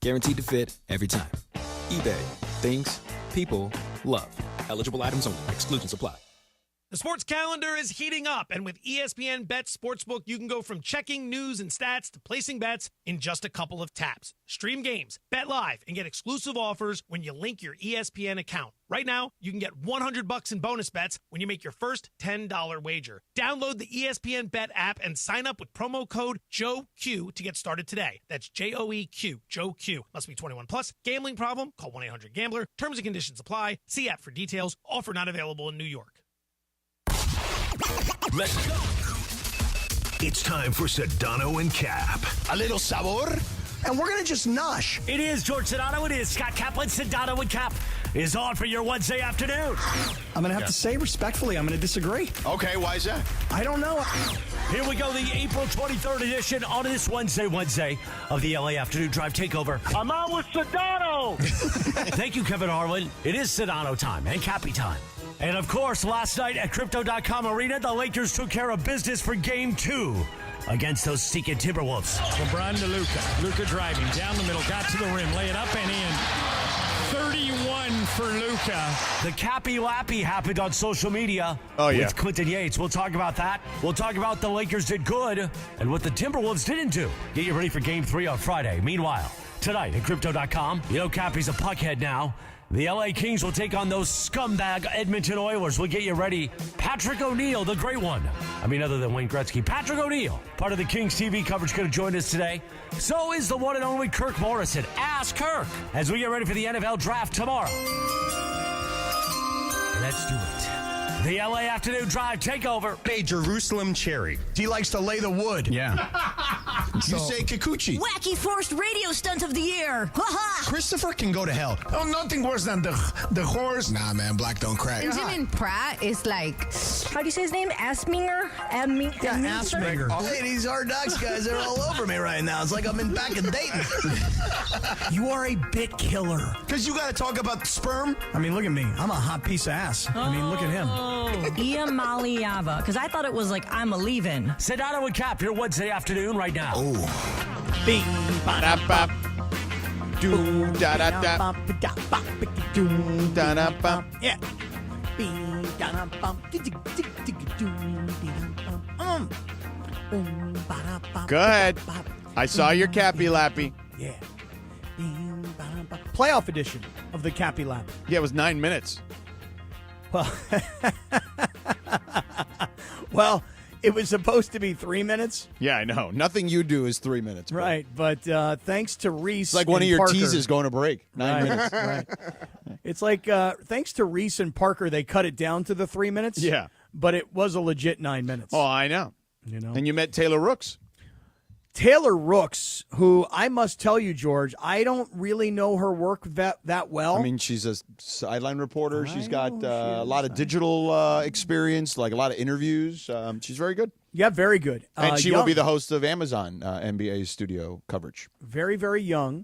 Guaranteed to fit every time. eBay. Things. People. Love. Eligible items only. Exclusions apply. The sports calendar is heating up, and with ESPN Bet Sportsbook, you can go from checking news and stats to placing bets in just a couple of taps. Stream games, bet live, and get exclusive offers when you link your ESPN account. Right now, you can get $100 in bonus bets when you make your first $10 wager. Download the ESPN Bet app and sign up with promo code JOEQ to get started today. That's JOEQ, JOEQ. Must be 21 plus. Gambling problem? Call 1-800-GAMBLER. Terms and conditions apply. See app for details. Offer not available in New York. Let's go. It's time for Sedano and Cap. A little sabor, and we're going to just nosh. It is George Sedano. It is Scott Kaplan. Sedano and Cap is on for your Wednesday afternoon. I'm going to have to say respectfully, I'm going to disagree. Okay, why is that? I don't know. Here we go, the April 23rd edition on this Wednesday of the LA Afternoon Drive Takeover. I'm on with Sedano. Thank you, Kevin Harlan. It is Sedano time and Cappy time. And, of course, last night at Crypto.com Arena, the Lakers took care of business for Game 2 against those stinking Timberwolves. LeBron to Luka. Luka driving down the middle, got to the rim, lay it up and in. 31 for Luka. The Cappy Lappy happened on social media with Clinton Yates. We'll talk about that. We'll talk about the Lakers did good and what the Timberwolves didn't do. Get you ready for Game 3 on Friday. Meanwhile, tonight at Crypto.com, you know Cappy's a puckhead now. The LA Kings will take on those scumbag Edmonton Oilers. We'll get you ready. Patrick O'Neill, the great one. I mean, other than Wayne Gretzky. Patrick O'Neill, part of the Kings TV coverage, going to join us today. So is the one and only Kirk Morrison. Ask Kirk as we get ready for the NFL Draft tomorrow. Let's do it. The LA Afternoon Drive Takeover. Hey, Jerusalem Cherry. He likes to lay the wood. Yeah. You say Kikuchi. Wacky forced radio stunt of the year. Ha-ha! Christopher can go to hell. Oh, nothing worse than the horse. Nah, man, black don't crack. Benjamin Pratt is like, how do you say his name? Asminger? Asminger. Hey, these Hard Knocks guys are all over me right now. It's like I'm back in Dayton. You are a bit killer. Because you got to talk about sperm. I mean, look at me. I'm a hot piece of ass. I mean, look at him. Ia Maliava. Because I thought it was like, I'm a leaving. Sedano and Cap, your Wednesday afternoon right now. Oh. Bing, Ba-da-ba. Do da da da. Do da da ba. Yeah. Go ahead. I saw your Cappy Lappy. Yeah. Playoff edition of the Cappy Lap. Yeah, it was 9 minutes. Well, it was supposed to be 3 minutes. Yeah, I know. Nothing you do is 3 minutes. Bro. Right, but thanks to Reese. It's like one of your Parker, teases going to break. 9 minutes. Right. It's like thanks to Reese and Parker, they cut it down to the 3 minutes. Yeah. But it was a legit 9 minutes. Oh, I know. You know. And you met Taylor Rooks. Taylor Rooks, who I must tell you, George, I don't really know her work that well. I mean, she's a sideline reporter. She's got a lot of digital experience, like a lot of interviews. She's very good. Yeah, very good. And she will be the host of Amazon NBA studio coverage. Very, very young.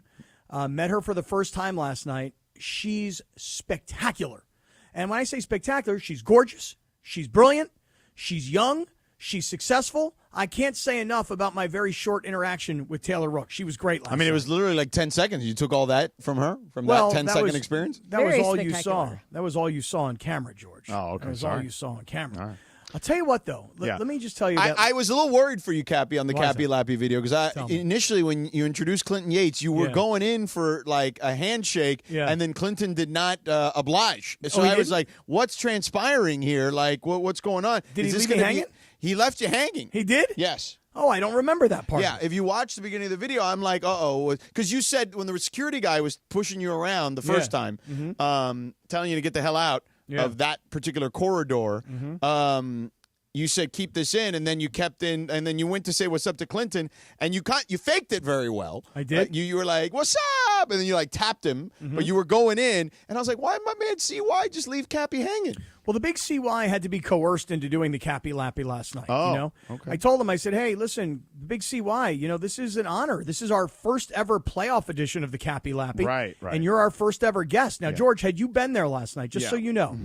Met her for the first time last night. She's spectacular. And when I say spectacular, she's gorgeous. She's brilliant. She's young. She's successful. I can't say enough about my very short interaction with Taylor Rooks. She was great last night. It was literally like 10 seconds. You took all that from her, from that 10-second experience? That was Very all you saw. spectacular. That was all you saw on camera, George. Oh, okay. That was Sorry. all you saw on camera. All right. I'll tell you what, though. Let me just tell you that. I was a little worried for you, Cappy, on the Why is Cappy that? Lappy video, because initially when you introduced Clinton Yates, you were going in for like a handshake, and then Clinton did not oblige. So I was like, what's transpiring here? Like, what's going on? Did Is he this leave you gonna be- hanging? He left you hanging. He did? Yes. Oh, I don't remember that part. Yeah, if you watch the beginning of the video, I'm like, uh-oh. Because you said when the security guy was pushing you around the first time, telling you to get the hell out of that particular corridor, you said keep this in, and then you kept in, and then you went to say what's up to Clinton, and you faked it very well. I did. You were like, what's up? And then you like tapped him, but you were going in, and I was like, why did my man CY just leave Cappy hanging? Well, the big CY had to be coerced into doing the Cappy Lappy last night. Oh, you know? okay. I told him, I said, hey, listen, big CY, this is an honor. This is our first ever playoff edition of the Cappy Lappy. Right. And you're our first ever guest. Now, George, had you been there last night, just so you know,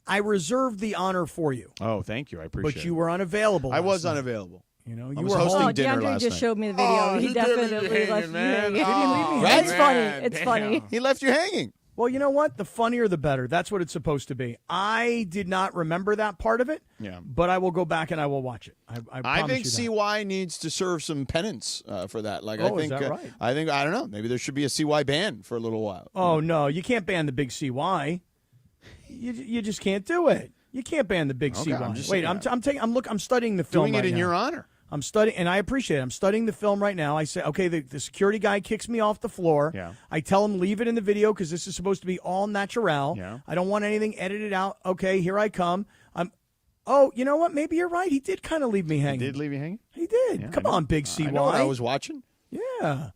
I reserved the honor for you. Oh, thank you. I appreciate it. But you were unavailable. I was last night. unavailable. You know, I you was were hosting home. dinner DeAndre last just night. showed me the video. Oh, he he did leave you definitely left hanging, you man. hanging. Oh, It's man, funny. It's damn. funny. He left you hanging. Well, you know what? The funnier the better. That's what it's supposed to be. I did not remember that part of it. Yeah. But I will go back and I will watch it. I promise think you that. CY needs to serve some penance for that. Like, Oh, I is think, that right? I don't know. Maybe there should be a CY ban for a little while. Oh no, you can't ban the big CY. You just can't do it. You can't ban the big Okay, CY. I'm just Wait, saying I'm studying the film. Doing it right in now. your honor. I'm studying, and I appreciate it. I'm studying the film right now. I say, okay, the security guy kicks me off the floor. Yeah. I tell him, leave it in the video because this is supposed to be all natural. Yeah. I don't want anything edited out. Okay, here I come. Oh, you know what? Maybe you're right. He did kind of leave me hanging. He did leave you hanging? He did. Yeah, Come I know. on, big CY. I know what I was watching. Yeah.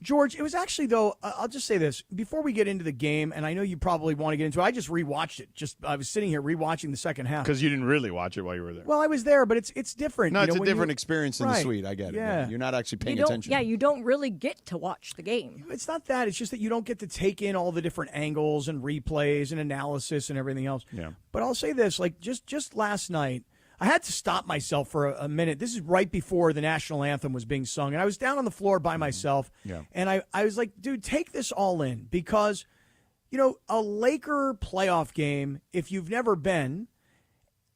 George, it was actually, though, I'll just say this. Before we get into the game, and I know you probably want to get into it, I just rewatched it. I was sitting here rewatching the second half. Because you didn't really watch it while you were there. Well, I was there, but it's different. No, you it's know, a when different you- experience in the Right. suite. I get it. Yeah. You're not actually paying You don't, attention. yeah, you don't really get to watch the game. It's not that. It's just that you don't get to take in all the different angles and replays and analysis and everything else. Yeah. But I'll say this, like just last night, I had to stop myself for a minute. This is right before the national anthem was being sung, and I was down on the floor by myself. Yeah. And I was like, dude, take this all in because, you know, a Laker playoff game, if you've never been,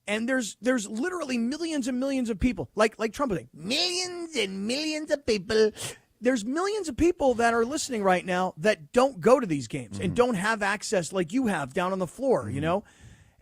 and there's literally millions and millions of people, like Trump was saying, millions and millions of people. There's millions of people that are listening right now that don't go to these games and don't have access like you have down on the floor, you know?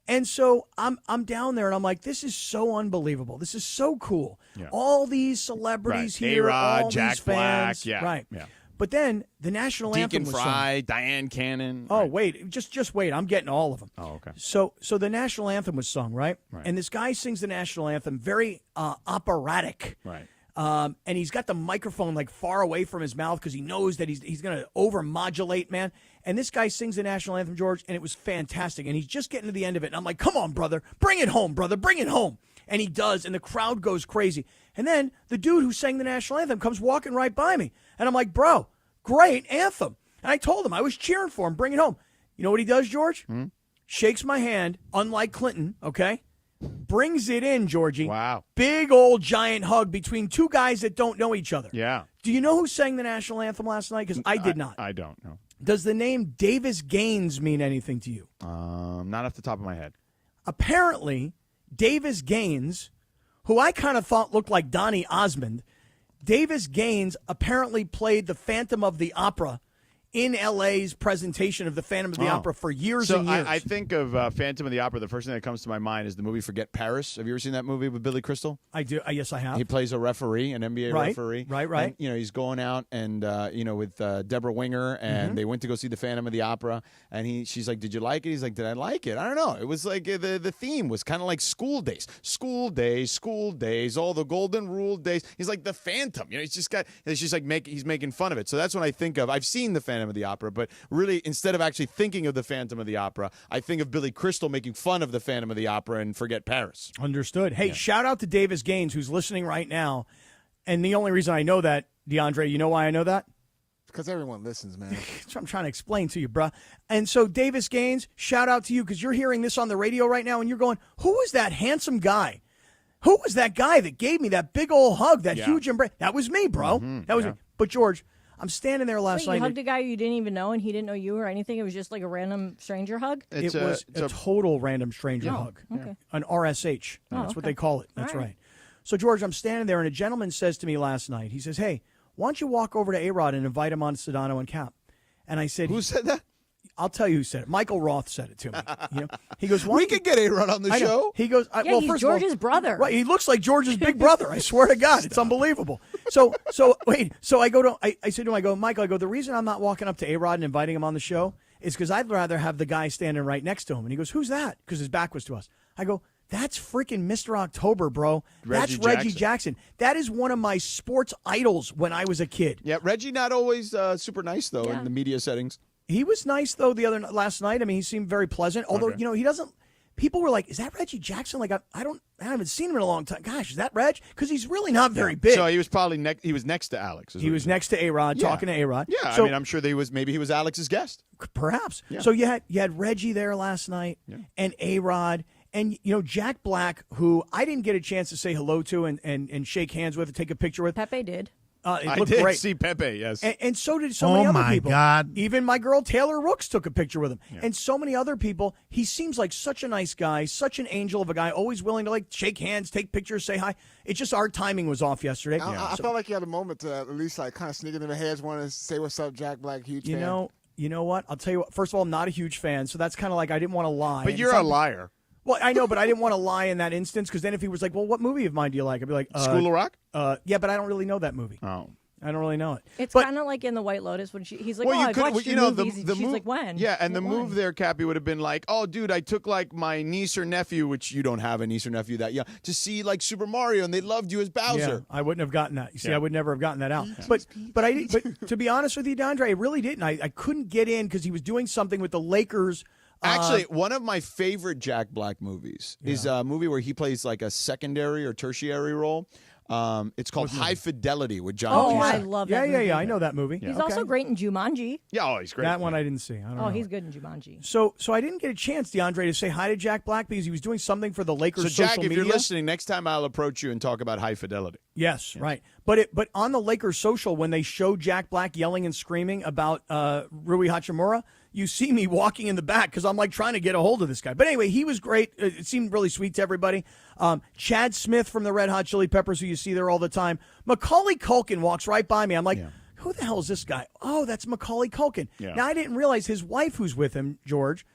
And so I'm down there and I'm like, this is so unbelievable. This is so cool. Yeah. All these celebrities Right. here, A-Rod, all Jack these fans. Black, yeah, Right. yeah. But then the national anthem Deacon was sung. Fry, Diane Cannon. Oh, Right. wait, just wait. I'm getting all of them. Oh, okay. So the national anthem was sung, right? And this guy sings the national anthem very operatic. Right. And he's got the microphone like far away from his mouth because he knows that he's going to overmodulate, man. And this guy sings the national anthem, George, and it was fantastic. And he's just getting to the end of it. And I'm like, come on, brother. Bring it home, brother. Bring it home. And he does. And the crowd goes crazy. And then the dude who sang the national anthem comes walking right by me. And I'm like, bro, great anthem. And I told him I was cheering for him. Bring it home. You know what he does, George? Shakes my hand, unlike Clinton, okay? Brings it in, Georgie. Wow. Big old giant hug between two guys that don't know each other. Yeah. Do you know who sang the national anthem last night? Because I did not. I don't know. Does the name Davis Gaines mean anything to you? Not off the top of my head. Apparently, Davis Gaines, who I kind of thought looked like Donny Osmond, Davis Gaines apparently played the Phantom of the Opera in L.A.'s presentation of the Phantom of the Opera for years and years. I think of Phantom of the Opera. The first thing that comes to my mind is the movie Forget Paris. Have you ever seen that movie with Billy Crystal? I do. Yes, I have. He plays a referee, an NBA Right, referee. right. And, you know, he's going out and, with Deborah Winger, and they went to go see the Phantom of the Opera. And she's like, did you like it? He's like, did I like it? I don't know. It was like the theme was kind of like school days. School days, all the golden rule days. He's like the Phantom. You know, he's making fun of it. So that's what I think of. I've seen the Phantom of the Opera, but really, instead of actually thinking of the Phantom of the Opera, I think of Billy Crystal making fun of the Phantom of the Opera and Forget Paris. Understood. Hey, shout out to Davis Gaines, who's listening right now. And the only reason I know that, DeAndre, you know why I know that? Because everyone listens, man. That's what I'm trying to explain to you, bruh. And so, Davis Gaines, shout out to you because you're hearing this on the radio right now and you're going, who is that handsome guy? Who was that guy that gave me that big old hug, that huge embrace? That was me, bro. That was me. But, George, I'm standing there last Wait, you night. hugged a guy you didn't even know and he didn't know you or anything? It was just like a random stranger hug? It was a total random stranger hug. Okay. An RSH. That's what they call it. That's All right. right. So, George, I'm standing there, and a gentleman says to me last night, he says, hey, why don't you walk over to A-Rod and invite him on Sedano and Kap? And I said, Who said that? I'll tell you who said it. Michael Roth said it to me. You know? He goes, why We don't you- could get A-Rod on the I know. show. He goes, Yeah, well, he's first of all, George's brother. Right, he looks like George's big brother. I swear to God, it's unbelievable. So I go to, I said to him, I go, Michael, the reason I'm not walking up to A-Rod and inviting him on the show is because I'd rather have the guy standing right next to him. And he goes, who's that? Because his back was to us. I go, that's freaking Mr. October, bro. That's Reggie Jackson. That is one of my sports idols when I was a kid. Yeah, Reggie not always super nice, though, Yeah. in the media settings. He was nice, though, last night. I mean, he seemed very pleasant. Although, you know, he doesn't. People were like, is that Reggie Jackson? Like, I haven't seen him in a long time. Gosh, is that Reg? Because he's really not very big. So he was probably he was next to Alex. He was next to A-Rod, talking to A-Rod. Yeah, So, I mean, I'm sure maybe he was Alex's guest. perhaps. Yeah. So you had Reggie there last night, and A-Rod, And, Jack Black, who I didn't get a chance to say hello to and shake hands with and take a picture with. Pepe did. I looked did great. see Pepe, yes. And so did so many other people. Oh, my God. Even my girl Taylor Rooks took a picture with him. Yeah. And so many other people. He seems like such a nice guy, such an angel of a guy, always willing to, shake hands, take pictures, say hi. It's just our timing was off yesterday. I felt like you had a moment to at least, kind of sneak it in the heads, want to say what's up, Jack Black, huge fan. You know what? I'll tell you what. First of all, I'm not a huge fan, so that's kind of like I didn't want to lie. But you're a liar. Well, I know, but I didn't want to lie in that instance, because then if he was like, well, what movie of mine do you like? I'd be like, School of Rock? Yeah, but I don't really know that movie. Oh. I don't really know it. It's kind of like in The White Lotus when he's like, I've watched your movies. She's like, when? Yeah, and the move there, Cappy, would have been like, oh, dude, I took my niece or nephew, which you don't have a niece or nephew that young, to see Super Mario, and they loved you as Bowser. Yeah, I wouldn't have gotten that. You see, I would never have gotten that out. But to be honest with you, DeAndre, I really didn't. I couldn't get in because he was doing something with the Lakers. Actually, one of my favorite Jack Black movies is a movie where he plays a secondary or tertiary role. It's called High Fidelity with John Cusack. I love that movie. Yeah, I know that movie. He's also great in Jumanji. Yeah, he's great. That one I didn't see. I don't know. He's good in Jumanji. So I didn't get a chance, DeAndre, to say hi to Jack Black because he was doing something for the Lakers social media. So, Jack, if you're media. listening, next time I'll approach you and talk about High Fidelity. Yes, right. But on the Lakers social, when they show Jack Black yelling and screaming about Rui Hachimura, you see me walking in the back because I'm trying to get a hold of this guy. But anyway, he was great. It seemed really sweet to everybody. Chad Smith from the Red Hot Chili Peppers, who you see there all the time. Macaulay Culkin walks right by me. I'm like, who the hell is this guy? Oh, that's Macaulay Culkin. Yeah. Now, I didn't realize his wife, who's with him, George,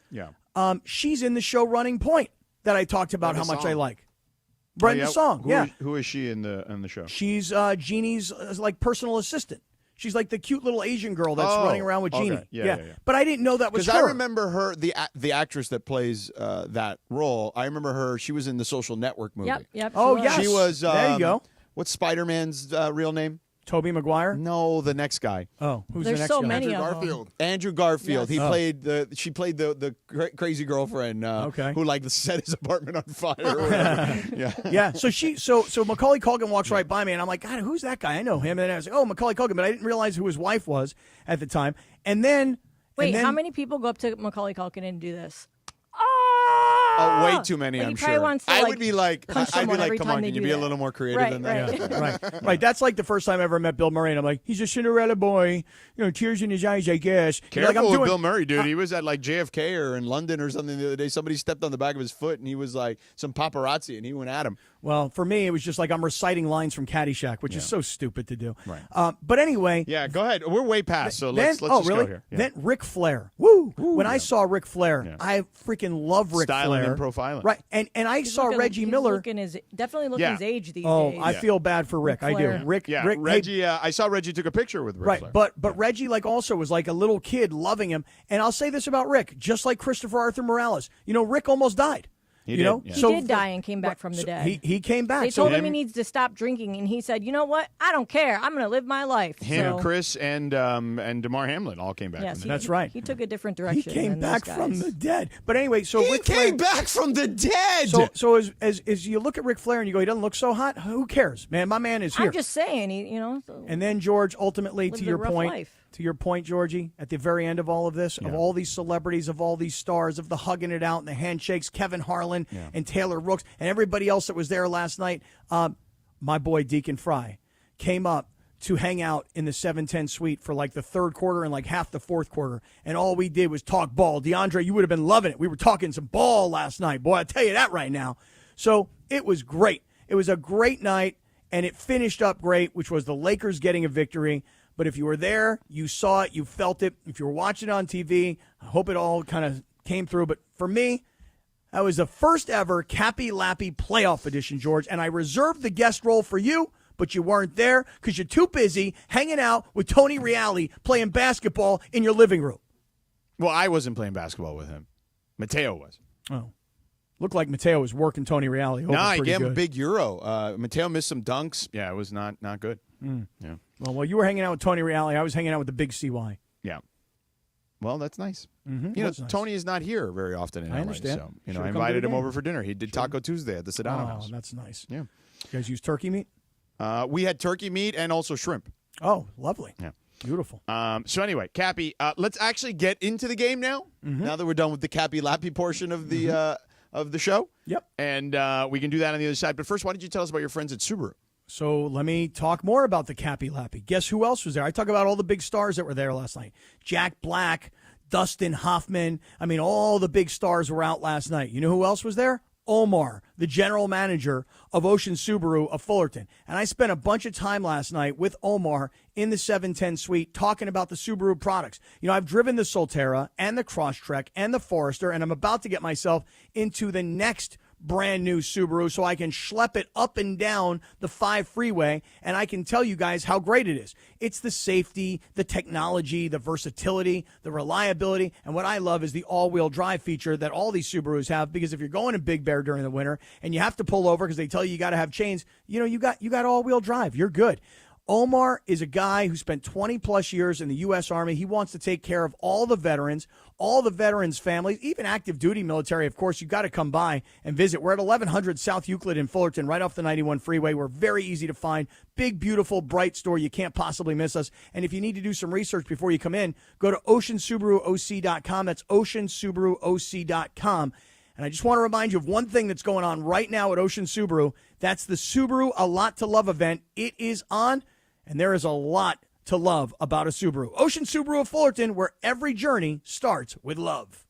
she's in the show Running Point that I talked about how much I like. Brenda Song. Who is she in the show? She's Jeannie's personal assistant. She's like the cute little Asian girl that's running around with Jeannie. Okay. Yeah. But I didn't know that was her. Because I remember her, the actress that plays that role. I remember her. She was in the Social Network movie. Yep. Oh, yes. She was. There you go. What's Spider-Man's real name? Tobey Maguire? No, the next guy. Oh, who's There's the next so guy? many Andrew of Garfield. them. Andrew Garfield. Yes. She played the crazy girlfriend who set his apartment on fire or whatever. Yeah. So Macaulay Culkin walks right by me, and I'm like, God, who's that guy? I know him. And I was like, oh, Macaulay Culkin, but I didn't realize who his wife was at the time. And then how many people go up to Macaulay Culkin and do this? Oh, way too many, I'm sure. I would be like, come on, can you be a little more creative than that? Right. That's like the first time I ever met Bill Murray, and I'm like, he's a Cinderella boy, tears in his eyes, I guess. Careful with Bill Murray, dude. He was at JFK or in London or something the other day. Somebody stepped on the back of his foot, and he was some paparazzi, and he went at him. Well, for me, it was just I'm reciting lines from Caddyshack, which is so stupid to do. Right. But anyway. Yeah, go ahead. We're way past, so let's just really? go here. Then Ric Flair. Woo! When I saw Ric Flair, I freaking love Ric Flair. Styling and profiling. Right. And I saw Reggie Miller. Definitely looking his age these days. Oh, I feel bad for Rick. I do. Rick. Reggie. I saw Reggie took a picture with Ric Flair. But Reggie also was like a little kid loving him. And I'll say this about Rick, just like Christopher Arthur Morales. Rick almost died. He did die and came back from the dead. He came back. They told him he needs to stop drinking, and he said, "You know what? I don't care. I'm going to live my life." Him, Chris, and DeMar Hamlin all came back. Yes, from the that's right. He took a different direction. He came back from the dead. But anyway, so he Ric came Flair, back from the dead. So as you look at Ric Flair and you go, he doesn't look so hot. Who cares, man? My man is here. I'm just saying, And then George, ultimately, to your point. Life. To your point, Georgie, at the very end of all of this, of all these celebrities, of all these stars, of the hugging it out and the handshakes, Kevin Harlan and Taylor Rooks and everybody else that was there last night, my boy Deacon Fry came up to hang out in the 710 suite for the third quarter and half the fourth quarter. And all we did was talk ball. DeAndre, you would have been loving it. We were talking some ball last night. Boy, I'll tell you that right now. So it was great. It was a great night, and it finished up great, which was the Lakers getting a victory. But if you were there, you saw it, you felt it. If you were watching it on TV, I hope it all kind of came through. But for me, that was the first ever Cappy Lappy playoff edition, George. And I reserved the guest role for you, but you weren't there because you're too busy hanging out with Tony Reale playing basketball in your living room. Well, I wasn't playing basketball with him. Mateo was. Oh. Looked like Mateo was working Tony Reale. No, I gave him a big euro. Mateo missed some dunks. Yeah, it was not good. Yeah. Well, while you were hanging out with Tony Reale, I was hanging out with the big CY. Yeah. Well, that's nice. Mm-hmm. Nice. Tony is not here very often in LA. I understand. So, I invited him over for dinner. He did Taco Tuesday at the Sedano House. Oh, that's nice. Yeah. You guys use turkey meat? We had turkey meat and also shrimp. Oh, lovely. Yeah. Beautiful. So anyway, Cappy, let's actually get into the game now. Mm-hmm. Now that we're done with the Cappy Lappy portion of the of the show. Yep. And we can do that on the other side. But first, why don't you tell us about your friends at Subaru? So let me talk more about the Cappy Lappy. Guess who else was there? I talk about all the big stars that were there last night. Jack Black, Dustin Hoffman. I mean, all the big stars were out last night. You know who else was there? Omar, the general manager of Ocean Subaru of Fullerton. And I spent a bunch of time last night with Omar in the 710 suite talking about the Subaru products. You know, I've driven the Solterra and the Crosstrek and the Forester, and I'm about to get myself into the next brand new Subaru so I can schlep it up and down the 5 freeway, and I can tell you guys how great it is. It's the safety, the technology, the versatility, the reliability, and what I love is the all-wheel drive feature that all these Subarus have, because if you're going to Big Bear during the winter and you have to pull over because they tell you got to have chains, you know, you got all-wheel drive. You're good. Omar is a guy who spent 20-plus years in the U.S. Army. He wants to take care of all the veterans families, even active duty military. Of course, you've got to come by and visit. We're at 1100 South Euclid in Fullerton, right off the 91 freeway. We're very easy to find. Big, beautiful, bright store. You can't possibly miss us. And if you need to do some research before you come in, go to oceansubaruoc.com. That's oceansubaruoc.com. And I just want to remind you of one thing that's going on right now at Ocean Subaru. That's the Subaru A Lot to Love event. It is on, and there is a lot to love about a Subaru. Ocean Subaru of Fullerton, where every journey starts with love.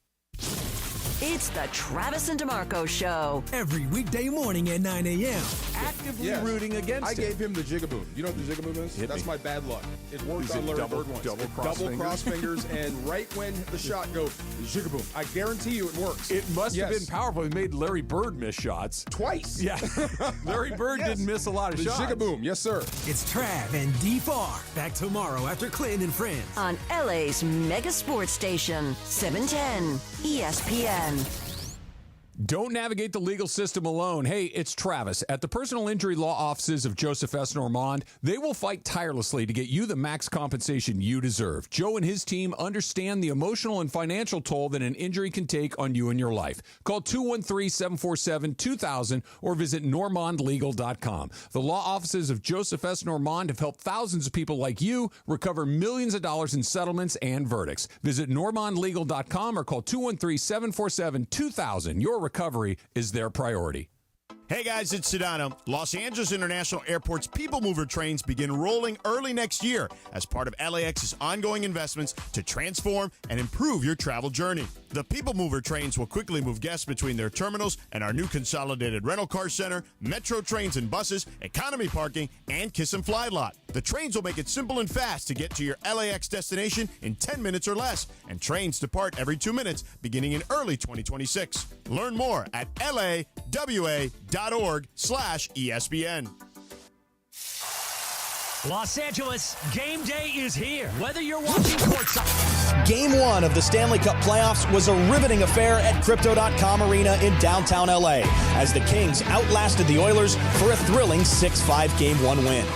It's the Travis and DeMarco Show. Every weekday morning at 9 a.m. Actively rooting against I it. gave him the jigaboom. You know what the jigaboom is? That's my bad luck. It worked on Larry Bird once. Double cross fingers, and right when the shot goes, jigaboom. I guarantee you it works. It must have been powerful. It made Larry Bird miss shots. Twice. Yeah. Larry Bird didn't miss a lot of shots. Jigaboom, yes, sir. It's Trav and D-Far. Back tomorrow after Clinton and Friends. On LA's mega sports station, 710 ESPN. Don't navigate the legal system alone. Hey, it's Travis. At the personal injury law offices of Joseph S. Normand, they will fight tirelessly to get you the max compensation you deserve. Joe and his team understand the emotional and financial toll that an injury can take on you and your life. Call 213-747-2000 or visit normandlegal.com. The law offices of Joseph S. Normand have helped thousands of people like you recover millions of dollars in settlements and verdicts. Visit normandlegal.com or call 213-747-2000. Your recovery is their priority. Hey guys, it's Sedano. Los Angeles International Airport's People Mover trains begin rolling early next year as part of LAX's ongoing investments to transform and improve your travel journey. The People Mover trains will quickly move guests between their terminals and our new consolidated rental car center, metro trains and buses, economy parking, and Kiss and Fly lot. The trains will make it simple and fast to get to your LAX destination in 10 minutes or less, and trains depart every 2 minutes beginning in early 2026. Learn more at lawa.org/ESPN. Los Angeles, game day is here. Whether you're watching courtside. Game 1 of the Stanley Cup playoffs was a riveting affair at Crypto.com Arena in downtown LA as the Kings outlasted the Oilers for a thrilling 6-5 Game 1 win.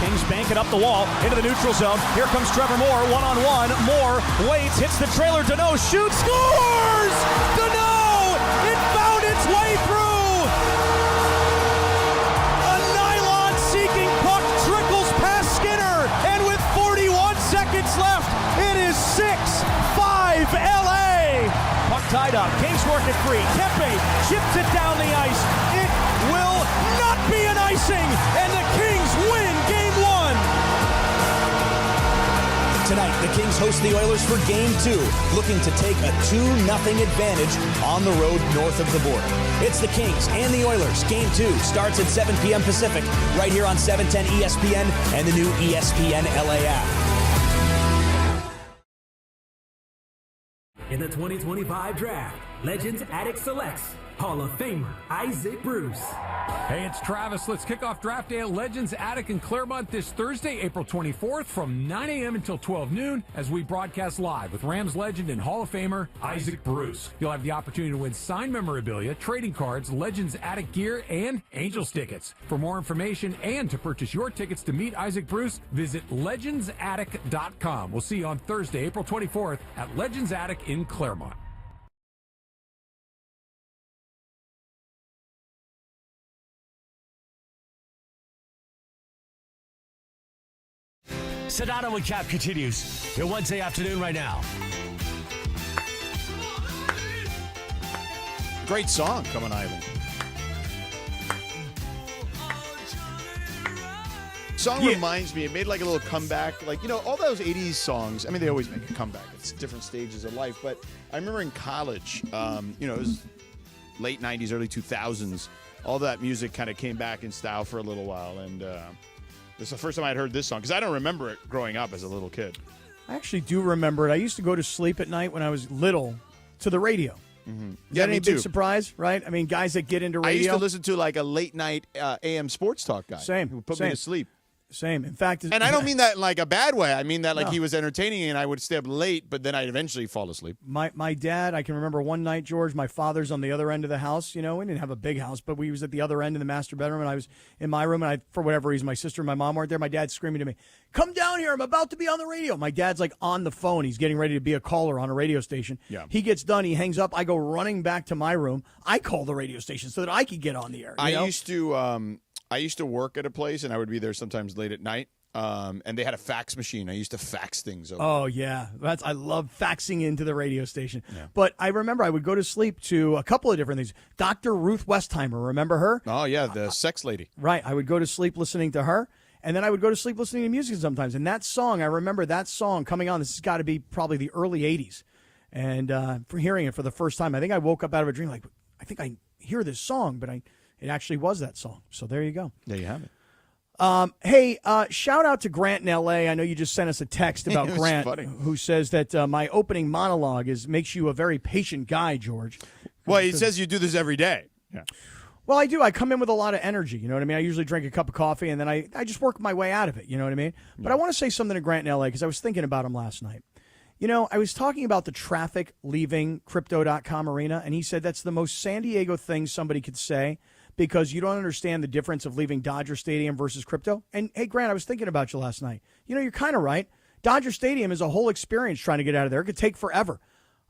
Kings bank it up the wall into the neutral zone. Here comes Trevor Moore, one-on-one. Moore waits, hits the trailer. Deneau shoots, scores! Deneau! It found its way through! A nylon-seeking puck trickles past Skinner, and with 41 seconds left, it is 6-5 LA! Puck tied up, Kings work it free. Kempe chips it down the ice. It will not be an icing, and the Kings win Game 1. Tonight, the Kings host the Oilers for Game 2, looking to take a 2-0 advantage on the road north of the border. It's the Kings and the Oilers. Game 2 starts at 7 p.m. Pacific, right here on 710 ESPN and the new ESPN LA app. In the 2025 draft, Legends Attic selects Hall of Famer Isaac Bruce. Hey, it's Travis. Let's kick off draft day at Legends Attic in Claremont this Thursday, April 24th from 9 a.m. until 12 noon as we broadcast live with Rams legend and Hall of Famer Isaac Bruce. You'll have the opportunity to win signed memorabilia, trading cards, Legends Attic gear, and Angels tickets. For more information and to purchase your tickets to meet Isaac Bruce, visit legendsattic.com. We'll see you on Thursday, April 24th at Legends Attic in Claremont. Sedano and Kap continues your Wednesday afternoon right now. Great song, Come on Island. Song reminds me, it made like a little comeback. Like, all those 80s songs, I mean, they always make a comeback. It's different stages of life. But I remember in college, it was late 90s, early 2000s, all that music kind of came back in style for a little while. And this is the first time I'd heard this song, because I don't remember it growing up as a little kid. I actually do remember it. I used to go to sleep at night when I was little to the radio. Mm-hmm. Is that any big surprise, right? I mean, guys that get into radio. I used to listen to like a late night AM sports talk guy. Same. Who would put me to sleep. Same. In fact, and I don't mean that in like a bad way. I mean that like he was entertaining and I would stay up late, but then I'd eventually fall asleep. My dad, I can remember one night, George, my father's on the other end of the house. We didn't have a big house, but we was at the other end in the master bedroom, and I was in my room, and for whatever reason, my sister and my mom weren't there. My dad's screaming to me, "Come down here, I'm about to be on the radio." My dad's like on the phone. He's getting ready to be a caller on a radio station. Yeah. He gets done. He hangs up. I go running back to my room. I call the radio station so that I could get on the air. I used to work at a place, and I would be there sometimes late at night. And they had a fax machine. I used to fax things over. Oh, yeah. I love faxing into the radio station. Yeah. But I remember I would go to sleep to a couple of different things. Dr. Ruth Westheimer, remember her? Oh, yeah, the sex lady. Right. I would go to sleep listening to her, and then I would go to sleep listening to music sometimes. And that song, I remember that song coming on. This has got to be probably the early 80s. And for hearing it for the first time, I think I woke up out of a dream like, I think I hear this song, but it actually was that song. So there you go. There you have it. Hey, shout out to Grant in L.A. I know you just sent us a text about Grant, funny. who says that my opening monologue makes you a very patient guy, George. Well, he says you do this every day. Yeah. Well, I do. I come in with a lot of energy. You know what I mean? I usually drink a cup of coffee, and then I just work my way out of it. You know what I mean? But I want to say something to Grant in L.A. because I was thinking about him last night. I was talking about the traffic leaving Crypto.com arena, and he said that's the most San Diego thing somebody could say, because you don't understand the difference of leaving Dodger Stadium versus Crypto. And, hey, Grant, I was thinking about you last night. You're kind of right. Dodger Stadium is a whole experience trying to get out of there. It could take forever.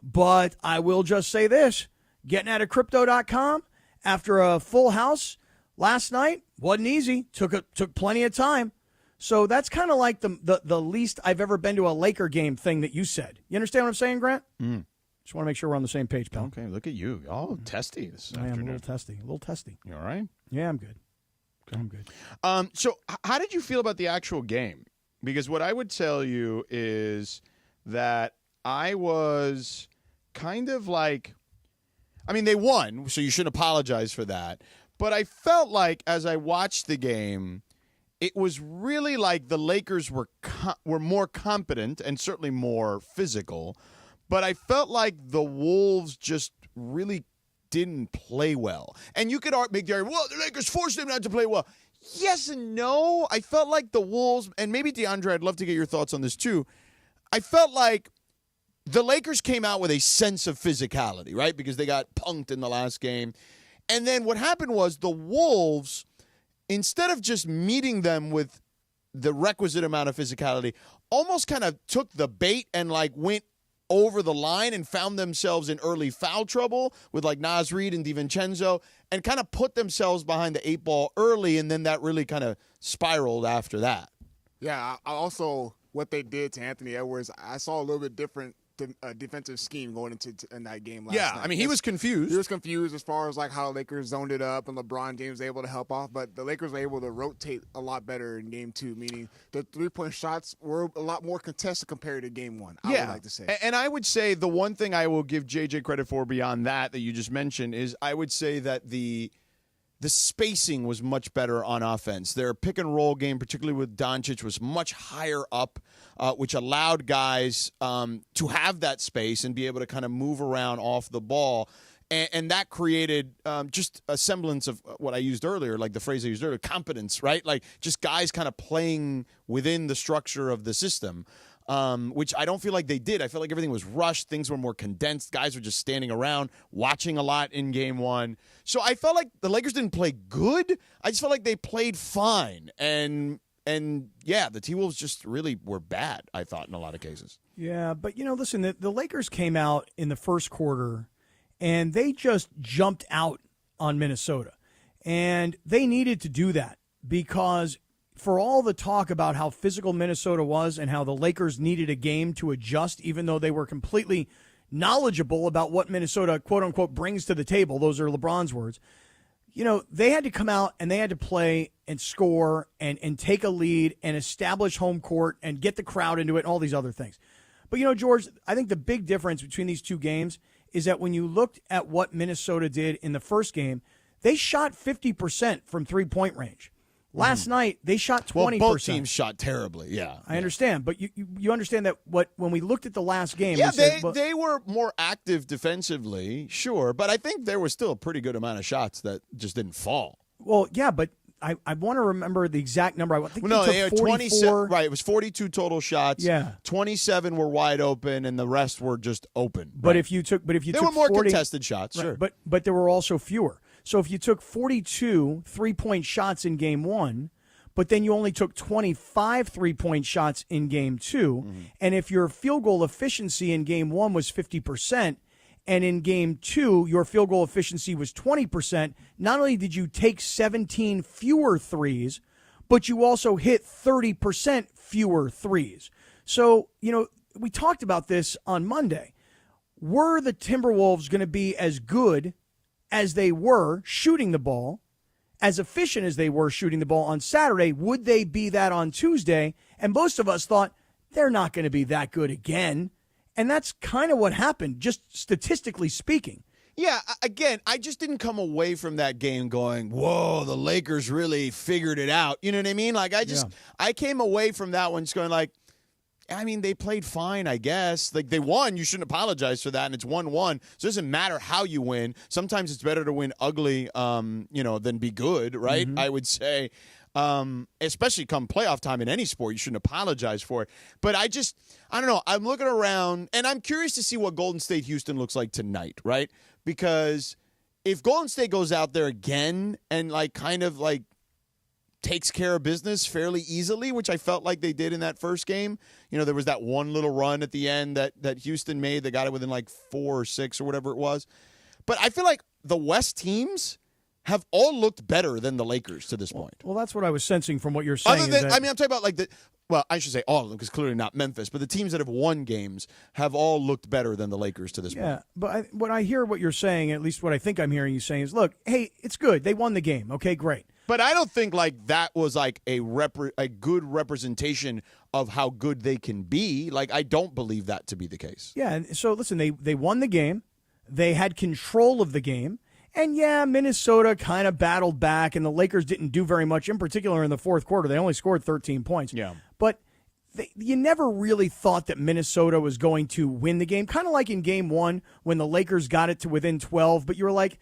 But I will just say this. Getting out of Crypto.com after a full house last night wasn't easy. Took plenty of time. So that's kind of like the least I've ever been to a Laker game thing that you said. You understand what I'm saying, Grant? Mm. Just want to make sure we're on the same page, pal. Okay, look at you. All testy this I am afternoon. a little testy. You all right? Yeah, I'm good. I'm good. So how did you feel about the actual game? Because what I would tell you is that I was kind of like, I mean, they won, so you shouldn't apologize for that. But I felt like as I watched the game, it was really like the Lakers were more competent and certainly more physical. But I felt like the Wolves just really didn't play well. And you could make the argument, well, the Lakers forced them not to play well. Yes and no. I felt like the Wolves, and maybe DeAndre, I'd love to get your thoughts on this too. I felt like the Lakers came out with a sense of physicality, right? Because they got punked in the last game. And then what happened was the Wolves, instead of just meeting them with the requisite amount of physicality, almost kind of took the bait and went over the line and found themselves in early foul trouble with Naz Reid and DiVincenzo, and kind of put themselves behind the 8 ball early, and then that really kind of spiraled after that. Yeah, I also, what they did to Anthony Edwards, I saw a little bit different defensive scheme going into that game last night. I mean, he was confused. He was confused as far as how the Lakers zoned it up and LeBron James was able to help off, but the Lakers were able to rotate a lot better in game 2, meaning the three-point shots were a lot more contested compared to game 1, I would like to say. And I would say the one thing I will give JJ credit for beyond that you just mentioned is I would say that the spacing was much better on offense. Their pick-and-roll game, particularly with Doncic, was much higher up, which allowed guys to have that space and be able to kind of move around off the ball. And that created just a semblance of what I used earlier, like the phrase I used earlier, competence, right? Just guys kind of playing within the structure of the system. Which I don't feel like they did. I feel like everything was rushed. Things were more condensed. Guys were just standing around, watching a lot in game 1. So I felt like the Lakers didn't play good. I just felt like they played fine. And yeah, the T-Wolves just really were bad, I thought, in a lot of cases. Yeah, but, listen, the Lakers came out in the first quarter, and they just jumped out on Minnesota. And they needed to do that because for all the talk about how physical Minnesota was and how the Lakers needed a game to adjust, even though they were completely knowledgeable about what Minnesota, quote unquote, brings to the table. Those are LeBron's words. They had to come out and they had to play and score and take a lead and establish home court and get the crowd into it and all these other things. But, George, I think the big difference between these two games is that when you looked at what Minnesota did in the first game, they shot 50% from three-point range. Last night, they shot 20%. Well, both teams shot terribly, yeah. I understand, but you understand that when we looked at the last game... Yeah, they were more active defensively, sure, but I think there was still a pretty good amount of shots that just didn't fall. Well, yeah, but I want to remember the exact number. I think they took 27, right, it was 42 total shots. Yeah. 27 were wide open, and the rest were just open. But if you took there were more 40, contested shots, sure. But there were also fewer. So if you took 42 3-point shots in game one, but then you only took 25 3-point shots in game two, and if your field goal efficiency in game one was 50%, and in game two your field goal efficiency was 20%, not only did you take 17 fewer threes, but you also hit 30% fewer threes. So, we talked about this on Monday. Were the Timberwolves going to be as good as they were shooting the ball, as efficient as they were shooting the ball on Saturday? Would they be that on Tuesday? And most of us thought they're not going to be that good again. And that's kind of what happened, just statistically speaking. Yeah, again, I just didn't come away from that game going, whoa, the Lakers really figured it out. You know what I mean? Like, I came away from that one just going like, they played fine, I guess. Like, they won. You shouldn't apologize for that, and it's 1-1. So it doesn't matter how you win. Sometimes it's better to win ugly, than be good, right? I would say, especially come playoff time in any sport, you shouldn't apologize for it. But I don't know. I'm looking around, and I'm curious to see what Golden State Houston looks like tonight, right? Because if Golden State goes out there again and, takes care of business fairly easily, which I felt like they did in that first game. There was that one little run at the end that Houston made that got it within 4 or 6 or whatever it was. But I feel like the West teams have all looked better than the Lakers to this point. Well, that's what I was sensing from what you're saying. I'm talking about I should say all of them, because clearly not Memphis, but the teams that have won games have all looked better than the Lakers to this point. Yeah, but when I hear what you're saying, at least what I think I'm hearing you saying is, look, hey, it's good. They won the game. Okay, great. But I don't think that was a good representation of how good they can be. I don't believe that to be the case. Yeah, and so listen, they won the game. They had control of the game. And yeah, Minnesota kind of battled back, and the Lakers didn't do very much, in particular in the fourth quarter. They only scored 13 points. Yeah. But you never really thought that Minnesota was going to win the game, kind of like in game one when the Lakers got it to within 12, but you were like,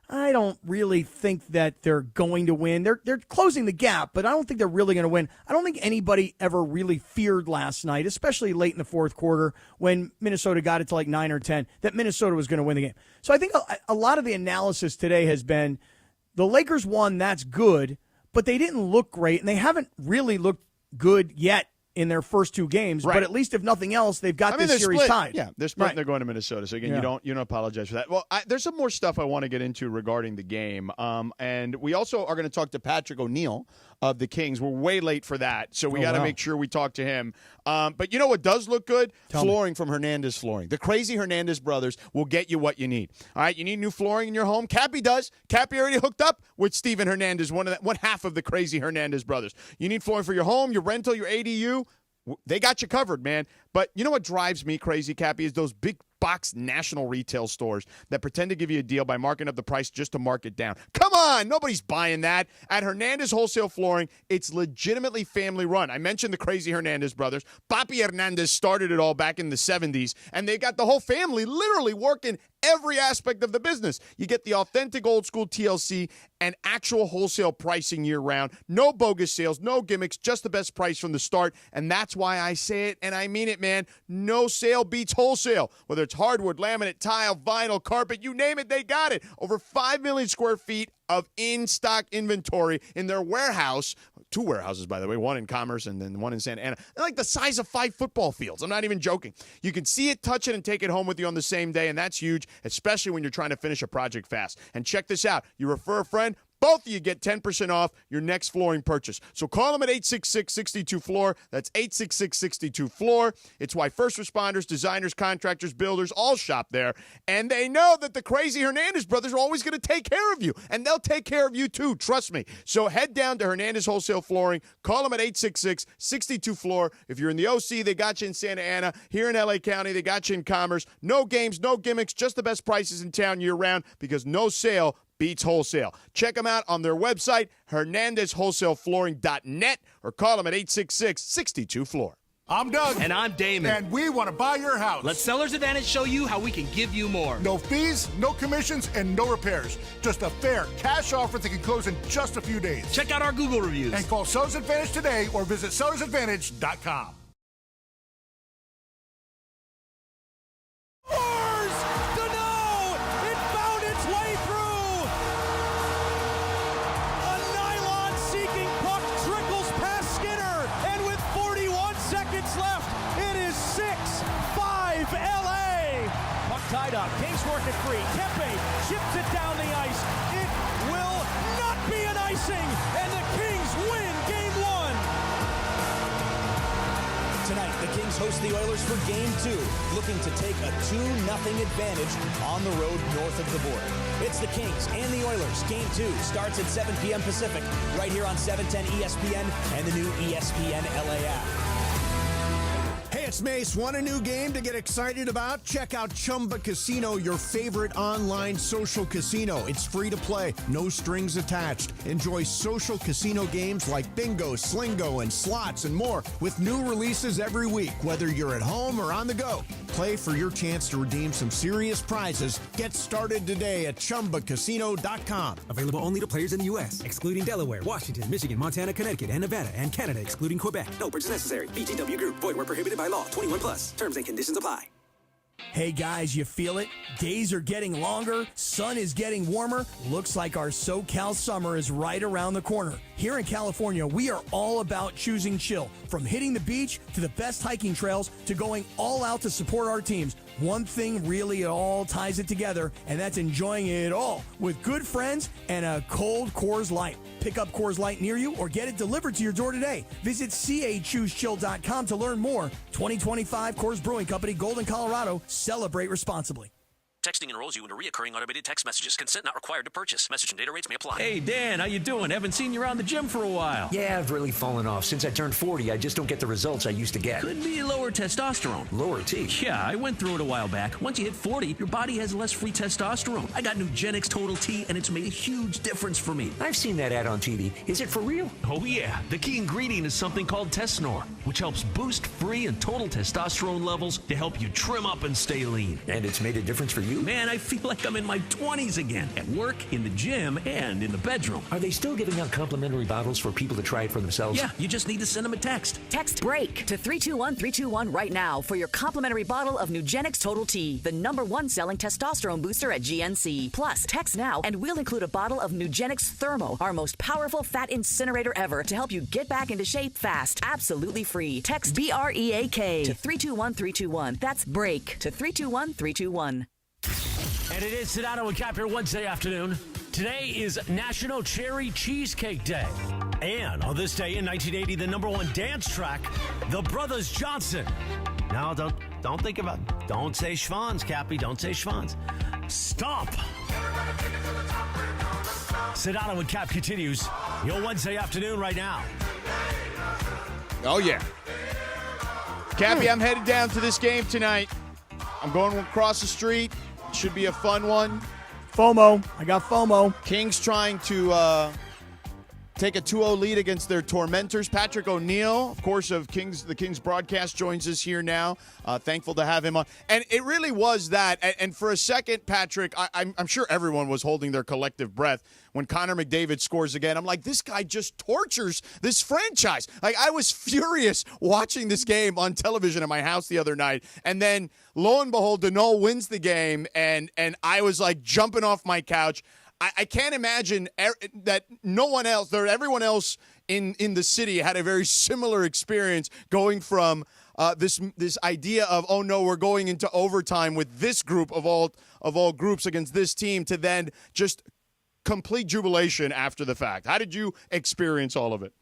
I don't really think that they're going to win. They're closing the gap, but I don't think they're really going to win. I don't think anybody ever really feared last night, especially late in the fourth quarter when Minnesota got it to 9 or 10, that Minnesota was going to win the game. So I think a lot of the analysis today has been the Lakers won, that's good, but they didn't look great, and they haven't really looked good yet in their first two games, right. But at least if nothing else, they've got this series tied. Yeah, they're split and they're going to Minnesota. So again, you don't apologize for that. Well, there's some more stuff I want to get into regarding the game, and we also are going to talk to Patrick O'Neill of the Kings. We're way late for that, so we got to make sure we talk to him. But you know what does look good? Flooring from Hernandez Flooring. The crazy Hernandez brothers will get you what you need. All right, you need new flooring in your home? Cappy does. Cappy already hooked up with Steven Hernandez, one half of the crazy Hernandez brothers. You need flooring for your home, your rental, your ADU? They got you covered, man. But you know what drives me crazy, Cappy, is those big box national retail stores that pretend to give you a deal by marking up the price just to mark it down. Come on, nobody's buying that. At Hernandez Wholesale Flooring, it's legitimately family run. I mentioned the crazy Hernandez brothers. Papi Hernandez started it all back in the 70s, and they got the whole family literally working every aspect of the business. You get the authentic old school TLC and actual wholesale pricing year round. No bogus sales, no gimmicks, just the best price from the start. And that's why I say it, and I mean it, man. No sale beats wholesale. Whether it's hardwood, laminate, tile, vinyl, carpet, you name it, they got it. Over 5 million square feet of in-stock inventory in their warehouse. 2 warehouses, by the way, one in Commerce and then one in Santa Ana. They're like the size of 5 football fields. I'm not even joking. You can see it, touch it, and take it home with you on the same day, and that's huge, especially when you're trying to finish a project fast. And check this out. You refer a friend, Both of you get 10% off your next flooring purchase. So call them at 866-62-FLOOR. That's 866-62-FLOOR. It's why first responders, designers, contractors, builders all shop there. And they know that the crazy Hernandez brothers are always going to take care of you. And they'll take care of you too, trust me. So head down to Hernandez Wholesale Flooring. Call them at 866-62-FLOOR. If you're in the OC, they got you in Santa Ana. Here in LA County, they got you in Commerce. No games, no gimmicks, just the best prices in town year-round because no sale beats wholesale. Check them out on their website, hernandezwholesaleflooring.net, or call them at 866-62-FLOOR. I'm Doug. And I'm Damon. And we want to buy your house. Let Seller's Advantage show you how we can give you more. No fees, no commissions, and no repairs. Just a fair cash offer that can close in just a few days. Check out our Google reviews. And call Seller's Advantage today or visit sellersadvantage.com. Tied up. Kings work it free. Kempe chips it down the ice. It will not be an icing, and the Kings win Game 1. Tonight, the Kings host the Oilers for Game 2, looking to take a 2-0 advantage on the road north of the border. It's the Kings and the Oilers. Game 2 starts at 7 p.m. Pacific, right here on 710 ESPN and the new ESPN LA app. Hey, it's Mace. Want a new game to get excited about? Check out Chumba Casino, your favorite online social casino. It's free to play, no strings attached. Enjoy social casino games like bingo, slingo, and slots and more with new releases every week, whether you're at home or on the go. Play for your chance to redeem some serious prizes. Get started today at ChumbaCasino.com. Available only to players in the U.S., excluding Delaware, Washington, Michigan, Montana, Connecticut, and Nevada, and Canada, excluding Quebec. No purchase necessary. VGW Group. Void where prohibited by law. 21 plus. Terms and conditions apply. Hey guys, you feel it? Days are getting longer, sun is getting warmer. Looks like our SoCal summer is right around the corner. Here in California, we are all about choosing chill. From hitting the beach to the best hiking trails to going all out to support our teams. One thing really all ties it together, and that's enjoying it all with good friends and a cold Coors Light. Pick up Coors Light near you or get it delivered to your door today. Visit CAChooseChill.com to learn more. 2025 Coors Brewing Company, Golden, Colorado. Celebrate responsibly. Texting enrolls you into recurring automated text messages. Consent not required to purchase. Message and data rates may apply. Hey, Dan, how you doing? Haven't seen you around the gym for a while. Yeah, I've really fallen off. Since I turned 40, I just don't get the results I used to get. Could be lower testosterone. Lower T? Yeah, I went through it a while back. Once you hit 40, your body has less free testosterone. I got Nugenix Total T, and it's made a huge difference for me. I've seen that ad on TV. Is it for real? Oh, yeah. The key ingredient is something called Tesnor, which helps boost free and total testosterone levels to help you trim up and stay lean. And it's made a difference for you? Man, I feel like I'm in my 20s again, at work, in the gym, and in the bedroom. Are they still giving out complimentary bottles for people to try it for themselves? Yeah, you just need to send them a text. Text BREAK to 321-321 right now for your complimentary bottle of Nugenix Total T, the #1 selling testosterone booster at GNC. Plus, text now and we'll include a bottle of Nugenix Thermo, our most powerful fat incinerator ever, to help you get back into shape fast. Absolutely free. Text BREAK to 321-321. That's BREAK to 321-321. And it is Sedano Kap here Wednesday afternoon. Today is National Cherry Cheesecake Day. And on this day in 1980, the #1 dance track, The Brothers Johnson. Now, don't think about it. Don't say schwanz, Cappy. Don't say schwanz. Stomp. Sedano and Kap continues your Wednesday afternoon right now. Oh, yeah. Cappy, I'm headed down to this game tonight. I'm going across the street. Should be a fun one. FOMO. I got FOMO. Kings trying to take a 2-0 lead against their tormentors. Patrick O'Neill, of course, of the Kings broadcast, joins us here now. Thankful to have him on. And it really was that. And for a second, Patrick, I'm sure everyone was holding their collective breath when Connor McDavid scores again. I'm like, this guy just tortures this franchise. Like, I was furious watching this game on television at my house the other night. And then, lo and behold, Deneau wins the game. And I was, like, jumping off my couch. I can't imagine that no one else, or everyone else in the city had a very similar experience going from this idea of, oh no, we're going into overtime with this group of all groups against this team, to then just complete jubilation after the fact. How did you experience all of it?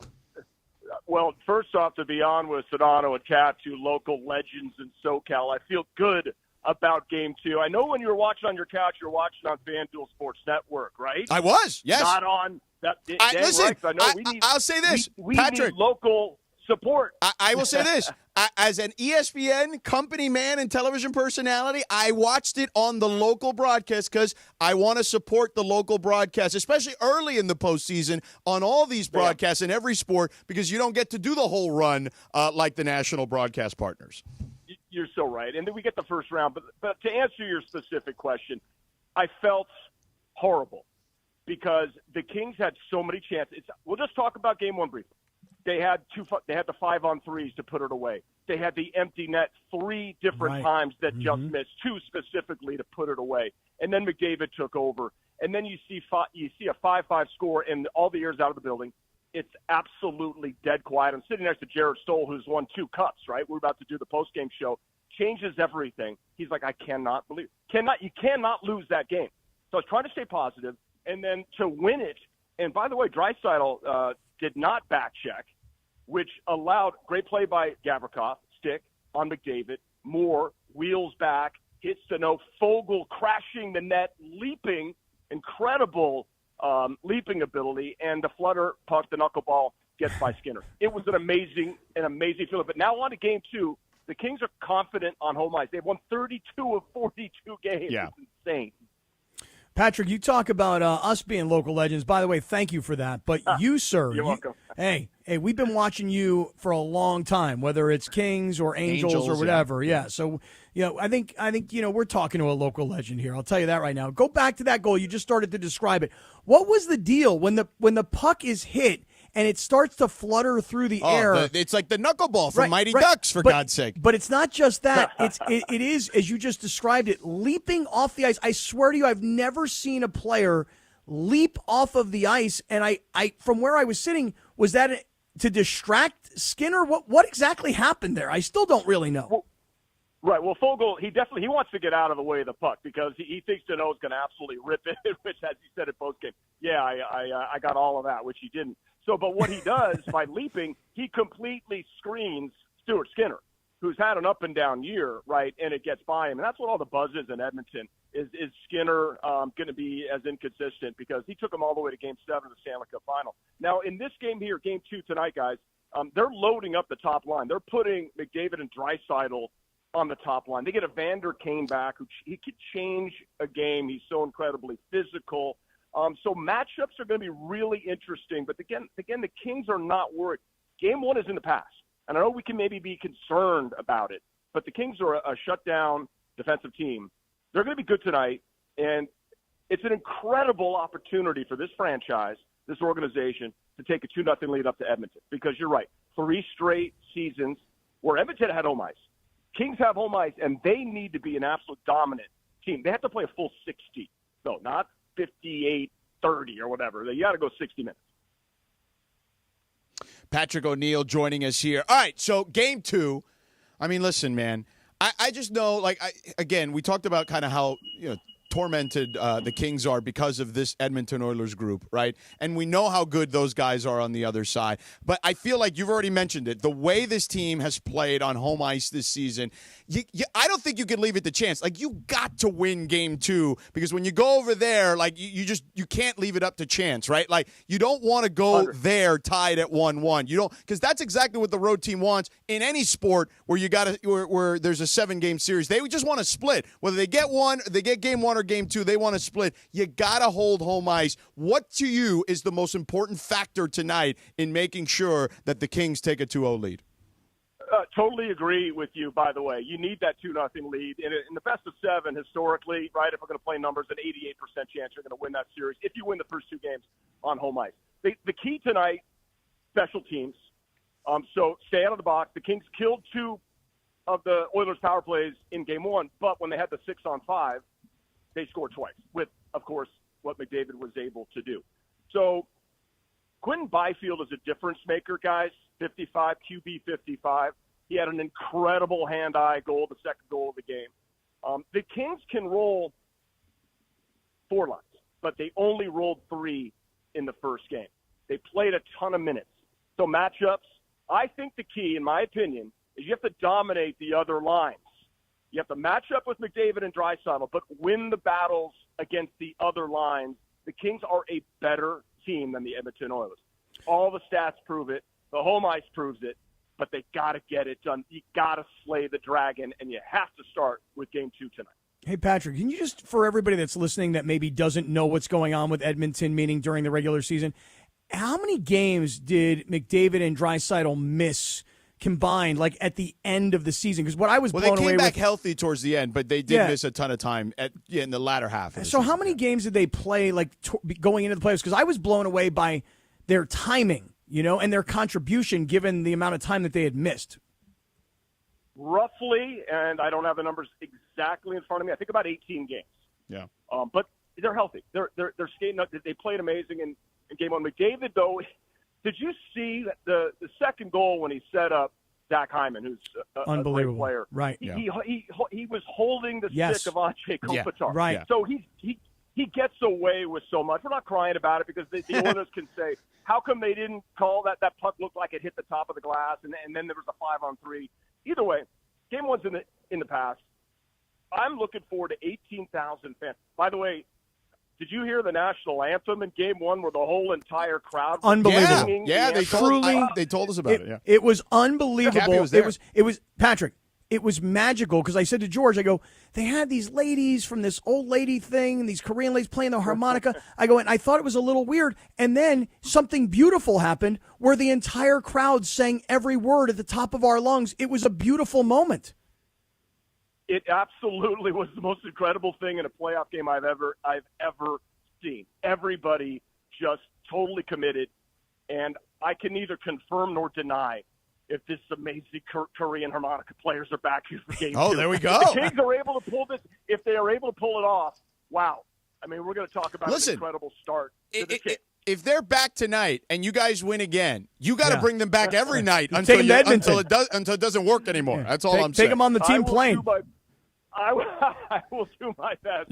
Well, first off, to be on with Sedano and Kap, two local legends in SoCal, I feel good about Game 2. I know when you were watching on your couch, you were watching on FanDuel Sports Network, right? I was, yes. Not on that. Listen, right, I'll say this, we Patrick. need local support. I will say this. As an ESPN company man and television personality, I watched it on the local broadcast because I want to support the local broadcast, especially early in the postseason on all these broadcasts in every sport, because you don't get to do the whole run like the national broadcast partners. You're so right. And then we get the first round. But to answer your specific question, I felt horrible because the Kings had so many chances. We'll just talk about Game 1 briefly. They had the 5-on-3s to put it away. They had the empty net 3 different times that just missed, 2 specifically to put it away. And then McDavid took over. And then you see a 5-5 score and all the ears out of the building. It's absolutely dead quiet. I'm sitting next to Jared Stoll, who's won 2 cups, right? We're about to do the post-game show. Changes everything. He's like, I cannot believe it. You cannot lose that game. So I was trying to stay positive. And then to win it, and by the way, Draisaitl did not back check, which allowed great play by Gavrikov, stick on McDavid, Moore, wheels back, hits to no, Fogle crashing the net, leaping, incredible leaping ability, and the flutter puck, the knuckleball, gets by Skinner. It was an amazing feeling. But now on to Game 2, the Kings are confident on home ice. They've won 32 of 42 games. Yeah. It's insane. Patrick, you talk about us being local legends. By the way, thank you for that. But you, sir, you're welcome. Hey, we've been watching you for a long time, whether it's Kings or Angels or whatever. Yeah. So, I think we're talking to a local legend here. I'll tell you that right now. Go back to that goal. You just started to describe it. What was the deal when the puck is hit and it starts to flutter through the air? It's like the knuckleball from Mighty Ducks, for God's sake. But it's not just that. It is, as you just described it, leaping off the ice. I swear to you, I've never seen a player leap off of the ice. And I from where I was sitting, was that to distract Skinner? What exactly happened there? I still don't really know. Right. Well, Fogle, he wants to get out of the way of the puck because he thinks Deneau's going to absolutely rip it, which, as he said in postgame, I got all of that, which he didn't. So, but what he does by leaping, he completely screens Stuart Skinner, who's had an up and down year, right? And it gets by him, and that's what all the buzz is in Edmonton. Is Skinner going to be as inconsistent because he took him all the way to Game 7 of the Stanley Cup Final. Now, in this game here, Game 2 tonight, guys, they're loading up the top line. They're putting McDavid and Draisaitl on the top line. They get Evander Kane back, who he could change a game. He's so incredibly physical. So matchups are going to be really interesting. But again, the Kings are not worried. Game 1 is in the past. And I know we can maybe be concerned about it, but the Kings are a shutdown defensive team. They're going to be good tonight, and it's an incredible opportunity for this franchise, this organization, to take a 2-0 lead up to Edmonton. Because you're right, 3 straight seasons where Edmonton had home ice. Kings have home ice, and they need to be an absolute dominant team. They have to play a full 60. No, not 58, 30 or whatever. You got to go 60 minutes. Patrick O'Neill joining us here. All right, so Game 2. I mean, listen, man. I just know, again, we talked about kind of how, tormented the Kings are because of this Edmonton Oilers group, right? And we know how good those guys are on the other side. But I feel like you've already mentioned it. The way this team has played on home ice this season, I don't think you can leave it to chance. You got to win Game 2 because when you go over there, you can't leave it up to chance, right? You don't want to go there tied at 1-1. You don't, because that's exactly what the road team wants in any sport where where there's a 7-game series. They just want to split. Whether they get Game 1 or Game 2, they want to split. You got to hold home ice. What to you is the most important factor tonight in making sure that the Kings take a 2-0 lead? Totally agree with you, by the way. You need that 2-0 lead. In the best of 7, historically, right, if we're going to play numbers, an 88% chance you're going to win that series if you win the first 2 games on home ice. The key tonight, special teams. So stay out of the box. The Kings killed 2 of the Oilers' power plays in Game 1, but when they had the 6-on-5, they scored twice with, of course, what McDavid was able to do. So Quentin Byfield is a difference maker, guys. 55, QB 55. He had an incredible hand-eye goal, the second goal of the game. The Kings can roll 4 lines. but they only rolled 3 in the first game. They played a ton of minutes. So matchups, I think the key, in my opinion, is you have to dominate the other lines. You have to match up with McDavid and Draisaitl, but win the battles against the other lines. The Kings are a better team than the Edmonton Oilers. All the stats prove it. The home ice proves it. But they got to get it done. You got to slay the dragon, and you have to start with Game 2 tonight. Hey, Patrick, can you just, for everybody that's listening that maybe doesn't know what's going on with Edmonton, meaning during the regular season, how many games did McDavid and Draisaitl miss combined, like at the end of the season? Because what I was blown away with... Well, they came back healthy towards the end, but they did miss a ton of time in the latter half. So how many games did they play going into the playoffs? Because I was blown away by their timing, and their contribution given the amount of time that they had missed. Roughly, and I don't have the numbers exactly in front of me, I think about 18 games. Yeah. But they're healthy. They're skating up. They played amazing in Game 1. McDavid, though, did you see the second goal when he set up Zach Hyman, who's a great player? Right. He was holding the stick of Andrei Kopitar. Yeah. Right. So he gets away with so much. We're not crying about it because the Oilers can say, how come they didn't call that puck looked like it hit the top of the glass and then there was a 5-on-3. Either way, Game 1's in the past. I'm looking forward to 18,000 fans. By the way, did you hear the national anthem in Game 1 where the whole entire crowd was unbelievable? singing? Yeah, they told us about it. Yeah. It was unbelievable. Cappy was there. It was Patrick. It was magical because I said to George, I go, they had these ladies from this old lady thing, these Korean ladies playing the harmonica. I go, and I thought it was a little weird. And then something beautiful happened where the entire crowd sang every word at the top of our lungs. It was a beautiful moment. It absolutely was the most incredible thing in a playoff game I've ever seen. Everybody just totally committed, and I can neither confirm nor deny if this amazing Korean harmonica players are back here for Game 2. Oh, there we go. If the Kings are able to pull this, if they are able to pull it off, wow. I mean, we're going to talk about an incredible start to the Kings. If they're back tonight and you guys win again, you got to bring them back every night until it doesn't work anymore. That's all I'm saying. Take them on the team plane. I will do my best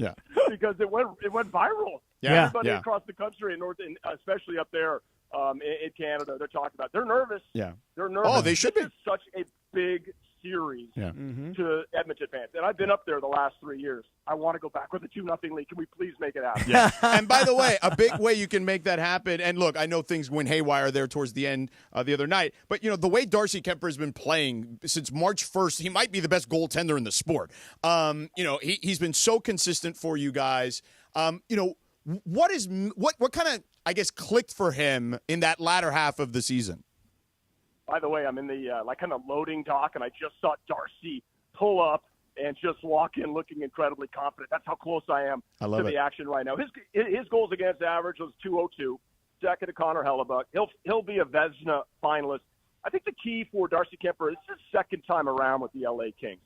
because it went viral. Yeah. Everybody across the country, and especially up there in Canada, they're talking about. They're nervous. Yeah, they're nervous. Oh, they should be. It's such a big series to Edmonton fans, and I've been up there the last 3 years. I want to go back with a 2-0 lead. Can we please make it happen? Yeah. And by the way, a big way you can make that happen. And look, I know things went haywire there towards the end the other night, but the way Darcy Kemper has been playing since March 1st, he might be the best goaltender in the sport. He's been so consistent for you guys. What kind of, I guess, clicked for him in that latter half of the season? By the way, I'm in the kind of loading dock, and I just saw Darcy pull up and just walk in looking incredibly confident. That's how close I am to the action right now. His goals against average was .202, second to Connor Hellebuck. He'll be a Vezina finalist. I think the key for Darcy Kemper is his second time around with the LA Kings.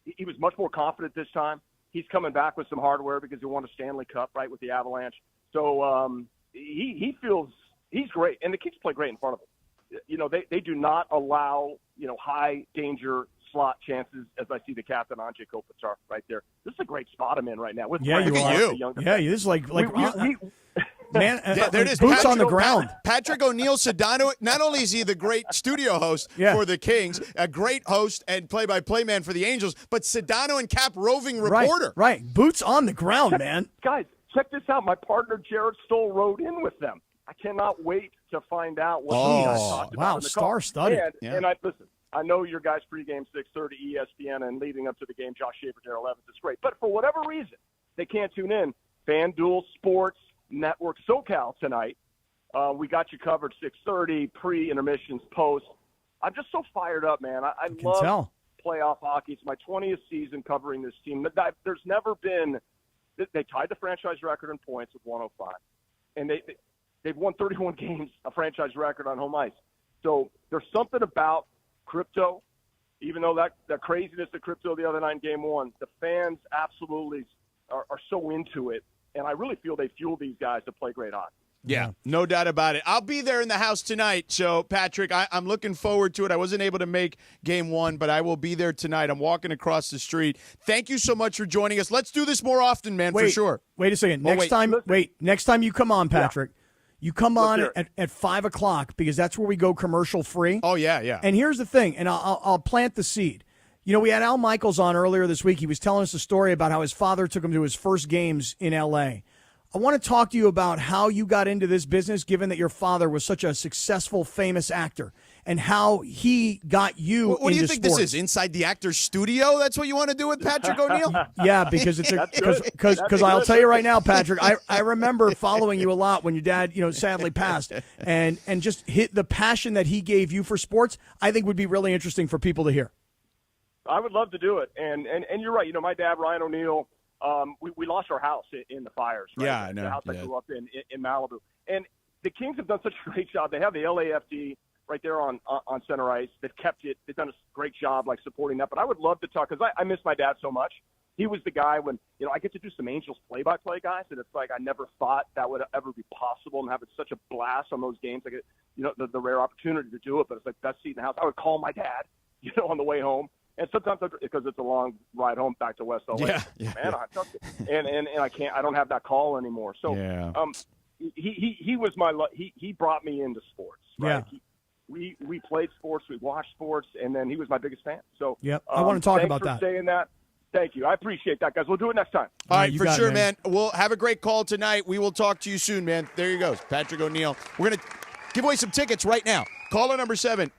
He was much more confident this time. He's coming back with some hardware because he won a Stanley Cup, right, with the Avalanche. So he feels he's great, and the Kings play great in front of him. They do not allow, high danger slot chances, as I see the captain, Andrei Kopitar, right there. This is a great spot I'm in right now. Yeah, you are. Yeah, this is like man, there it is. Boots on the ground. Patrick O'Neill Sedano, not only is he the great studio host for the Kings, a great host and play-by-play man for the Angels, but Sedano and Cap roving reporter. Right. Boots on the ground, man. Guys, check this out. My partner, Jared Stoll, rode in with them. I cannot wait to find out what he talked about. Wow, star-studded. And listen, I know your guys pregame 6:30 ESPN and leading up to the game, Josh Schaefer, Daryl Evans. It's great. But for whatever reason, they can't tune in. FanDuel Sports Network SoCal tonight. We got you covered 6:30, pre-intermissions, post. I'm just so fired up, man. I love playoff hockey. It's my 20th season covering this team. There's never been – they tied the franchise record in points with 105. And they've won 31 games, a franchise record on home ice. So there's something about crypto, even though that craziness of crypto the other night in Game 1, the fans absolutely are so into it. And I really feel they fuel these guys to play great hockey. Yeah, no doubt about it. I'll be there in the house tonight. So, Patrick, I'm looking forward to it. I wasn't able to make game 1, but I will be there tonight. I'm walking across the street. Thank you so much for joining us. Let's do this more often, man, for sure. Wait a second. Next time you come on, Patrick, you come on at 5 o'clock because that's where we go commercial free. Oh, yeah. And here's the thing, and I'll plant the seed. You know, we had Al Michaels on earlier this week. He was telling us a story about how his father took him to his first games in L.A. I want to talk to you about how you got into this business, given that your father was such a successful, famous actor, and how he got you What do you think sports. this is? Inside the actor's studio? That's what you want to do with Patrick O'Neill? Yeah, because because I'll tell you right now, Patrick, I remember following you a lot when your dad, sadly passed, and just hit the passion that he gave you for sports. I think would be really interesting for people to hear. I would love to do it, and you're right. My dad, Ryan O'Neill. We lost our house in the fires. Right? Yeah, I know. The house I grew up in Malibu. And the Kings have done such a great job. They have the LAFD right there on center ice. They've kept it. They've done a great job supporting that. But I would love to talk because I miss my dad so much. He was the guy when, I get to do some Angels play-by-play, guys, and it's like I never thought that would ever be possible and having such a blast on those games. The rare opportunity to do it, but it's like best seat in the house. I would call my dad, on the way home. And sometimes because it's a long ride home back to West LA, and I don't have that call anymore. So he was he brought me into sports. Right? Yeah. We played sports, we watched sports, and then he was my biggest fan. So I want to talk about that. Thanks for saying that. Thank you. I appreciate that, guys. We'll do it next time. All right, for sure, man. We'll have a great call tonight. We will talk to you soon, man. There you go, Patrick O'Neill. We're gonna give away some tickets right now. Caller number 7.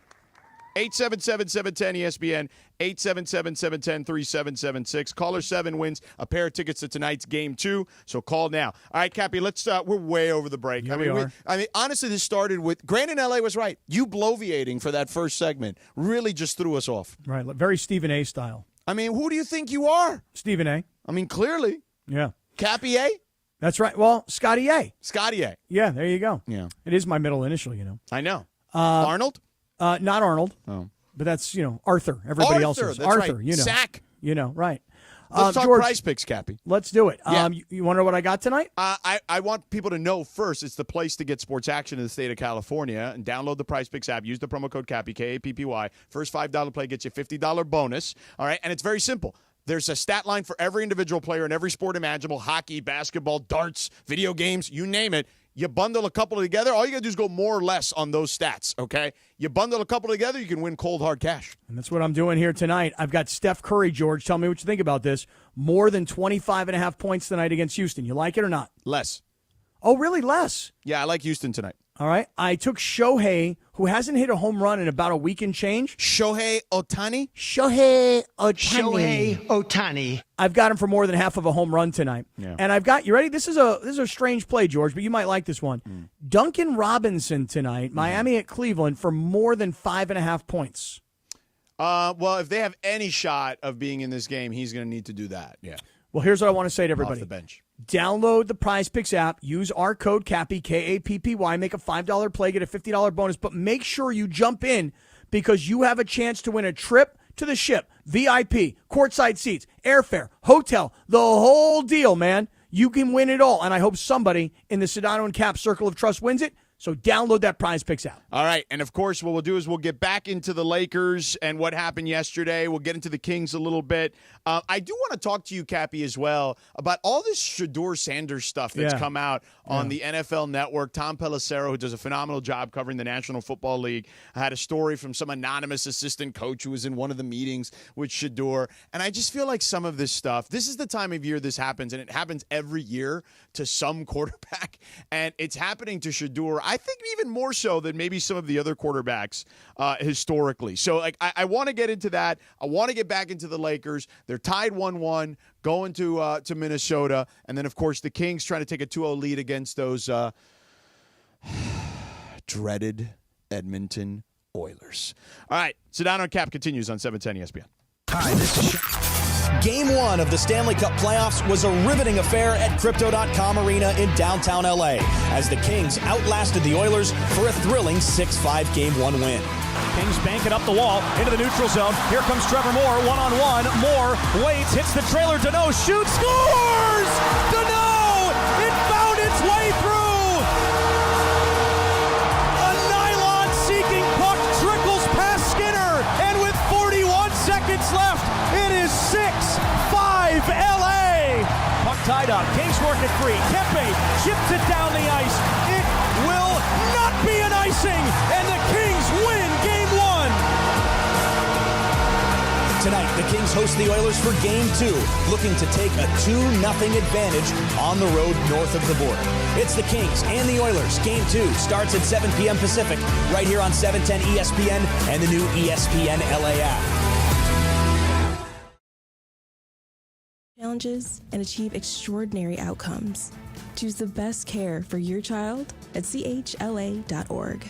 877-710-ESPN, 877-710-3776. Caller 7 wins a pair of tickets to tonight's Game 2, so call now. All right, Cappy, we're way over the break. Yeah, we are. Honestly, this started with, Grant in L.A. was right. You bloviating for that first segment really just threw us off. Right, very Stephen A. style. Who do you think you are? Stephen A. Clearly. Yeah. Cappy A? That's right. Well, Scotty A. Scotty A. Yeah, there you go. Yeah. It is my middle initial, I know. Arnold? Not Arnold. Oh. But that's, Arthur. Everybody else is. That's Arthur, right. Sack. Right. Let's talk George, Prize Picks, Cappy. Let's do it. Yeah. You want to know what I got tonight? I want people to know first it's the place to get sports action in the state of California. And download the Prize Picks app. Use the promo code Cappy, K-A-P-P-Y. First $5 play gets you a $50 bonus. All right? And it's very simple. There's a stat line for every individual player in every sport imaginable, hockey, basketball, darts, video games, you name it. You bundle a couple together, all you got to do is go more or less on those stats, okay? You bundle a couple together, you can win cold, hard cash. And that's what I'm doing here tonight. I've got Steph Curry, George. Tell me what you think about this. More than 25.5 points tonight against Houston. You like it or not? Less. Oh, really? Less? Yeah, I like Houston tonight. All right. I took Shohei, who hasn't hit a home run in about a week and change. Shohei Ohtani? Shohei Ohtani. I've got him for more than half of a home run tonight. Yeah. And I've got, you ready? This is a strange play, George, but you might like this one. Duncan Robinson tonight, Miami at Cleveland, for more than 5.5 points. Well, if they have any shot of being in this game, he's going to need to do that. Yeah. Well, here's what I want to say to everybody. Off the bench. Download the Prize Picks app. Use our code Cappy, K-A-P-P-Y. Make a $5 play, get a $50 bonus. But make sure you jump in because you have a chance to win a trip to the Ship, VIP, courtside seats, airfare, hotel, the whole deal, man. You can win it all. And I hope somebody in the Sedano and Kap Circle of Trust wins it. So download that Prize Picks app. All right. And, of course, what we'll do is we'll get back into the Lakers and what happened yesterday. We'll get into the Kings a little bit. I do want to talk to you, Cappy, as well, about all this Shedeur Sanders stuff that's come out on the NFL Network. Tom Pelissero, who does a phenomenal job covering the National Football League, had a story from some anonymous assistant coach who was in one of the meetings with Shedeur. And I just feel like some of this stuff, this is the time of year this happens, and it happens every year to some quarterback. And it's happening to Shedeur, I think even more so than maybe some of the other quarterbacks historically. So I want to get into that. I want to get back into the Lakers. They're tied 1-1, going to Minnesota. And then, of course, the Kings trying to take a 2-0 lead against those dreaded Edmonton Oilers. All right, Sedano Kap continues on 710 ESPN. Hi, this is Game 1 of the Stanley Cup playoffs was a riveting affair at Crypto.com Arena in downtown LA as the Kings outlasted the Oilers for a thrilling 6-5 Game 1 win. Kings bank it up the wall into the neutral zone. Here comes Trevor Moore, one-on-one. Moore waits, hits the trailer. Dano shoots, scores! Dano! It found its way through! tied up. Kings work it free. Kempe chips it down the ice. It will not be an icing, and the Kings win Game 1. Tonight, the Kings host the Oilers for Game 2, looking to take a 2-0 advantage on the road north of the border. It's the Kings and the Oilers. Game 2 starts at 7 p.m. Pacific, right here on 710 ESPN and the new ESPN LA app. Challenges and achieve extraordinary outcomes. Choose the best care for your child at chla.org.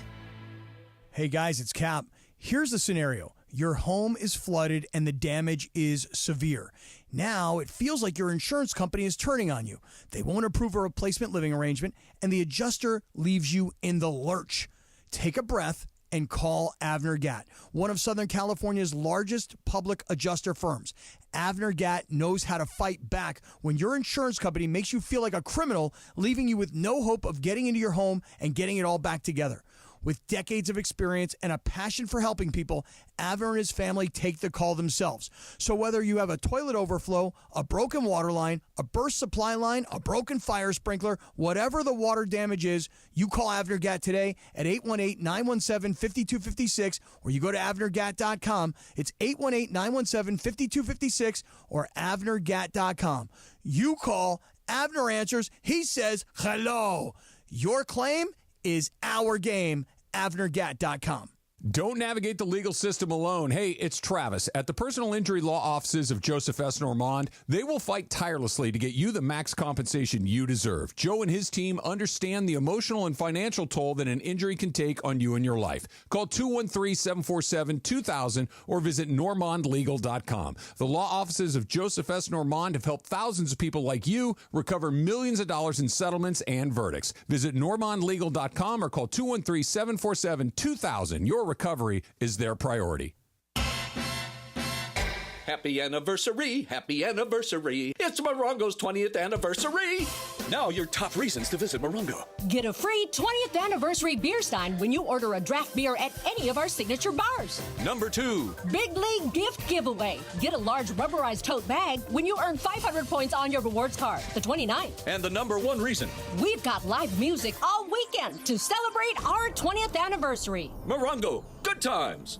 Hey guys, it's Cap. Here's the scenario. Your home is flooded and the damage is severe. Now it feels like your insurance company is turning on you. They won't approve a replacement living arrangement and the adjuster leaves you in the lurch. Take a breath and call Avner Gatt, one of Southern California's largest public adjuster firms. Avner Gatt knows how to fight back when your insurance company makes you feel like a criminal, leaving you with no hope of getting into your home and getting it all back together. With decades of experience and a passion for helping people, Avner and his family take the call themselves. So whether you have a toilet overflow, a broken water line, a burst supply line, a broken fire sprinkler, whatever the water damage is, you call Avner Gatt today at 818-917-5256, or you go to avnergatt.com. It's 818-917-5256 or avnergatt.com. You call, Avner answers, he says hello. Your claim is our game. avnergatt.com. Don't navigate the legal system alone. Hey, it's Travis. At the personal injury law offices of Joseph S. Normand, they will fight tirelessly to get you the max compensation you deserve. Joe and his team understand the emotional and financial toll that an injury can take on you and your life. Call 213-747-2000 or visit normandlegal.com. The law offices of Joseph S. Normand have helped thousands of people like you recover millions of dollars in settlements and verdicts. Visit normandlegal.com or call 213-747-2000. Your recovery is their priority. Happy anniversary, happy anniversary. It's Morongo's 20th anniversary. Now your top reasons to visit Morongo. Get a free 20th anniversary beer stein when you order a draft beer at any of our signature bars. Number 2. Big League gift giveaway. Get a large rubberized tote bag when you earn 500 points on your rewards card. The 29th. And the number 1 reason. We've got live music all weekend to celebrate our 20th anniversary. Morongo, good times.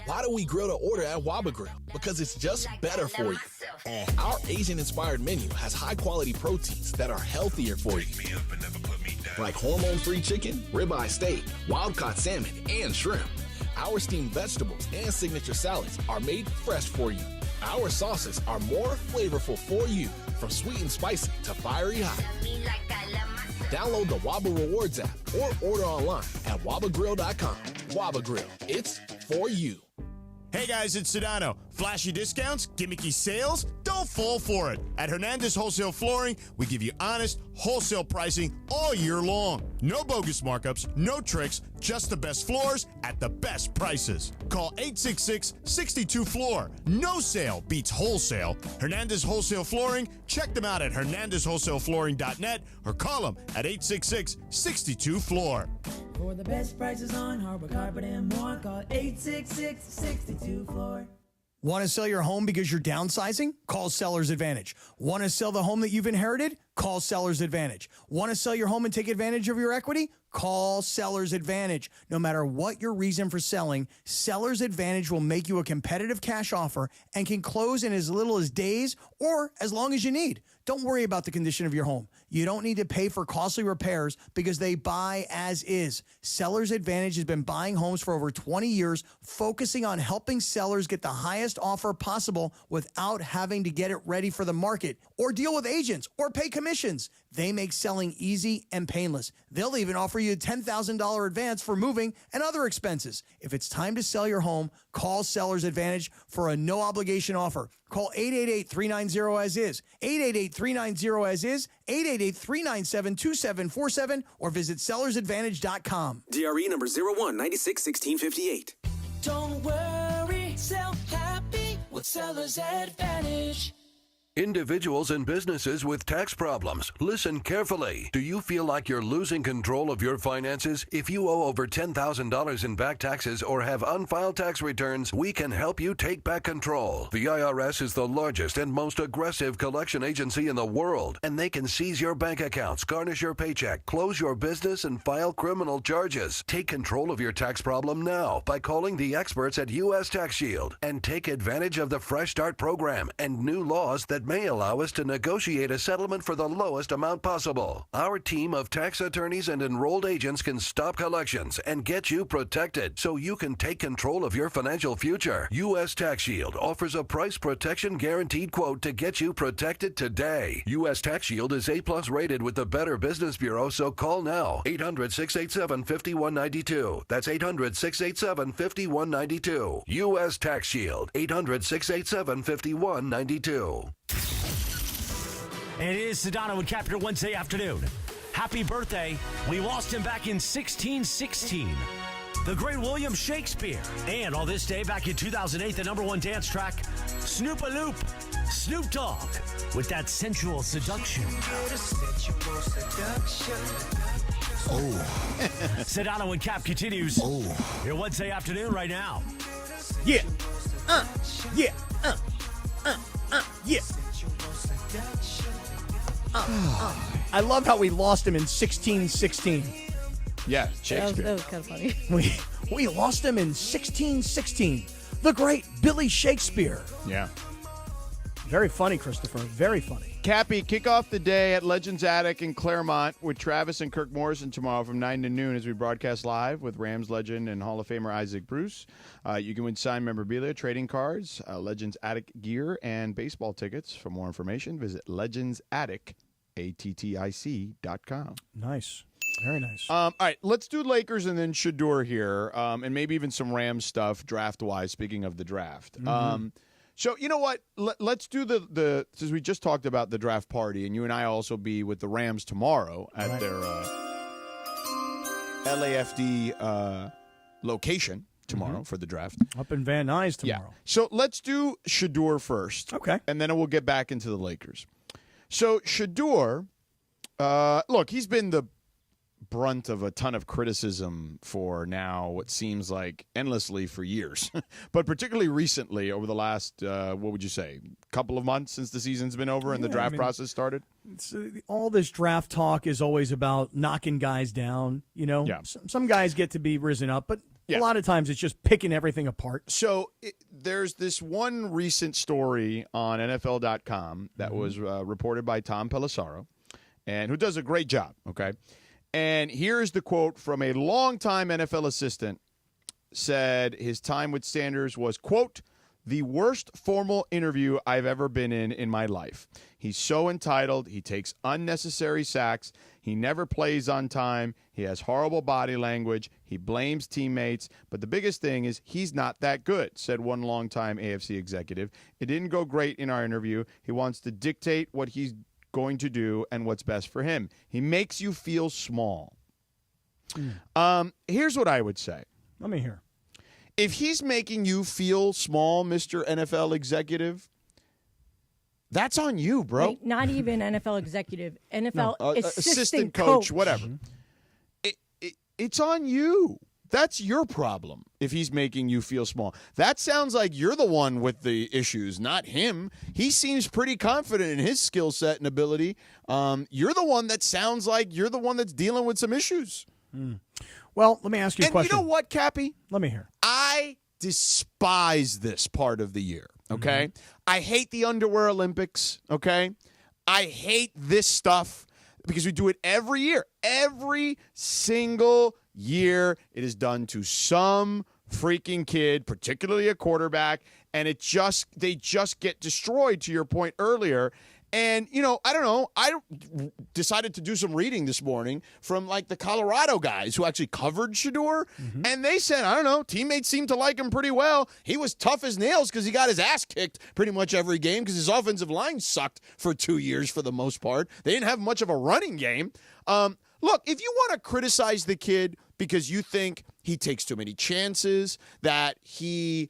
Why do we grill to order at Waba Grill? Because it's just better for you. And our Asian-inspired menu has high-quality proteins that are healthier for you. Like hormone-free chicken, ribeye steak, wild-caught salmon, and shrimp. Our steamed vegetables and signature salads are made fresh for you. Our sauces are more flavorful for you, from sweet and spicy to fiery hot. Download the Waba Rewards app or order online at wabagrill.com. Waba Grill, it's for you. Hey guys, it's Sedano. Flashy discounts, gimmicky sales? Don't fall for it. At Hernandez Wholesale Flooring, we give you honest, wholesale pricing all year long. No bogus markups, no tricks, just the best floors at the best prices. Call 866-62-FLOOR. No sale beats wholesale. Hernandez Wholesale Flooring, check them out at hernandezwholesaleflooring.net or call them at 866-62-FLOOR. For the best prices on hardwood carpet and more, call 866-62-FLOOR. Want to sell your home because you're downsizing? Call Seller's Advantage. Want to sell the home that you've inherited? Call Seller's Advantage. Want to sell your home and take advantage of your equity? Call Seller's Advantage. No matter what your reason for selling, Seller's Advantage will make you a competitive cash offer and can close in as little as days or as long as you need. Don't worry about the condition of your home. You don't need to pay for costly repairs because they buy as is. Seller's Advantage has been buying homes for over 20 years, focusing on helping sellers get the highest offer possible without having to get it ready for the market or deal with agents or pay commissions. They make selling easy and painless. They'll even offer you a $10,000 advance for moving and other expenses. If it's time to sell your home, call Seller's Advantage for a no-obligation offer. Call 888-390-AS-IS, 888-390-AS-IS, 888-397-2747, or visit sellersadvantage.com. DRE number 01961658. Don't worry, sell happy with Seller's Advantage. Individuals and businesses with tax problems, listen carefully. Do you feel like you're losing control of your finances? If you owe over $10,000 in back taxes or have unfiled tax returns, we can help you take back control. The IRS is the largest and most aggressive collection agency in the world, and they can seize your bank accounts, garnish your paycheck, close your business, and file criminal charges. Take control of your tax problem now by calling the experts at U.S. Tax Shield and take advantage of the Fresh Start program and new laws that may allow us to negotiate a settlement for the lowest amount possible. Our team of tax attorneys and enrolled agents can stop collections and get you protected so you can take control of your financial future. U.S. Tax Shield offers a price protection guaranteed quote to get you protected today. U.S. Tax Shield is A+ rated with the Better Business Bureau, so call now. 800-687-5192. That's 800-687-5192. U.S. Tax Shield. 800-687-5192. It is Sedano and Kap Wednesday afternoon. Happy birthday. We lost him back in 1616. The great William Shakespeare. And on this day, back in 2008, the #1 dance track, Snoop-a-Loop, Snoop Dogg, with that sensual seduction. Oh. Sedano and Kap continues. Oh. Your Wednesday afternoon right now. Yeah. Yeah. Yeah. I love how we lost him in 1616. Yeah, Shakespeare. That was kind of funny. We lost him in 1616. The great Billy Shakespeare. Yeah. Very funny, Christopher. Very funny. Cappy, kick off the day at Legends Attic in Claremont with Travis and Kirk Morrison tomorrow from 9 to noon as we broadcast live with Rams legend and Hall of Famer Isaac Bruce. You can win signed memorabilia, trading cards, Legends Attic gear, and baseball tickets. For more information, visit legendsattic.com. Nice. Very nice. All right, let's do Lakers and then Shedeur here, and maybe even some Rams stuff draft-wise, speaking of the draft. Mm-hmm. So, you know what? Let's do the since we just talked about the draft party, and you and I also be with the Rams tomorrow at their LAFD location tomorrow for the draft. Up in Van Nuys tomorrow. Yeah. So let's do Shedeur first. Okay. And then we'll get back into the Lakers. So Shedeur, look, he's been the brunt of a ton of criticism for now what seems like endlessly for years, but particularly recently over the last, what would you say, couple of months since the season's been over and the draft process started? All this draft talk is always about knocking guys down. You know, some guys get to be risen up, but a lot of times it's just picking everything apart. So there's this one recent story on NFL.com that was reported by Tom Pelissero, and who does a great job, okay? And here's the quote from a longtime NFL assistant. Said his time with Sanders was, quote, the worst formal interview I've ever been in my life. He's so entitled. He takes unnecessary sacks. He never plays on time. He has horrible body language. He blames teammates. But the biggest thing is he's not that good, said one longtime AFC executive. It didn't go great in our interview. He wants to dictate what he's going to do and what's best for him. He makes you feel small. Here's what I would say. Let me hear. If he's making you feel small, Mr. NFL executive, that's on you, bro. Wait, not even NFL executive, NFL assistant coach, whatever. It's on you. That's your problem if he's making you feel small. That sounds like you're the one with the issues, not him. He seems pretty confident in his skill set and ability. You're the one that sounds like you're the one that's dealing with some issues. Well, let me ask you a question. And you know what, Cappy? Let me hear. I despise this part of the year, okay? I hate the underwear Olympics, okay? I hate this stuff because we do it every year. Every single year it is done to some freaking kid, particularly a quarterback, and they just get destroyed, to your point earlier. And, you know, I don't know. I decided to do some reading this morning from, like, the Colorado guys who actually covered Shedeur. And they said, I don't know, teammates seemed to like him pretty well. He was tough as nails because he got his ass kicked pretty much every game because his offensive line sucked for 2 years for the most part. They didn't have much of a running game. Look, if you want to criticize the kid because you think he takes too many chances, that he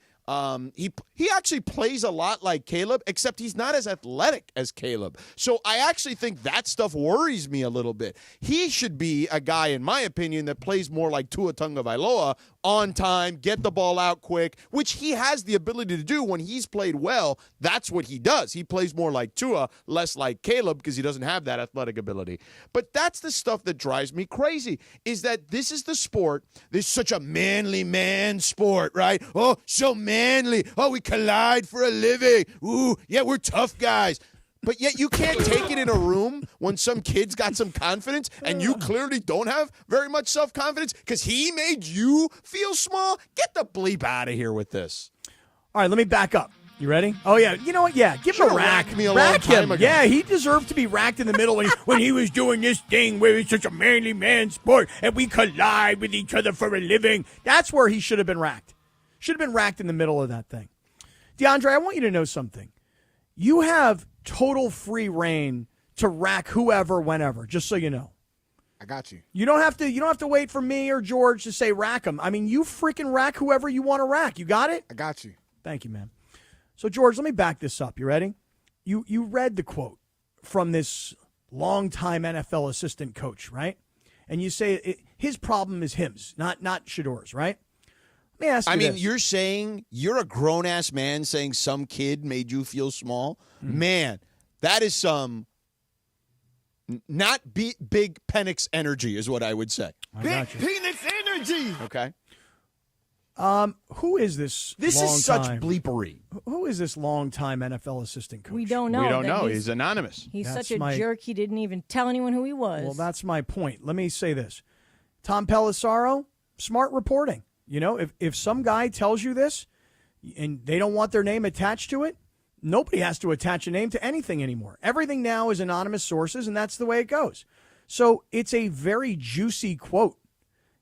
He actually plays a lot like Caleb, except he's not as athletic as Caleb. So I actually think that stuff worries me a little bit. He should be a guy, in my opinion, that plays more like Tua Tagovailoa, on time, get the ball out quick, which he has the ability to do when he's played well. That's what he does. He plays more like Tua, less like Caleb, because he doesn't have that athletic ability. But that's the stuff that drives me crazy, is that this is the sport. This is such a manly man sport, right? Oh, so manly. Oh, we collide for a living. Ooh, yeah, we're tough guys. But yet you can't take it in a room when some kid's got some confidence and you clearly don't have very much self-confidence because he made you feel small. Get the bleep out of here with this. All right, let me back up. You ready? Oh, yeah. You know what? Yeah, give him a rack. Rack him. Yeah, he deserved to be racked in the middle when he was doing this thing where it's such a manly man sport and we collide with each other for a living. That's where he should have been racked. Should have been racked in the middle of that thing. DeAndre, I want you to know something. You have total free reign to rack whoever, whenever, just so you know. I got you. You don't have to wait for me or George to say rack him. I mean, you freaking rack whoever you want to rack. You got it? I got you. Thank you, man. So, George, let me back this up. You ready? You read the quote from this longtime NFL assistant coach, right? And you say his problem is him's, not Shador's, right? Let me ask you this. You're saying you're a grown-ass man saying some kid made you feel small? Mm-hmm. Man, that is some not big Penix energy is what I would say. Big penis energy. Okay. Who is this? This is such bleepery. Who is this longtime NFL assistant coach? We don't know. We don't know. He's anonymous. He's such a jerk. He didn't even tell anyone who he was. Well, that's my point. Let me say this. Tom Pelissero, smart reporting. You know, if some guy tells you this and they don't want their name attached to it, nobody has to attach a name to anything anymore. Everything now is anonymous sources, and that's the way it goes. So it's a very juicy quote,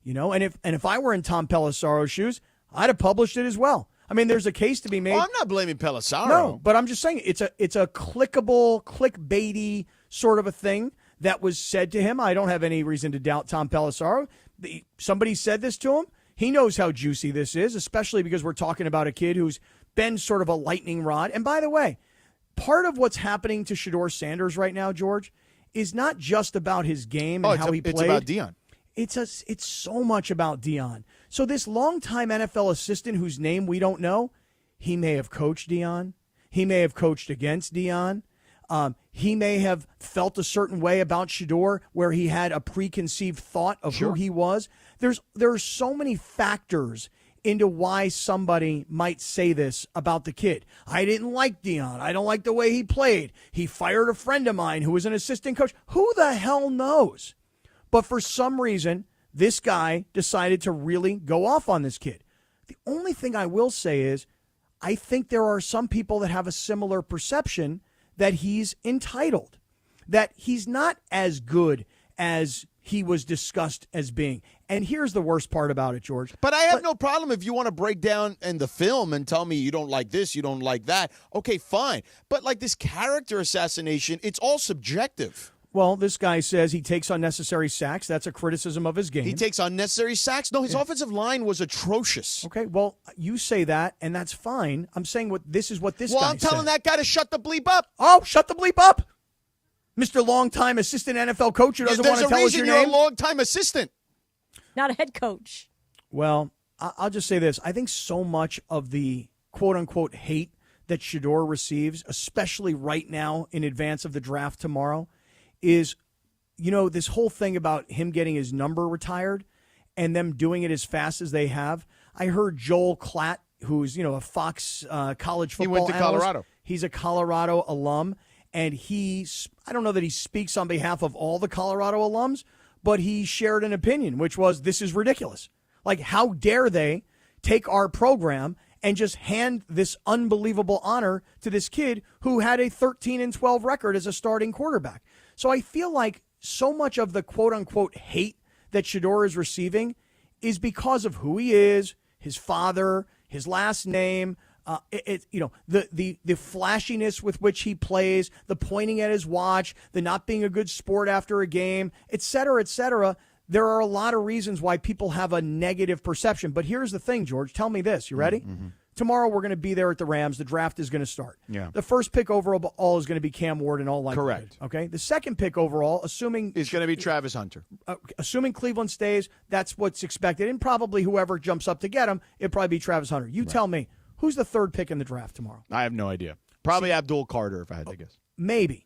you know, and if I were in Tom Pelissero's shoes, I'd have published it as well. I mean, there's a case to be made. Oh, I'm not blaming Pelissero. No, but I'm just saying it's a clickable, clickbaity sort of a thing that was said to him. I don't have any reason to doubt Tom Pelissero. Somebody said this to him. He knows how juicy this is, especially because we're talking about a kid who's been sort of a lightning rod. And by the way, part of what's happening to Shedeur Sanders right now, George, is not just about his game and how he played. It's about Deion. It's so much about Deion. So this longtime NFL assistant whose name we don't know, he may have coached Deion. He may have coached against Deion. He may have felt a certain way about Shedeur where he had a preconceived thought of who he was. There are so many factors into why somebody might say this about the kid. I didn't like Deion. I don't like the way he played. He fired a friend of mine who was an assistant coach. Who the hell knows? But for some reason, this guy decided to really go off on this kid. The only thing I will say is I think there are some people that have a similar perception that he's entitled, that he's not as good as he was discussed as being. And here's the worst part about it, George. But I have no problem if you want to break down in the film and tell me you don't like this, you don't like that. Okay, fine. But like this character assassination, it's all subjective. Well, this guy says he takes unnecessary sacks. That's a criticism of his game. He takes unnecessary sacks? No, his offensive line was atrocious. Okay, well, you say that, and that's fine. I'm saying this is what this guy said. Well, I'm telling that guy to shut the bleep up. Oh, shut the bleep up. Mr. Longtime assistant NFL coach who doesn't want to tell us your name. There's a reason you're a longtime assistant. Not a head coach. Well, I'll just say this. I think so much of the quote-unquote hate that Shedeur receives, especially right now in advance of the draft tomorrow, is, you know, this whole thing about him getting his number retired and them doing it as fast as they have. I heard Joel Klatt, who's, you know, a Fox college football analyst. He went to Colorado. He's a Colorado alum, and I don't know that he speaks on behalf of all the Colorado alums, but he shared an opinion, which was, this is ridiculous. Like, how dare they take our program and just hand this unbelievable honor to this kid who had a 13-12 record as a starting quarterback. So I feel like so much of the quote-unquote hate that Shedeur is receiving is because of who he is, his father, his last name, the flashiness with which he plays, the pointing at his watch, the not being a good sport after a game, et cetera, et cetera. There are a lot of reasons why people have a negative perception. But here's the thing, George. Tell me this. You ready? Mm-hmm. tomorrow we're going to be there at the Rams. The draft is going to start. Yeah. The first pick overall is going to be Cam Ward in all likelihood. Correct. Okay. The second pick overall, assuming is going to be Travis Hunter. Assuming Cleveland stays, that's what's expected, and probably whoever jumps up to get him, it'll probably be Travis Hunter. You tell me, who's the third pick in the draft tomorrow? I have no idea. Probably Abdul Carter, if I had to guess. Maybe.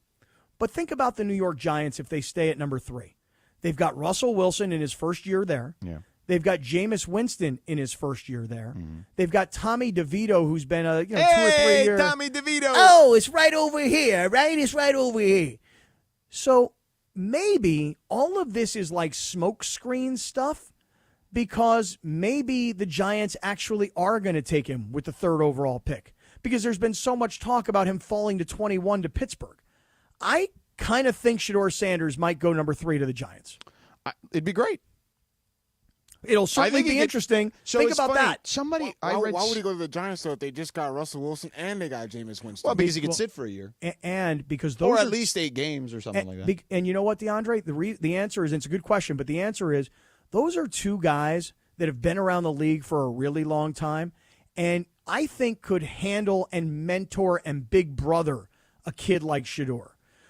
But think about the New York Giants if they stay at number 3. They've got Russell Wilson in his first year there. Yeah. They've got Jameis Winston in his first year there. Mm-hmm. They've got Tommy DeVito, who's been 2 or 3 years. Tommy DeVito. Oh, it's right over here, right? It's right over here. So maybe all of this is like smoke screen stuff, because maybe the Giants actually are going to take him with the 3rd overall pick, because there's been so much talk about him falling to 21 to Pittsburgh. I kind of think Shedeur Sanders might go number 3 to the Giants. It'd be great. It'll certainly be interesting. So think it's about funny. that. Why would he go to the Giants, though, if they just got Russell Wilson and they got Jameis Winston? Well, because he could sit for a year. And because those or at least 8 games or something like that. And you know what, DeAndre? The answer is, and it's a good question, but the answer is those are 2 guys that have been around the league for a really long time, and I think could handle and mentor and big brother a kid like Shedeur,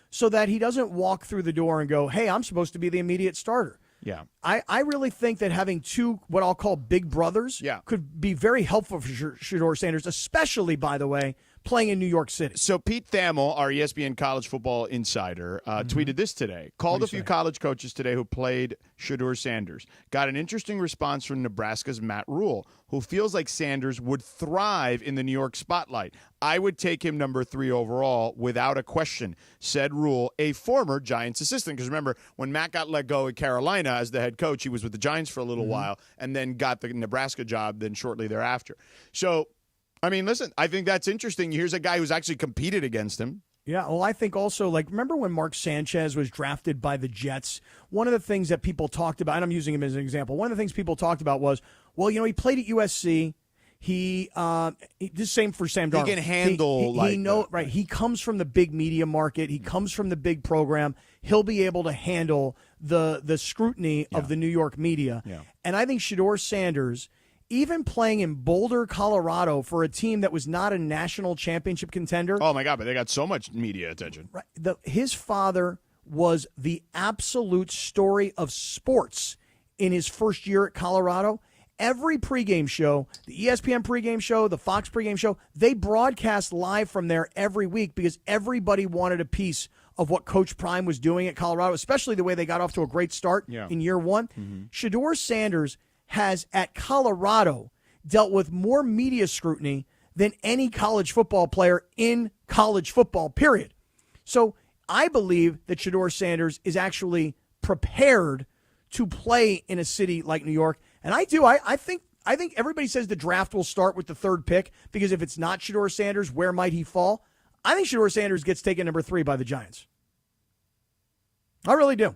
so that he doesn't walk through the door and go, hey, I'm supposed to be the immediate starter. Yeah. I really think that having 2 what I'll call big brothers could be very helpful for Shedeur Sanders, especially, by the way, playing in New York City. So Pete Thamel, our ESPN college football insider, tweeted this today. Called a few college coaches today who played Shedeur Sanders. Got an interesting response from Nebraska's Matt Rule, who feels like Sanders would thrive in the New York spotlight. I would take him number 3 overall without a question, said Rule, a former Giants assistant. Because remember, when Matt got let go at Carolina as the head coach, he was with the Giants for a little while and then got the Nebraska job then shortly thereafter. So, I mean, listen, I think that's interesting. Here's a guy who's actually competed against him. Yeah, well, I think also, remember when Mark Sanchez was drafted by the Jets? One of the things that people talked about, and I'm using him as an example, one of the things people talked about was, well, he played at USC. He the same for Sam Darnold. He can handle right. He comes from the big media market. He comes from the big program. He'll be able to handle the scrutiny of the New York media. Yeah. And I think Shedeur Sanders, even playing in Boulder, Colorado, for a team that was not a national championship contender. Oh my God! But they got so much media attention. Right. His father was the absolute story of sports in his first year at Colorado. Every pregame show, the ESPN pregame show, the Fox pregame show, they broadcast live from there every week because everybody wanted a piece of what Coach Prime was doing at Colorado, especially the way they got off to a great start in year 1. Mm-hmm. Shedeur Sanders has, at Colorado, dealt with more media scrutiny than any college football player in college football, period. So I believe that Shedeur Sanders is actually prepared to play in a city like New York. And I do. I think everybody says the draft will start with the 3rd pick, because if it's not Shedeur Sanders, where might he fall? I think Shedeur Sanders gets taken number 3 by the Giants. I really do.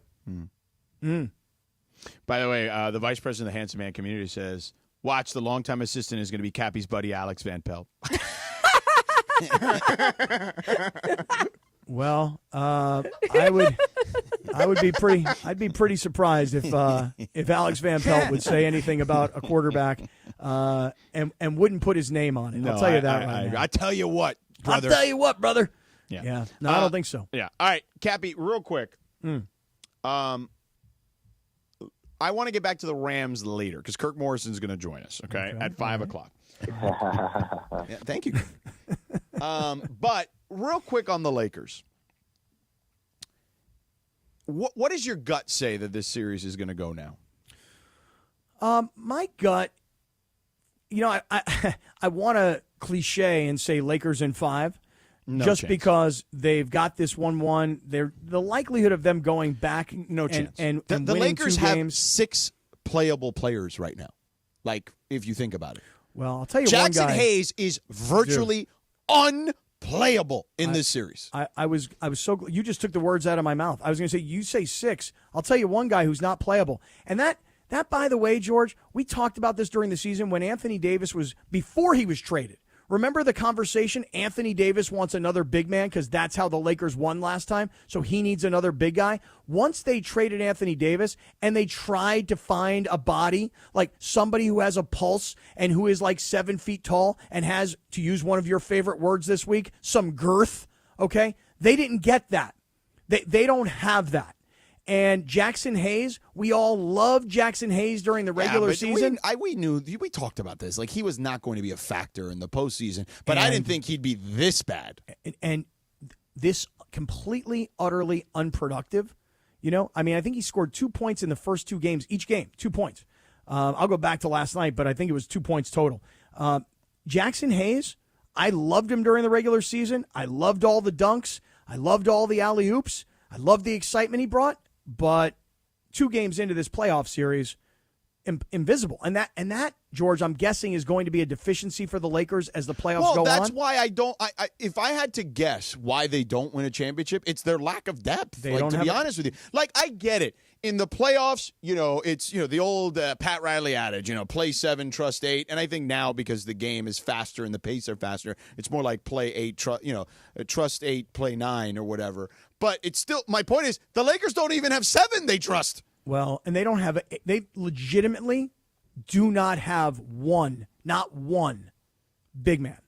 By the way, the vice president of the Handsome Man community says, watch, the longtime assistant is going to be Cappy's buddy, Alex Van Pelt. Well, I'd be pretty surprised if Alex Van Pelt would say anything about a quarterback and wouldn't put his name on it. No, I'll tell you that right now. I tell you what, brother. I'll tell you what, brother. Yeah. No, I don't think so. Yeah. All right, Cappy, real quick. I want to get back to the Rams later because Kirk Morrison's going to join us, okay, at 5 o'clock. Yeah, thank you. But real quick on the Lakers. What does your gut say that this series is going to go now? My gut, I want to cliche and say Lakers in 5. No just chance. Because they've got this 1-1. The likelihood of them going back chance. And the winning Lakers 2 have games. 6 playable players right now, like if you think about it. Well, I'll tell you Jackson one guy. Hayes is virtually unplayable in this series. I was so you just took the words out of my mouth. I was going to say, you say 6. I'll tell you one guy who's not playable. And that, by the way, George, we talked about this during the season when Anthony Davis was, before he was traded, Remember the conversation? Anthony Davis wants another big man because that's how the Lakers won last time, so he needs another big guy. Once they traded Anthony Davis and they tried to find a body, like somebody who has a pulse and who is like 7 feet tall and has, to use one of your favorite words this week, some girth, okay? They didn't get that. They don't have that. And Jackson Hayes, we all loved Jackson Hayes during the regular season. We talked about this. Like, he was not going to be a factor in the postseason, but I didn't think he'd be this bad. And this completely, utterly unproductive. You know, I mean, I think he scored 2 points in the first 2 games, each game, 2 points. I'll go back to last night, but I think it was 2 points total. Jackson Hayes, I loved him during the regular season. I loved all the dunks. I loved all the alley-oops. I loved the excitement he brought. But 2 games into this playoff series, invisible. And that, George, I'm guessing is going to be a deficiency for the Lakers as the playoffs go on. Well, that's why I don't – if I had to guess why they don't win a championship, it's their lack of depth, to be honest with you. Like, I get it. In the playoffs, it's, the old Pat Riley adage, play 7, trust 8. And I think now because the game is faster and the pace are faster, it's more like play 8, trust 8, play 9 or whatever. But it's still, my point is, the Lakers don't even have 7 they trust. Well, and they legitimately do not have not one big man.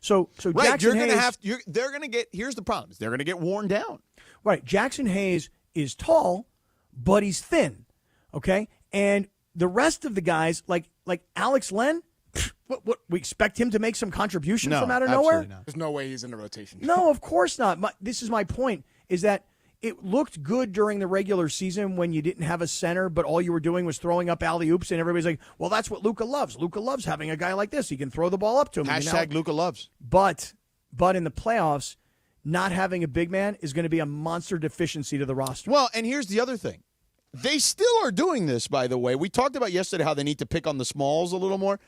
So right, Jackson Hayes, they're going to get, here's the problem, they're going to get worn down. Right, Jackson Hayes is tall, but he's thin, okay? And the rest of the guys, like Alex Len, what we expect him to make some contribution from out of nowhere? Not. There's no way he's in the rotation. No, of course not. This is my point, is that it looked good during the regular season when you didn't have a center, but all you were doing was throwing up alley-oops, and everybody's like, well, that's what Luka loves. Luka loves having a guy like this. He can throw the ball up to him. Hashtag Luka loves. But in the playoffs, not having a big man is going to be a monster deficiency to the roster. Well, and here's the other thing. They still are doing this, by the way. We talked about yesterday how they need to pick on the smalls a little more.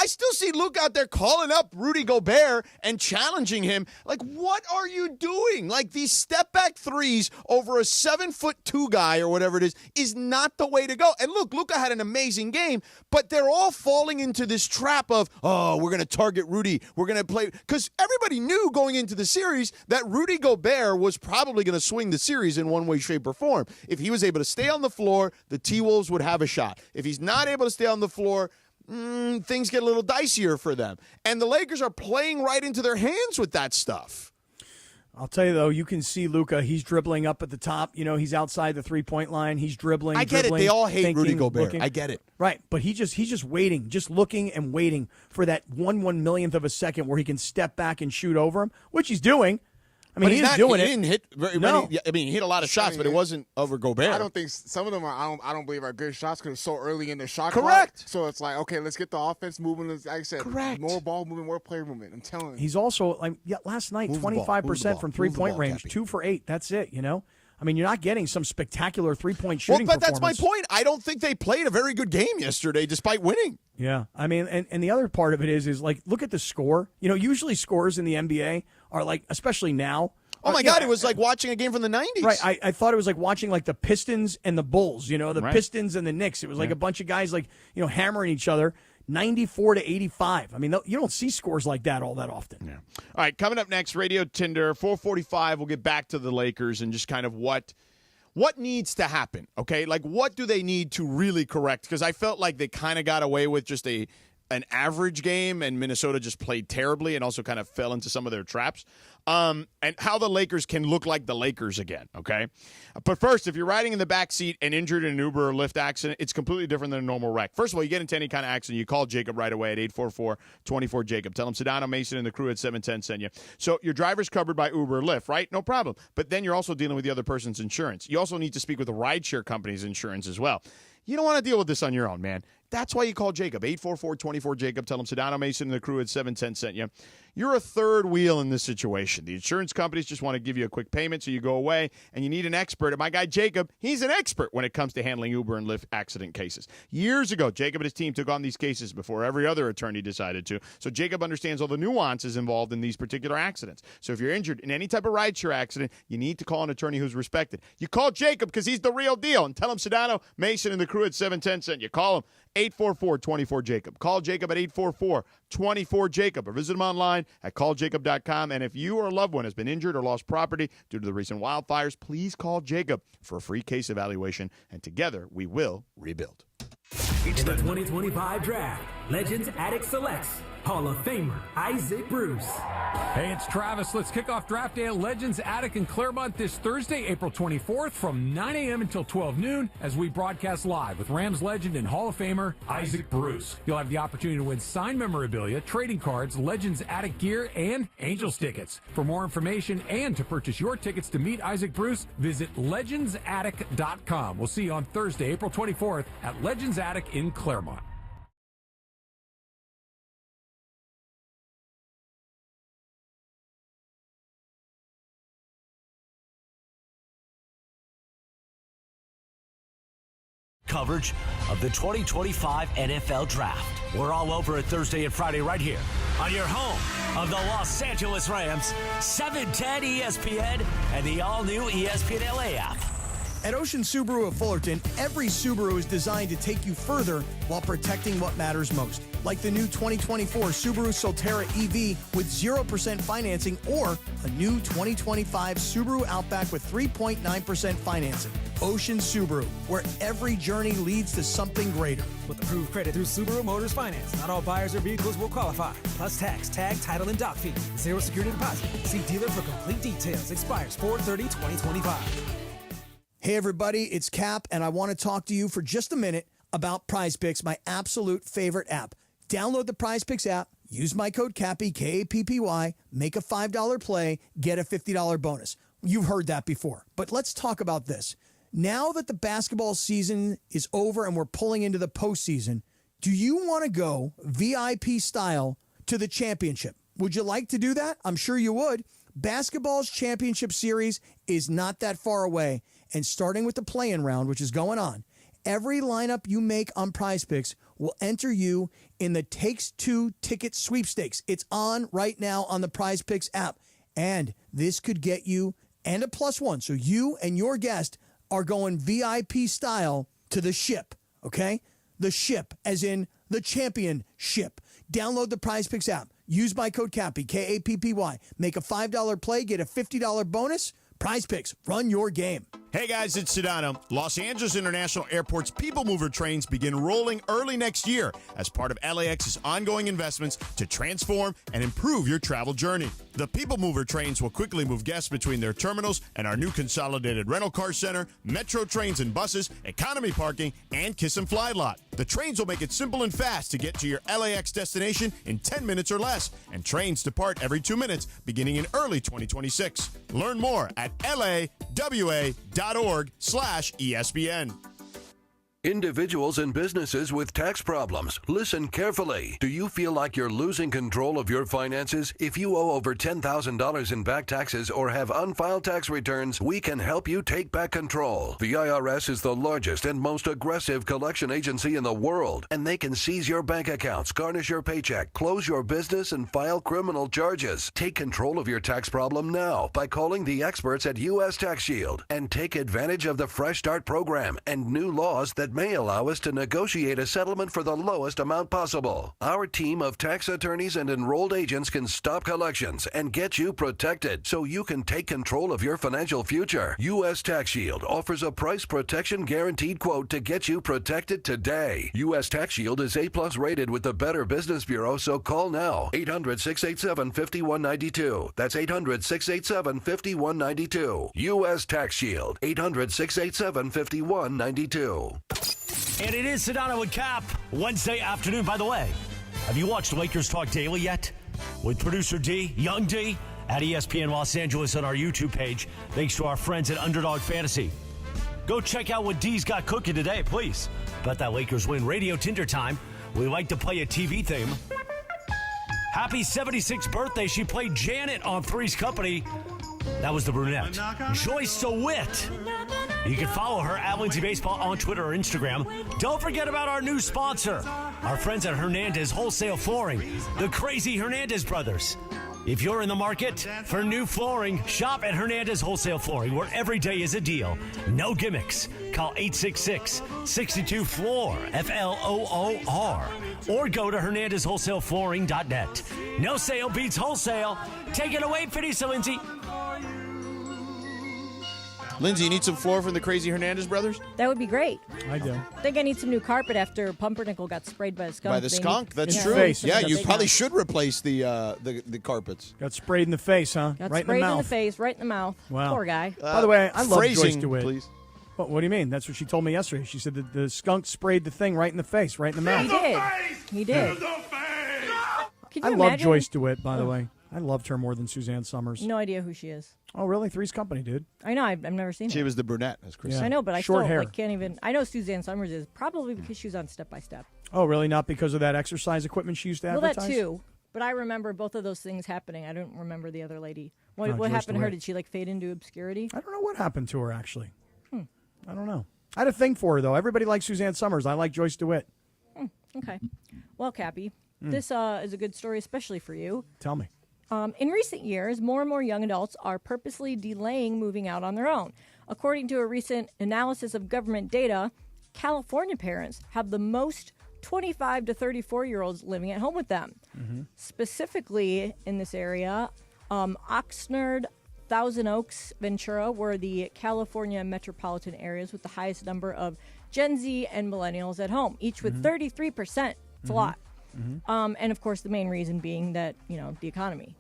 I still see Luke out there calling up Rudy Gobert and challenging him. Like, what are you doing? Like, these step-back threes over a 7'2" guy or whatever it is not the way to go. And look, Luka had an amazing game, but they're all falling into this trap of, we're going to target Rudy. We're going to play. Because everybody knew going into the series that Rudy Gobert was probably going to swing the series in one way, shape, or form. If he was able to stay on the floor, the T-Wolves would have a shot. If he's not able to stay on the floor, things get a little dicier for them. And the Lakers are playing right into their hands with that stuff. I'll tell you, though, you can see Luka. He's dribbling up at the top. He's outside the three-point line. He's dribbling. I get it. They all hate Rudy Gobert. Looking. I get it. Right. But he's just waiting, just looking and waiting for that 1/1,000,000th of a second where he can step back and shoot over him, which he's doing. I mean, he's doing it. He didn't hit very many. I mean, he hit a lot of shots, but it wasn't over Gobert. I don't think some of them are. I don't believe are good shots because it's so early in the shot Correct. clock. So it's like, okay, let's get the offense moving. Like I said, Correct. More ball movement, more player movement. I'm telling you. He's also last night 25% from 3-point range, 2 for 8. That's it. I mean, you're not getting some spectacular 3-point shooting. Well, but that's my point. I don't think they played a very good game yesterday, despite winning. Yeah, I mean, and the other part of it is like, look at the score. Usually scores in the NBA are like, especially now. Oh, my God, it was like watching a game from the 90s. Right, I thought it was like watching like the Pistons and the Bulls, the Pistons and the Knicks. It was like a bunch of guys like, hammering each other, 94-85. I mean, you don't see scores like that all that often. Yeah. All right, coming up next, Radio Tinder, 4:45, we'll get back to the Lakers and just kind of what needs to happen, okay? Like, what do they need to really correct? Because I felt like they kind of got away with just an average game, and Minnesota just played terribly and also kind of fell into some of their traps. And how the Lakers can look like the Lakers again, okay? But first, if you're riding in the back seat and injured in an Uber or Lyft accident, it's completely different than a normal wreck. First of all, you get into any kind of accident, you call Jacob right away at 844-24-JACOB. Tell them Sedano, Mason, and the crew at 710 send you. So your driver's covered by Uber or Lyft, right? No problem. But then you're also dealing with the other person's insurance. You also need to speak with the rideshare company's insurance as well. You don't want to deal with this on your own, man. That's why you call Jacob, 844-24-JACOB. Tell them Sedano, Mason, and the crew at 710 sent you. You're a third wheel in this situation. The insurance companies just want to give you a quick payment so you go away, and you need an expert. And my guy Jacob, he's an expert when it comes to handling Uber and Lyft accident cases. Years ago, Jacob and his team took on these cases before every other attorney decided to. So Jacob understands all the nuances involved in these particular accidents. So if you're injured in any type of rideshare accident, you need to call an attorney who's respected. You call Jacob because he's the real deal. And tell him Sedano, Mason, and the crew at 710 sent you. Call him. 844-24-JACOB. Call Jacob at 24JACOB, or visit them online at calljacob.com. And if you or a loved one has been injured or lost property due to the recent wildfires, please call Jacob for a free case evaluation, and together we will rebuild. In the 2025 draft, Legends Attic selects Hall of Famer Isaac Bruce. Hey, it's Travis. Let's kick off draft day at Legends Attic in Claremont this Thursday, April 24th from 9 a.m. until 12 noon as we broadcast live with Rams legend and Hall of Famer Isaac Bruce. You'll have the opportunity to win signed memorabilia, trading cards, Legends Attic gear, and Angels tickets. For more information and to purchase your tickets to meet Isaac Bruce, visit legendsattic.com. We'll see you on Thursday, April 24th at Legends Attic in Claremont. Coverage of the 2025 NFL Draft. We're all over it Thursday and Friday right here on your home of the Los Angeles Rams, 710 ESPN, and the all-new ESPN LA app. At Ocean Subaru of Fullerton, every Subaru is designed to take you further while protecting what matters most. Like the new 2024 Subaru Solterra EV with 0% financing, or a new 2025 Subaru Outback with 3.9% financing. Ocean Subaru, where every journey leads to something greater. With approved credit through Subaru Motors Finance, not all buyers or vehicles will qualify. Plus tax, tag, title, and dock fee. Zero security deposit. See dealer for complete details. Expires 4/30/2025. Hey everybody, it's Cap, and I want to talk to you for just a minute about Prize Picks, my absolute favorite app. Download the Prize Picks app, use my code CAPPY, K-A-P-P-Y, make a $5 play, get a $50 bonus. You've heard that before, but let's talk about this. Now that the basketball season is over and we're pulling into the postseason, do you want to go VIP style to the championship? Would you like to do that? I'm sure you would. Basketball's championship series is not that far away, and starting with the play-in round, which is going on, every lineup you make on Prize Picks will enter you in the Takes Two ticket sweepstakes. It's on right now on the Prize Picks app, and this could get you and a +1. So you and your guest are going VIP style to the ship, okay? The ship, as in the championship. Download the Prize Picks app. Use my code CAPPY, K-A-P-P-Y. Make a $5 play, get a $50 bonus. Prize Picks, run your game. Hey guys, it's Sedano. Los Angeles International Airport's People Mover trains begin rolling early next year as part of LAX's ongoing investments to transform and improve your travel journey. The People Mover trains will quickly move guests between their terminals and our new consolidated rental car center, metro trains and buses, economy parking, and Kiss and Fly lot. The trains will make it simple and fast to get to your LAX destination in 10 minutes or less, and trains depart every 2 minutes beginning in early 2026. Learn more at lawa.org/ESPN. Individuals and businesses with tax problems, listen carefully. Do you feel like you're losing control of your finances? If you owe over $10,000 in back taxes or have unfiled tax returns, we can help you take back control. The IRS is the largest and most aggressive collection agency in the world, and they can seize your bank accounts, garnish your paycheck, close your business, and file criminal charges. Take control of your tax problem now by calling the experts at U.S. Tax Shield, and take advantage of the Fresh Start program and new laws that may allow us to negotiate a settlement for the lowest amount possible. Our team of tax attorneys and enrolled agents can stop collections and get you protected so you can take control of your financial future. U.S. Tax Shield offers a price protection guaranteed quote to get you protected today. U.S. Tax Shield is A+ rated with the Better Business Bureau, so call now. 800-687-5192. That's 800-687-5192. U.S. Tax Shield. 800-687-5192. And it is Sedano and Kap, Wednesday afternoon. By the way, have you watched Lakers Talk Daily yet? With producer D, Young D, at ESPN Los Angeles on our YouTube page, thanks to our friends at Underdog Fantasy. Go check out what D's got cooking today, please. Bet that Lakers win. Radio Tinder time. We like to play a TV theme. Happy 76th birthday. She played Janet on Three's Company. That was the brunette. Joyce DeWitt. You can follow her at Lindsay Baseball on Twitter or Instagram. Don't forget about our new sponsor, our friends at Hernandez Wholesale Flooring, the crazy Hernandez brothers. If you're in the market for new flooring, shop at Hernandez Wholesale Flooring, where every day is a deal. No gimmicks. Call 866-62-FLOOR, F-L-O-O-R, or go to HernandezWholesaleFlooring.net. No sale beats wholesale. Take it away, Finisa Lindsay. Lindsay, you need some floor from the Crazy Hernandez brothers? That would be great. I do. I think I need some new carpet after Pumpernickel got sprayed by a skunk. By the skunk? That's true. Yeah, you probably should replace the carpets. Got sprayed in the face, huh? Got right sprayed in the mouth. in the face, right in the mouth. Wow. Poor guy. By the way, I love Joyce phrasing, DeWitt. please. What do you mean? That's what she told me yesterday. She said that the skunk sprayed the thing right in the face, right in the mouth. He did. He did. Can you I love imagine? Joyce DeWitt, by the way. I loved her more than Suzanne Summers. No idea who she is. Oh, really? Three's Company, dude. I know. I've never seen her. She was the brunette, as Chris said. I know, but I Short still hair. can't even. I know Suzanne Summers is probably because she was on Step by Step. Oh, really? Not because of that exercise equipment she used to Well, advertise? that too. But I remember both of those things happening. I don't remember the other lady. What Joyce happened to her? DeWitt. Did she fade into obscurity? I don't know what happened to her, actually. I don't know. I had a thing for her, though. Everybody likes Suzanne Summers. I like Joyce DeWitt. Okay. Well, Cappy, this is a good story, especially for you. Tell me. In recent years, more and more young adults are purposely delaying moving out on their own. According to a recent analysis of government data, California parents have the most 25 to 34-year-olds living at home with them. Specifically in this area, Oxnard, Thousand Oaks, Ventura were the California metropolitan areas with the highest number of Gen Z and millennials at home, each with 33%. It's a lot. And of course, the main reason being that, the economy.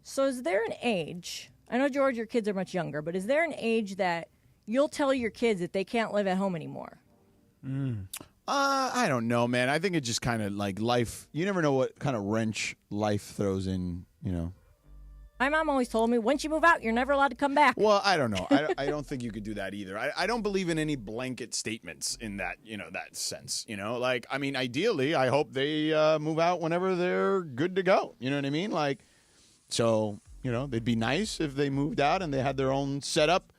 So is there an age, I know, George, your kids are much younger, but is there an age that you'll tell your kids that they can't live at home anymore? I don't know, man. I think it's just kind of like life. You never know what kind of wrench life throws in, My mom always told me, once you move out, you're never allowed to come back. Well, I don't know. I don't think you could do that either. I don't believe in any blanket statements in that, that sense. Ideally, I hope they move out whenever they're good to go. You know what I mean? They'd be nice if they moved out and they had their own setup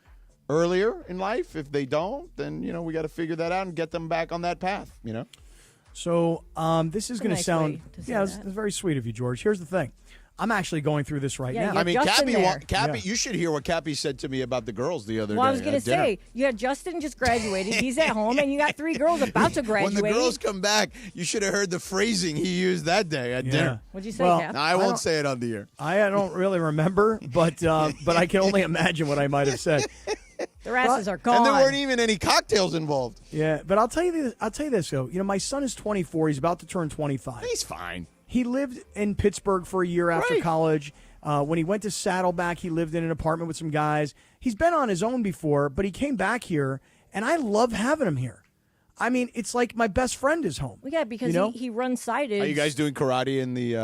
earlier in life. If they don't, then, we got to figure that out and get them back on that path, So this is going to sound, it's very sweet of you, George. Here's the thing. I'm actually going through this right now. I mean, Cappy, you should hear what Cappy said to me about the girls the other day. Well, I was going to say, you had Justin just graduated. He's at home, and you got 3 girls about to graduate. When the girls come back, you should have heard the phrasing he used that day at dinner. What'd you say, Cap? No, I won't say it on the air. I don't really remember, but I can only imagine what I might have said. Their asses are gone. And there weren't even any cocktails involved. Yeah, but I'll tell you this, though. My son is 24. He's about to turn 25. He's fine. He lived in Pittsburgh for a year after college. When he went to Saddleback, he lived in an apartment with some guys. He's been on his own before, but he came back here, and I love having him here. I mean, it's like my best friend is home. Well, yeah, because he runs sighted. Are you guys doing karate in the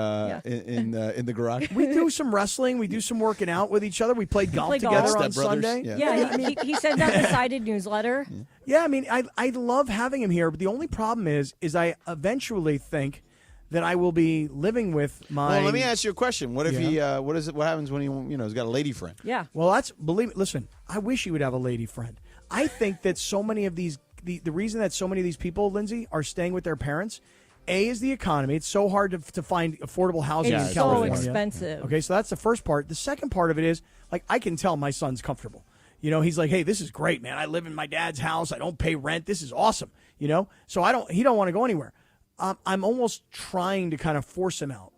in the garage? We do some wrestling. We do some working out with each other. We played golf together on Sunday. Yeah, he sends out the Sided newsletter. Yeah, I mean, I love having him here, but the only problem is I eventually think that I will be living with my. Well, let me ask you a question. What if he? What happens when he? Has got a lady friend? Yeah. Well, listen. I wish he would have a lady friend. I think that so many of these. The reason that so many of these people, Lindsay, are staying with their parents, is the economy. It's so hard to find affordable housing in California. It's so expensive. Okay, so that's the first part. The second part of it is, I can tell my son's comfortable. He's like, hey, this is great, man. I live in my dad's house. I don't pay rent. This is awesome. So he don't want to go anywhere. I'm almost trying to kind of force him out,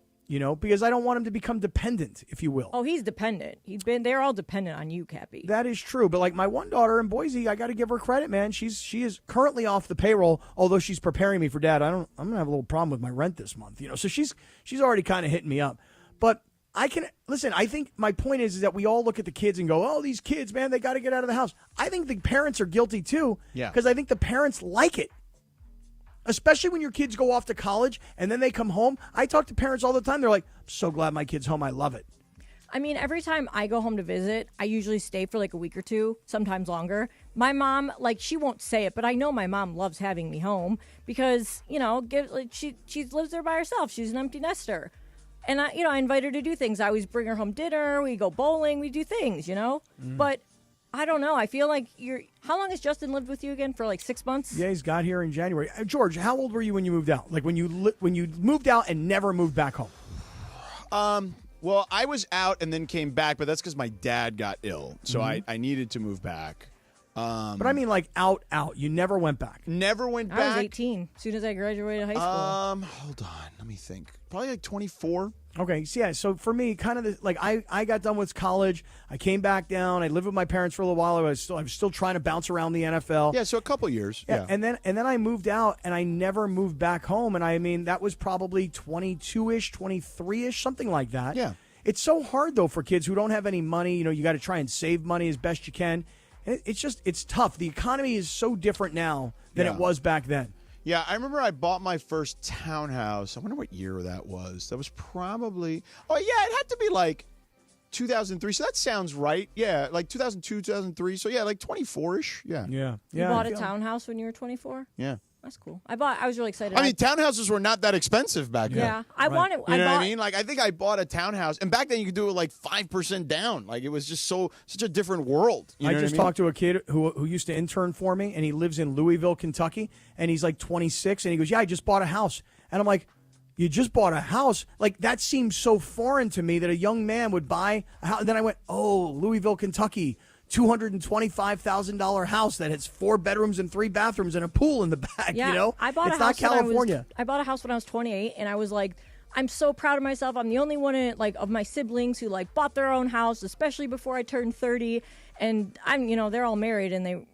because I don't want him to become dependent, if you will. Oh, he's dependent. They're all dependent on you, Cappy. That is true. But like my one daughter in Boise, I got to give her credit, man. She is currently off the payroll, although she's preparing me for Dad. I'm going to have a little problem with my rent this month, So she's already kind of hitting me up. But I think my point is that we all look at the kids and go, oh, these kids, man, they got to get out of the house. I think the parents are guilty too. Yeah. Because I think the parents like it. Especially when your kids go off to college and then they come home. I talk to parents all the time. They're like, I'm so glad my kid's home. I love it. I mean, every time I go home to visit, I usually stay for a week or two, sometimes longer. My mom, she won't say it, but I know my mom loves having me home because, she lives there by herself. She's an empty nester. And, I invite her to do things. I always bring her home dinner. We go bowling. We do things, But I don't know. I feel like how long has Justin lived with you again? For 6 months? Yeah, he's got here in January. George, how old were you when you moved out? When you moved out and never moved back home? Well, I was out and then came back, but that's because my dad got ill, so Mhm. I needed to move back. But I mean, like out. You never went back. Never went back. I was 18 as soon as I graduated high school. Hold on, let me think. Probably like 24. Okay, so yeah. So for me, kind of like I got done with college. I came back down. I lived with my parents for a little while. I was still trying to bounce around the NFL. Yeah, so a couple years. Yeah. And then I moved out, and I never moved back home. And I mean, that was probably 22-ish, 23-ish, something like that. Yeah. It's so hard though for kids who don't have any money. You know, you got to try and save money as best you can. And it's tough. The economy is so different now than it was back then. Yeah, I remember I bought my first townhouse. I wonder what year that was. That was probably, it had to be like 2003. So that sounds right. Yeah, like 2002, 2003. So yeah, like 24-ish. Yeah. Yeah. You bought a townhouse when you were 24? Yeah. That's cool. I was really excited. I mean, townhouses were not that expensive back then. Yeah, I wanted. You know what I mean? Like, I think I bought a townhouse, and back then you could do it like 5% down. Like, it was just such a different world. You know I what just talked to a kid who used to intern for me, and he lives in Louisville, Kentucky, and he's like 26, and he goes, "Yeah, I just bought a house," and I'm like, "You just bought a house?" Like, that seems so foreign to me that a young man would buy a house. And then I went, "Oh, Louisville, Kentucky." $225,000 house that has 4 bedrooms and 3 bathrooms and a pool in the back. Yeah, you know, I bought it's a house not California. I bought a house when I was 28, and I was like, I'm so proud of myself. I'm the only one of my siblings who bought their own house, especially before I turned 30. And they're all married, and they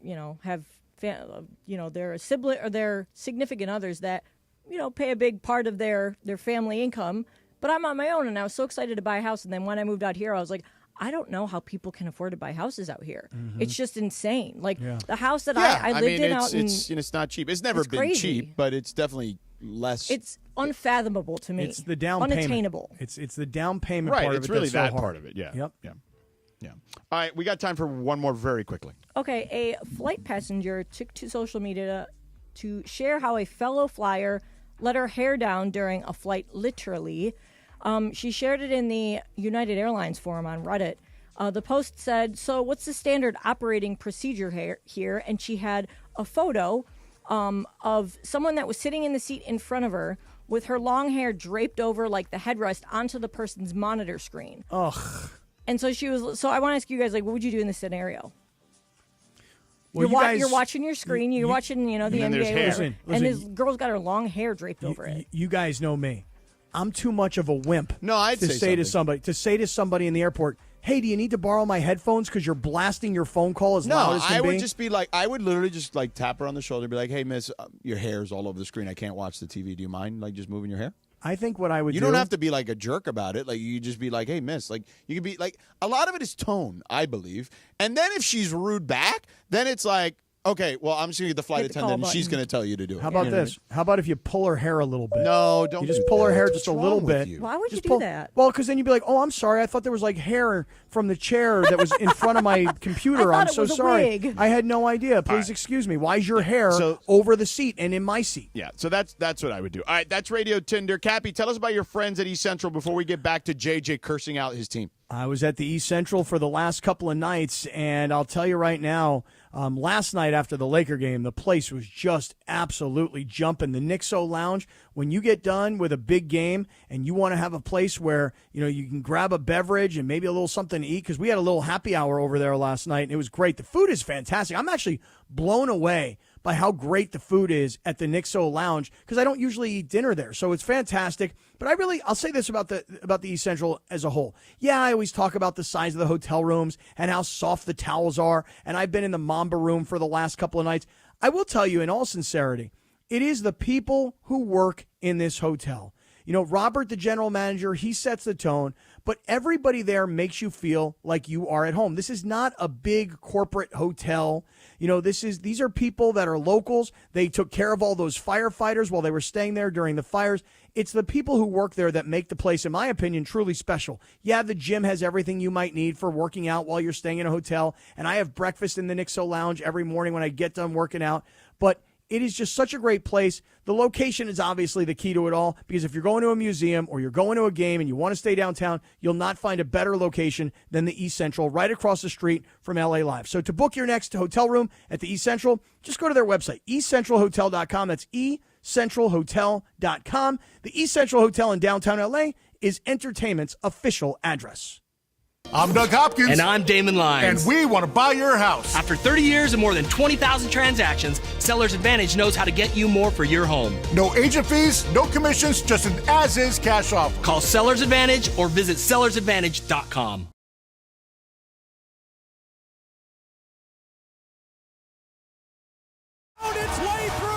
have their sibling or their significant others that pay a big part of their family income. But I'm on my own, and I was so excited to buy a house. And then when I moved out here, I was like, I don't know how people can afford to buy houses out here. Mhm. It's just insane. Like Yeah. the house that I lived in out in, it's not cheap. It's never been crazy. cheap, but it's definitely less. It's unfathomable to me. It's the down unattainable. payment. It's the down payment right. part It's of it. really that's so that hard. part of it. Yeah. Yep. Yeah. All right, we got time for one more very quickly. Okay, a flight passenger took to social media to share how a fellow flyer let her hair down during a flight, literally. She shared it in the United Airlines forum on Reddit. The post said, "So what's the standard operating procedure here?" And she had a photo of someone that was sitting in the seat in front of her with her long hair draped over like the headrest onto the person's monitor screen. Ugh. And so so I want to ask you guys, what would you do in this scenario? Well, You're watching your screen. You're watching, the NBA. Listen, and this girl's got her long hair draped over it. You guys know me. I'm too much of a wimp. No, I'd say to somebody in the airport, "Hey, do you need to borrow my headphones because you're blasting your phone call as loud as can I would be?" just be like, I would literally just tap her on the shoulder, and be like, "Hey, miss, your hair's all over the screen. I can't watch the TV. Do you mind just moving your hair?" I think what I would You do. don't have to be like a jerk about it. Like, you just be like, "Hey, miss," like, you could be like, a lot of it is tone, I believe. And then if she's rude back, then it's like, okay, well, I'm just going to get the flight attendant, and she's going to tell you to do it. How about You know what I this? How about if you pull her hair a little bit? No, don't You just do pull her that. hair What's just a wrong little with bit. you? Why would you Just do pull- that? Well, because then you'd be like, "Oh, I'm sorry. I thought there was hair from the chair that was in front of my computer. I I'm thought it so was a sorry. wig." I had no idea. Please excuse me. Why is your hair over the seat and in my seat?" Yeah, so that's what I would do. All right, that's Radio Tinder. Cappy, tell us about your friends at East Central before we get back to JJ cursing out his team. I was at the East Central for the last couple of nights, and I'll tell you right now, last night after the Laker game, the place was just absolutely jumping. The Nixo Lounge, when you get done with a big game and you want to have a place where you can grab a beverage and maybe a little something to eat, because we had a little happy hour over there last night, and it was great. The food is fantastic. I'm actually blown away by how great the food is at the Nixo Lounge, because I don't usually eat dinner there, so it's fantastic. But I'll say this about the East Central as a whole. Yeah, I always talk about the size of the hotel rooms and how soft the towels are, and I've been in the Mamba room for the last couple of nights. I will tell you in all sincerity, it is the people who work in this hotel. Robert, the general manager, he sets the tone, but everybody there makes you feel like you are at home. This is not a big corporate hotel. These are people that are locals. They took care of all those firefighters while they were staying there during the fires. It's the people who work there that make the place, in my opinion, truly special. Yeah, the gym has everything you might need for working out while you're staying in a hotel, and I have breakfast in the Nixo Lounge every morning when I get done working out, but it is just such a great place. The location is obviously the key to it all, because if you're going to a museum or you're going to a game and you want to stay downtown, you'll not find a better location than the East Central, right across the street from LA Live. So to book your next hotel room at the East Central, just go to their website, eastcentralhotel.com. That's eastcentralhotel.com. The East Central Hotel in downtown LA is entertainment's official address. I'm Doug Hopkins. And I'm Damon Lyons. And we want to buy your house. After 30 years and more than 20,000 transactions, Seller's Advantage knows how to get you more for your home. No agent fees, no commissions, just an as-is cash offer. Call Seller's Advantage or visit sellersadvantage.com. Found its way through.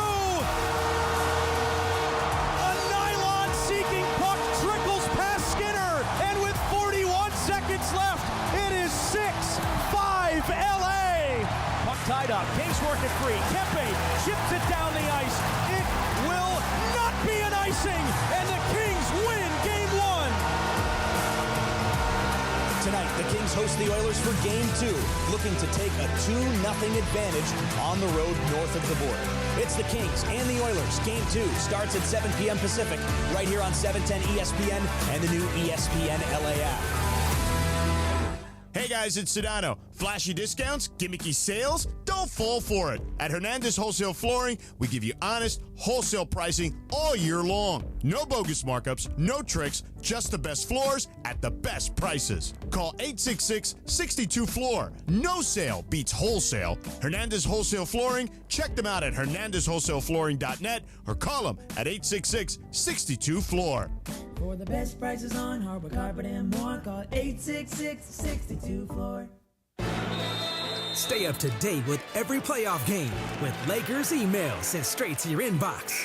A nylon-seeking puck trickles past Skinner, and with 41 seconds left, it is 6-5 LA. Puck tied up. Kings work it free. Kempe chips it down the ice. It will not be an icing, and the Kings win Game 1. Tonight, the Kings host the Oilers for Game 2, looking to take a 2-0 advantage on the road north of the border. It's the Kings and the Oilers. Game 2 starts at 7 p.m. Pacific, right here on 710 ESPN and the new ESPN LA app. Hey guys, it's Sedano. Flashy discounts, gimmicky sales? Don't fall for it. At Hernandez Wholesale Flooring, we give you honest, wholesale pricing all year long. No bogus markups, no tricks, just the best floors at the best prices. Call 866-62-FLOOR. No sale beats wholesale. Hernandez Wholesale Flooring, check them out at hernandezwholesaleflooring.net or call them at 866-62-FLOOR. For the best prices on hardwood carpet and more, call 866-62-FLOOR. Stay up to date with every playoff game with Lakers email sent straight to your inbox.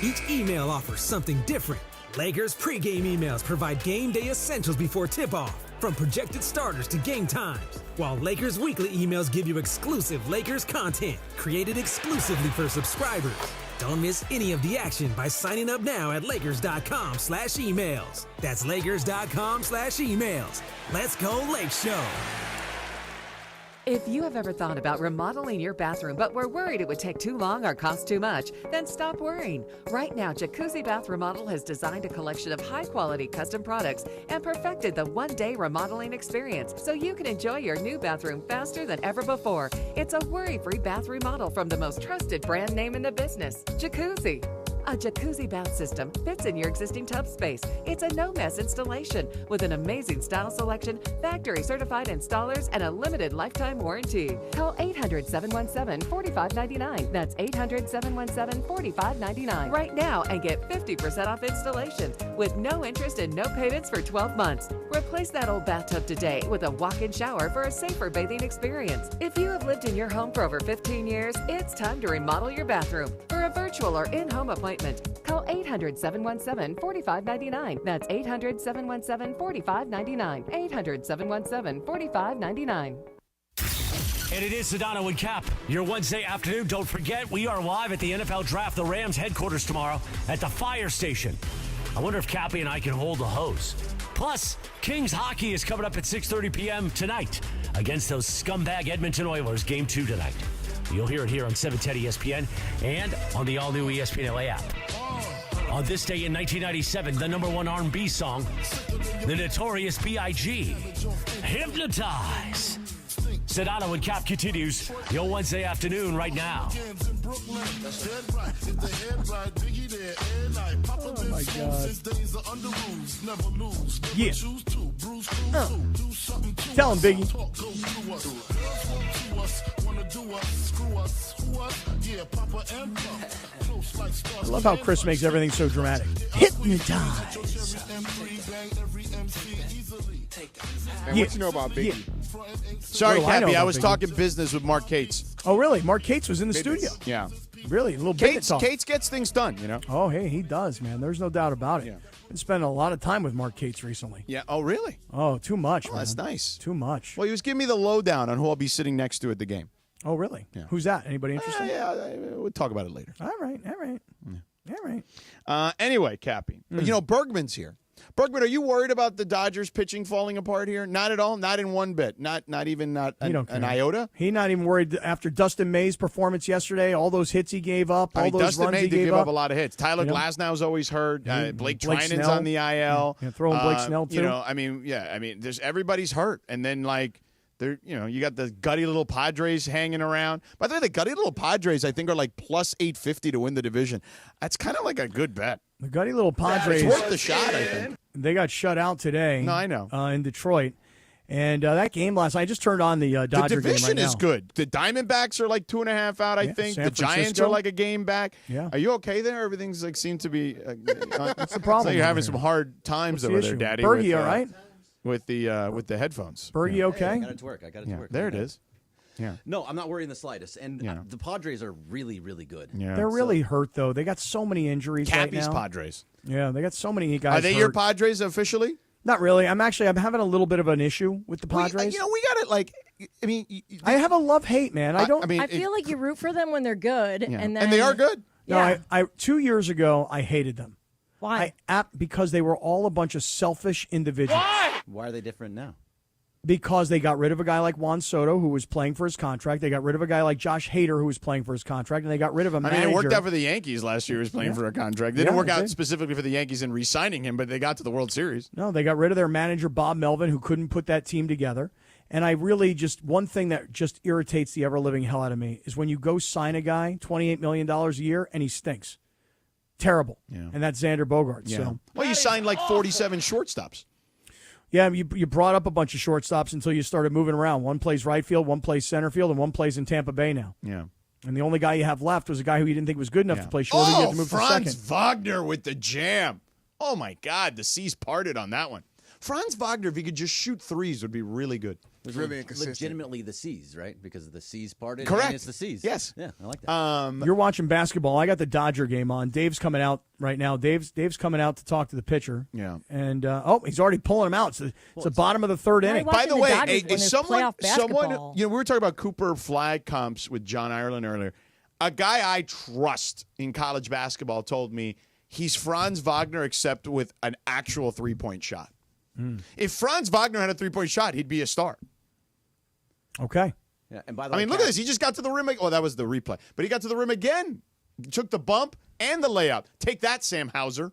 Each email offers something different. Lakers pregame emails provide game day essentials before tip-off, from projected starters to game times, while Lakers weekly emails give you exclusive Lakers content created exclusively for subscribers. Don't miss any of the action by signing up now at Lakers.com/emails. That's Lakers.com/emails. Let's go Lake Show. If you have ever thought about remodeling your bathroom but were worried it would take too long or cost too much, then stop worrying. Right now, Jacuzzi Bath Remodel has designed a collection of high-quality custom products and perfected the one-day remodeling experience so you can enjoy your new bathroom faster than ever before. It's a worry-free bath remodel from the most trusted brand name in the business, Jacuzzi. A jacuzzi bath system fits in your existing tub space. It's a no-mess installation with an amazing style selection, factory-certified installers, and a limited lifetime warranty. Call 800-717-4599. That's 800-717-4599 right now and get 50% off installation with no interest and no payments for 12 months. Replace that old bathtub today with a walk-in shower for a safer bathing experience. If you have lived in your home for over 15 years, it's time to remodel your bathroom. For a virtual or in-home appointment, call 800-717-4599. That's 800-717-4599. 800-717-4599. And it is Sedano Kap, your Wednesday afternoon. Don't forget, we are live at the NFL Draft, the Rams headquarters tomorrow at the Fire Station. I wonder if Cappy and I can hold the hose. Plus, Kings hockey is coming up at 6:30 p.m. tonight against those scumbag Edmonton Oilers. Game 2 tonight. You'll hear it here on 710 ESPN and on the all-new ESPN LA app. On this day in 1997, the #1 R&B song, the Notorious B.I.G., Hypnotize. Sedano and Kap continues your Wednesday afternoon right now. Oh, my God. Yeah. Tell him, Biggie. I love how Chris makes everything so dramatic. Hypnotize. Man, what you know about Biggie? Yeah. Sorry, Cappy, I was Biggie? talking business with Mark Cates. Oh, really? Mark Cates was in the studio. Yeah. Really? A little bit. Cates gets things done, you know? Oh, hey, he does, man. There's no doubt about it. Yeah. Been spending a lot of time with Mark Cates recently. Yeah. Oh, really? Oh, too much, Oh, man. that's nice. Too much. Well, he was giving me the lowdown on who I'll be sitting next to at the game. Oh, really? Yeah. Who's that? Anybody interested? We'll talk about it later. All right. Anyway, Cappy, you know, Bergman's here. Bergman, are you worried about the Dodgers pitching falling apart here? Not at all. Not in one bit. Not even an iota. He not even worried after Dustin May's performance yesterday. All those hits he gave up. All those Dustin runs May he did gave give up a lot of hits. Tyler You know? Glasnow's always hurt. Blake Treinen's Snell. on the IL. Yeah, throw in Blake Snell too. You know, there's everybody's hurt, and then you got the gutty little Padres hanging around. By the way, the gutty little Padres, I think, are like plus 850 to win the division. That's kind of like a good bet. The gutty little Padres. It's worth the shot, I think. They got shut out today. No, I know. In Detroit. And that game last night, I just turned on the Dodger game right now. The division is good. The Diamondbacks are like 2.5 out, I think. San The Giants Francisco. are like a game back. Yeah. Are you okay there? Everything's like seemed to be. What's the problem? Like you're having over some here? hard times What's the over there, issue? Daddy. Bergie, with, all right? With the headphones. Bergie, okay? I got it to work. I got it to work. There it is. Yeah. No, I'm not worried in the slightest. And the Padres are really, really good. Yeah. They're really hurt, though. They got so many injuries right Cappy's now. Padres. Yeah, they got so many guys Are they hurt. your Padres officially? Not really. I'm having a little bit of an issue with the Padres. We got it. Like, I mean, I have a love-hate, man. I don't. I feel like you root for them when they're good, and then they are good. No, I 2 years ago I hated them. Why? Because they were all a bunch of selfish individuals. Why are they different now? Because they got rid of a guy like Juan Soto, who was playing for his contract. They got rid of a guy like Josh Hader, who was playing for his contract, and they got rid of a manager. I mean, it worked out for the Yankees last year. He was playing for a contract. They didn't work out specifically for the Yankees in re-signing him, but they got to the World Series. No, they got rid of their manager, Bob Melvin, who couldn't put that team together. And I really one thing that just irritates the ever-living hell out of me is when you go sign a guy, $28 million a year, and he stinks. Terrible. Yeah. And that's Xander Bogaerts. Yeah. So. Well, you signed like 47 shortstops. Yeah, you brought up a bunch of shortstops until you started moving around. One plays right field, one plays center field, and one plays in Tampa Bay now. Yeah. And the only guy you have left was a guy who you didn't think was good enough to play short. You have to move to Franz second. Wagner with the jam. Oh, my God. The seas parted on that one. Franz Wagner, if he could just shoot threes, would be really good. It's really legitimately the C's, right? Because of the C's parted. Correct. And it's the C's. Yes. Yeah, I like that. You're watching basketball. I got the Dodger game on. Dave's coming out right now. Dave's coming out to talk to the pitcher. Yeah. And he's already pulling him out. It's the bottom of the third inning. By the way, someone, we were talking about Cooper flag comps with John Ireland earlier. A guy I trust in college basketball told me he's Franz Wagner except with an actual three-point shot. If Franz Wagner had a three-point shot, he'd be a star. Okay. Yeah, and by the I mean, look at this. He just got to the rim. Oh, that was the replay. But he got to the rim again. He took the bump and the layup. Take that, Sam Hauser.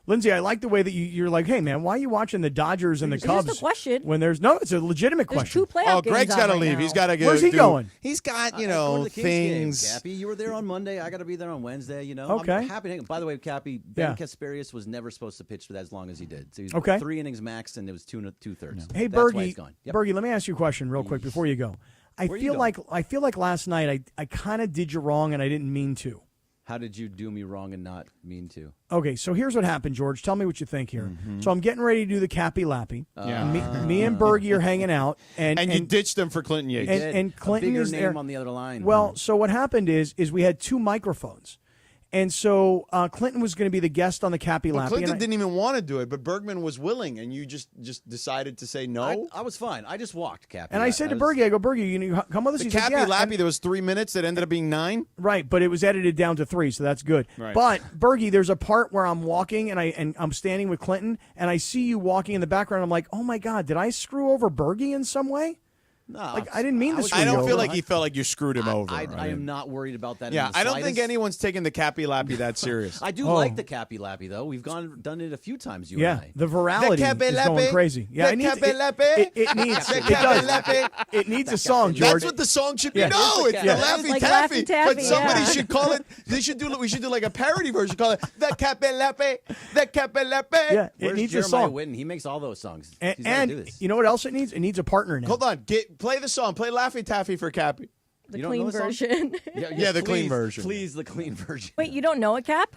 Lindsay, I like the way that you're like, hey, man, why are you watching the Dodgers and the Cubs? Just a question. When it's a legitimate question. 2 playoff games Greg's got to leave. Now. He's got to go. Where's he going? He's got, going to the Kings things. Game, Cappy, you were there on Monday. I got to be there on Wednesday. Okay. I'm happy to hang. By the way, Cappy, Ben Kasperius was never supposed to pitch for that as long as he did. So he was 3 innings max, and it was two-thirds. Hey, Bergie, Bergie, let me ask you a question real quick before you go. I feel like last night I kind of did you wrong and I didn't mean to. How did you do me wrong and not mean to? Okay, so here's what happened, George. Tell me what you think here. Mm-hmm. So I'm getting ready to do the Cappy Lappy. Me and Bergie are hanging out, and you ditched them for Clinton Yates. And Clinton bigger is name there on the other line. Well, so what happened is we had 2 microphones. And so Clinton was going to be the guest on the Cappy Lappy. Clinton didn't even want to do it, but Bergman was willing, and you just decided to say no? I was fine. I just walked, Cappy. And I said to Bergie, I go, Bergie, you come with us? The He said, Cappy yeah. Lappy, there was 3 minutes that ended up being 9? Right, but it was edited down to 3, so that's good. Right. But, Bergie, there's a part where I'm walking, and I'm standing with Clinton, and I see you walking in the background. I'm like, oh, my God, did I screw over Bergie in some way? No, I didn't mean to screw I don't you feel over. like he felt like you screwed him over. I am not worried about that. Yeah, in the I don't think slightest. anyone's taking the Cappy Lappy that serious. I do like the Cappy Lappy, though. We've done it a few times, you and I. The virality is going crazy. Yeah, it needs it needs a song, George. That's what the song should be. Yeah. No, it's the Laffy like Taffy. Laffy Taffy, But somebody yeah. should call it. We should do like a parody version. Call it the Cappy Lappy. The Cappy Lappy. Yeah, it Where's needs Jeremiah a song. Whitten? He makes all those songs. And, He's gotta do this. you know what else it needs? It needs a partner now. Hold on. Play the song. Play Laffy Taffy for Cappy. The You don't clean know the song? version. Yeah, the clean version. Please, the clean version. Wait, you don't know it, Cap?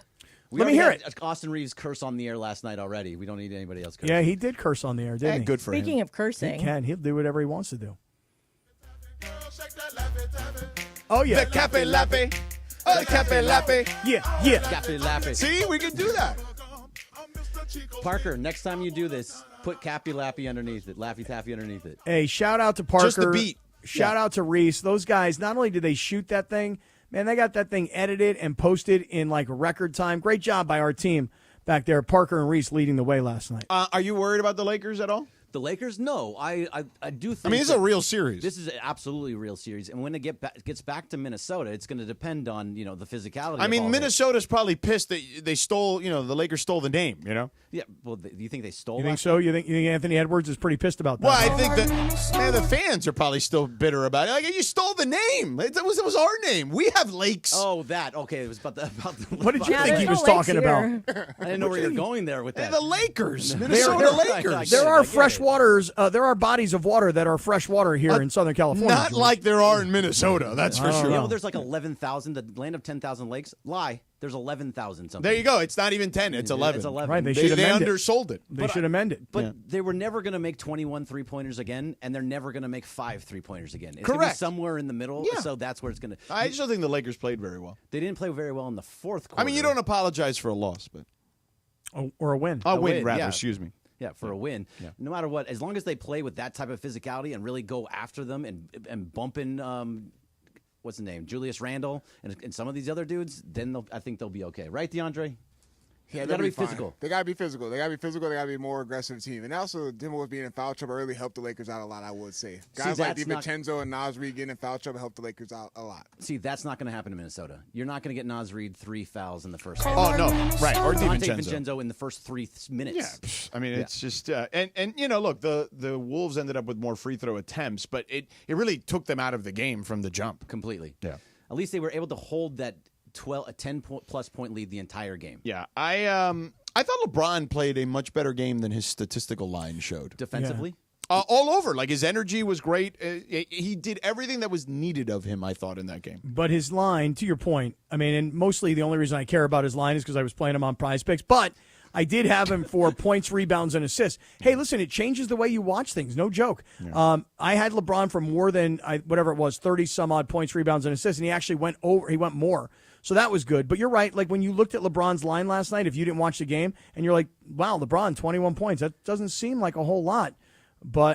Let me hear it. Austin Reeves curse on the air last night already. We don't need anybody else cursing. Yeah, he did curse on the air, didn't he? Good for him. Speaking of cursing. He can. He'll do whatever he wants to do. Oh, yeah. The Cappy Lappy. Oh, the Cappy Lappy. Yeah, yeah. Cappy Lappy. See, we can do that. Parker, next time you do this, put Cappy Lappy underneath it. Laffy Taffy underneath it. Hey, shout out to Parker. Just the beat. Shout out to Reese. Those guys, not only did they shoot that thing, man, they got that thing edited and posted in like record time. Great job by our team back there. Parker and Reese leading the way last night. Are you worried about the Lakers at all? The Lakers? No, I do think. I mean, it's a real series. This is absolutely a real series, and when it gets back to Minnesota, it's going to depend on the physicality. I mean, of Minnesota's probably pissed that they stole. The Lakers stole the name. Yeah. Well, do you think they stole? You think so? You think Anthony Edwards is pretty pissed about that? Well, I think that the fans are probably still bitter about it. Like, you stole the name. It was our name. We have lakes. Oh, that. Okay, it was about the. What did you think he was talking about? I didn't know where you're going there with that. The Lakers, Minnesota Lakers. There are fresh waters. There are bodies of water that are fresh water here in Southern California. Not like there are in Minnesota. That's for sure. There's like 11,000. The land of 10,000 lakes. Lie. There's 11,000 something. There you go. It's not even 10. It's 11. It's 11. Right, They undersold it. They should amend it. But they were never going to make 21 3-pointers again, and they're never going to make 5 3-pointers again. It's going to be somewhere in the middle, so that's where it's going to. I just don't think the Lakers played very well. They didn't play very well in the fourth quarter. I mean, you don't apologize for a loss, but or a win. A win, rather. Excuse me. Yeah, for a win. Yeah. No matter what, as long as they play with that type of physicality and really go after them and bump in, what's his name, Julius Randle and some of these other dudes, then I think they'll be okay. Right, DeAndre? Yeah, they got to be fine. physical. They got to be physical. They got to be a more aggressive team. And also, Timberwolves being in foul trouble early helped the Lakers out a lot, I would say. Guys like DiVincenzo and Naz Reid getting in foul trouble helped the Lakers out a lot. See, that's not going to happen in Minnesota. You're not going to get Naz Reid 3 fouls in the first Oh, no. Right. Or DiVincenzo in the first 3 minutes. Yeah. I mean, it's just and look, the Wolves ended up with more free throw attempts, but it really took them out of the game from the jump. Completely. Yeah. At least they were able to hold that 10-plus point lead the entire game. Yeah. I thought LeBron played a much better game than his statistical line showed. Defensively? All over. Like, his energy was great. He did everything that was needed of him, I thought, in that game. But his line, to your point, I mean, and mostly the only reason I care about his line is because I was playing him on Prize Picks, but I did have him for points, rebounds, and assists. Hey, listen, it changes the way you watch things. No joke. Yeah. I had LeBron for more than, 30-some-odd points, rebounds, and assists, and he actually went more. So that was good. But you're right. Like, when you looked at LeBron's line last night, if you didn't watch the game, and you're like, wow, LeBron, 21 points. That doesn't seem like a whole lot.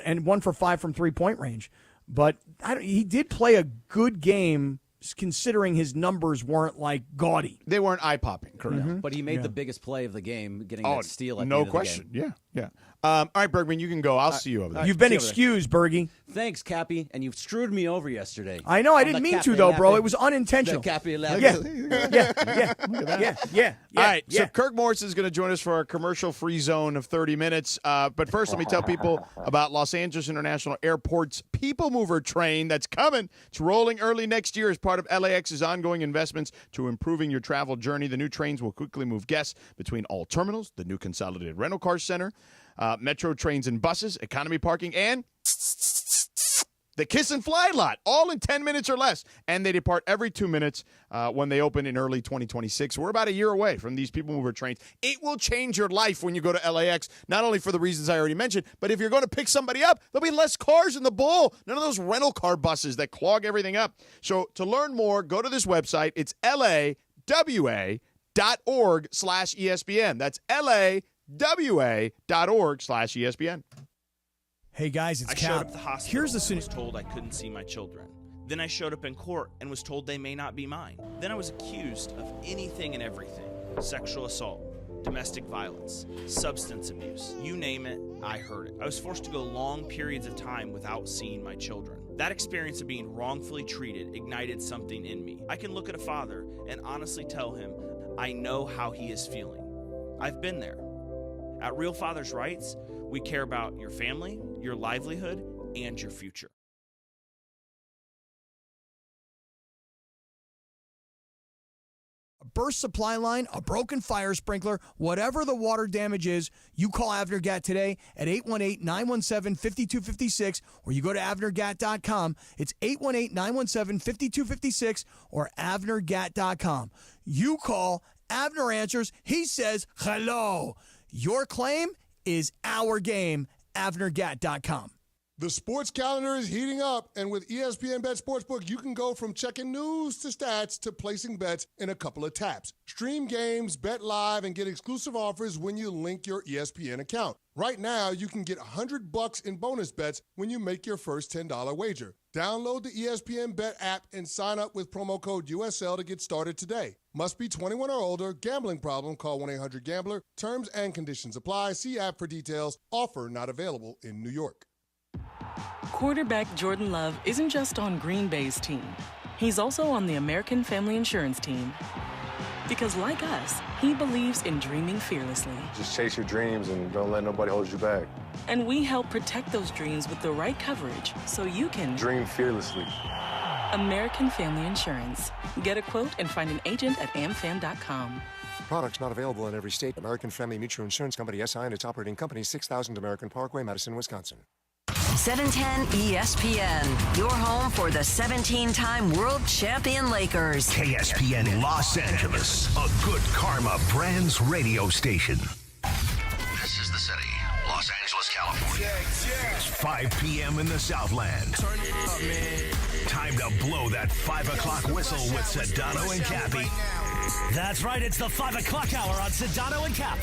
And 1 for 5 from three-point range. But he did play a good game considering his numbers weren't like gaudy. They weren't eye-popping, correct. Mm-hmm. But he made the biggest play of the game, getting that steal at the no end of question. the game. Yeah. All right, Bergman, you can go. I'll see you over there. You've been excused, Bergie. Thanks, Cappy, and you screwed me over yesterday. I know. I didn't mean to, though, bro. It was unintentional. Cappy Yeah. All right, so Kirk Morris is going to join us for our commercial-free zone of 30 minutes. But first, let me tell people about Los Angeles International Airport's People Mover train that's coming. It's rolling early next year as part of LAX's ongoing investments to improving your travel journey. The new trains will quickly move guests between all terminals, the new consolidated rental car center, metro trains and buses, economy parking, and the Kiss and Fly lot, all in 10 minutes or less. And they depart every 2 minutes when they open in early 2026. We're about a year away from these People Mover trains. It will change your life when you go to LAX, not only for the reasons I already mentioned, but if you're going to pick somebody up, there'll be less cars in the bowl. None of those rental car buses that clog everything up. So to learn more, go to this website. It's lawa.org/ESPN. That's lawa.org/ESPN. Hey guys, it's I Cap. showed up at the hospital. Here's the and was told I couldn't see my children. Then I showed up in court and was told they may not be mine. Then I was accused of anything and everything: sexual assault, domestic violence, substance abuse. You name it, I heard it. I was forced to go long periods of time without seeing my children. That experience of being wrongfully treated ignited something in me. I can look at a father and honestly tell him I know how he is feeling. I've been there. At Real Fathers Rights, we care about your family, your livelihood, and your future. A burst supply line, a broken fire sprinkler, whatever the water damage is, you call Avner Gat today at 818-917-5256, or you go to avnergat.com. It's 818-917-5256 or avnergat.com. You call, Avner answers, he says hello. Your claim is our game, avnergat.com. The sports calendar is heating up, and with ESPN Bet Sportsbook, you can go from checking news to stats to placing bets in a couple of taps. Stream games, bet live, and get exclusive offers when you link your ESPN account. Right now, you can get $100 in bonus bets when you make your first $10 wager. Download the ESPN Bet app and sign up with promo code USL to get started today. Must be 21 or older. Gambling problem? Call 1-800-GAMBLER. Terms and conditions apply. See app for details. Offer not available in New York. Quarterback Jordan Love isn't just on Green Bay's team. He's also on the American Family Insurance team. Because like us, he believes in dreaming fearlessly. Just chase your dreams and don't let nobody hold you back. And we help protect those dreams with the right coverage so you can dream fearlessly. American Family Insurance. Get a quote and find an agent at amfam.com. Products not available in every state. American Family Mutual Insurance Company, SI, and its operating company, 6000 American Parkway, Madison, Wisconsin. 710 ESPN, your home for the 17-time world champion Lakers. KSPN Los Angeles, a Good Karma Brands radio station. This is the city, Los Angeles, California. It's 5 p.m. in the Southland. Turn it up, man. Time to blow that 5 o'clock whistle with Sedano and Cappy. That's right, it's the 5 o'clock hour on Sedano and Cap.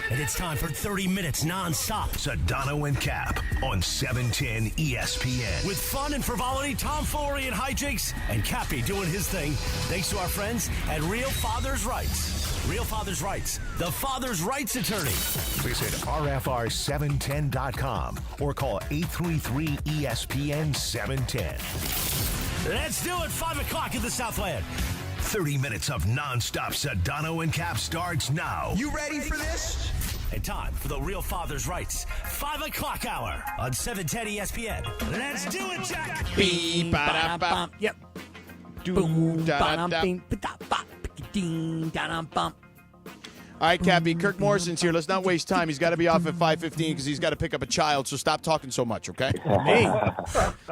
And it's time for 30 minutes non-stop. Sedano and Cap on 710 ESPN. With fun and frivolity, tomfoolery and hijinks, and Cappy doing his thing. Thanks to our friends at Real Father's Rights. Real Father's Rights, the father's rights attorney. Visit RFR710.com or call 833-ESPN-710. Let's do it, 5 o'clock in the Southland. 30 minutes of non-stop Sedano and Cap starts now. You ready for this? And time for the Real Father's Rights 5 o'clock hour on 710 ESPN. Let's do it, Jack. Beep, ba-da-bum. Yep. Boom, da-da-dum. All right, Cappy. Kirk Morrison's here. Let's not waste time. He's got to be off at 5:15 because he's got to pick up a child. So stop talking so much, okay? Me?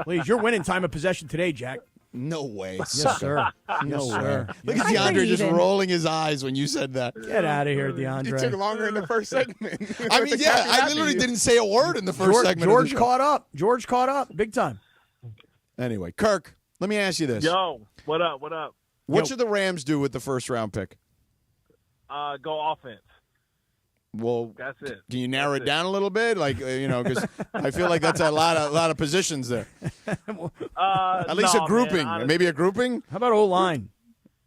Please, you're winning time of possession today, Jack. No way. Yes, sir. No sir. way. Look at DeAndre just rolling his eyes when you said that. Get out of here, DeAndre. You took longer in the first segment. I mean, yeah, I literally didn't say a word in the first segment. George caught up. George caught up big time. Anyway, Kirk, let me ask you this. Yo, what up? What up? What should the Rams do with the first round pick? Go offense. Well, that's it. Can you narrow it down a little bit? Like, because I feel like that's a lot of positions there. At least a grouping. Man, maybe a grouping? How about O-line?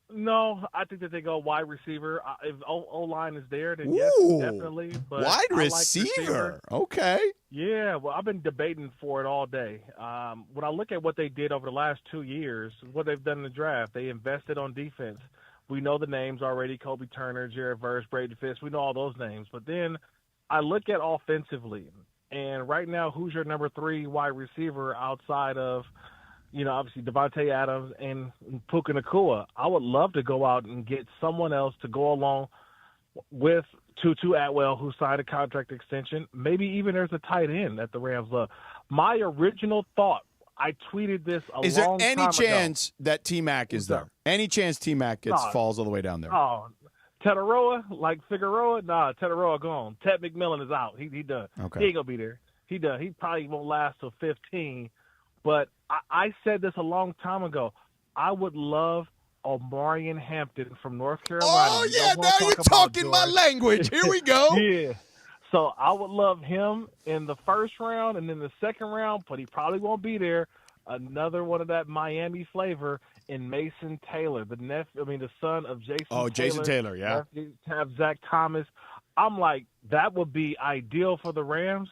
No, I think that they go wide receiver. If O-line is there, then yes, definitely. But wide I like receiver. Okay. Yeah, well, I've been debating for it all day. When I look at what they did over the last 2 years, what they've done in the draft, they invested on defense. We know the names already, Kobe Turner, Jared Verse, Brady Fisk. We know all those names. But then I look at offensively, and right now, who's your number 3 wide receiver outside of, obviously Devontae Adams and Puka Nacua? I would love to go out and get someone else to go along with Tutu Atwell, who signed a contract extension. Maybe even there's a tight end that the Rams love. My original thought, I tweeted this a long time ago. Is there any chance that T-Mac is there? Any chance T-Mac falls all the way down there? Oh, Teteroa, like Figueroa? Nah, Teteroa gone. Ted McMillan is out. He done. Okay. He ain't going to be there. He done. He probably won't last till 15. But I said this a long time ago. I would love Omarion Hampton from North Carolina. Oh, yeah, now you're talking my language. Here we go. Yeah. So I would love him in the first round and in the second round, but he probably won't be there. Another one of that Miami flavor in Mason Taylor, the son of Jason Taylor. Oh, Jason Taylor, yeah. Have Zach Thomas. I'm like, that would be ideal for the Rams.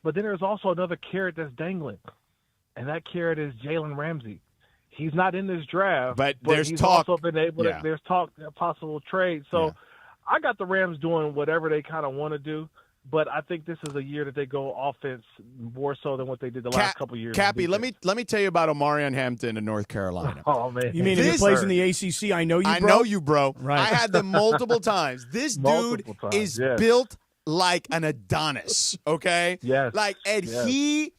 But then there's also another carrot that's dangling, and that carrot is Jalen Ramsey. He's not in this draft, but there's he's talk. Also been able to, there's talk possible trade. So I got the Rams doing whatever they kind of want to do, but I think this is a year that they go offense more so than what they did the last couple years. Cappy, let me tell you about Omarion Hampton in North Carolina. Oh man, you mean if he plays in the ACC? I know you. I bro. know you, bro. Right. I had them multiple times. This dude is built like an Adonis. Okay. Yes. Like, and he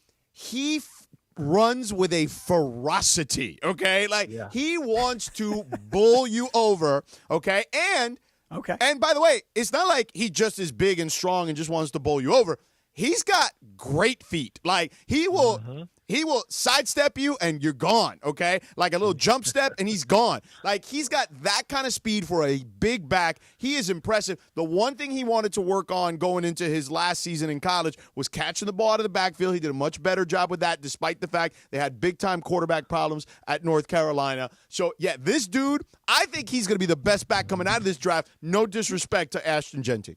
runs with a ferocity. Okay. Like he wants to bull you over. Okay. And by the way, it's not like he just is big and strong and just wants to bowl you over. he's got great feet. Like he will sidestep you and you're gone, okay? Like a little jump step and he's gone. Like he's got that kind of speed for a big back. He is impressive. The one thing he wanted to work on going into his last season in college was catching the ball out of the backfield. He did a much better job with that despite the fact they had big-time quarterback problems at North Carolina. So, yeah, this dude, I think he's going to be the best back coming out of this draft. No disrespect to Ashton Genty.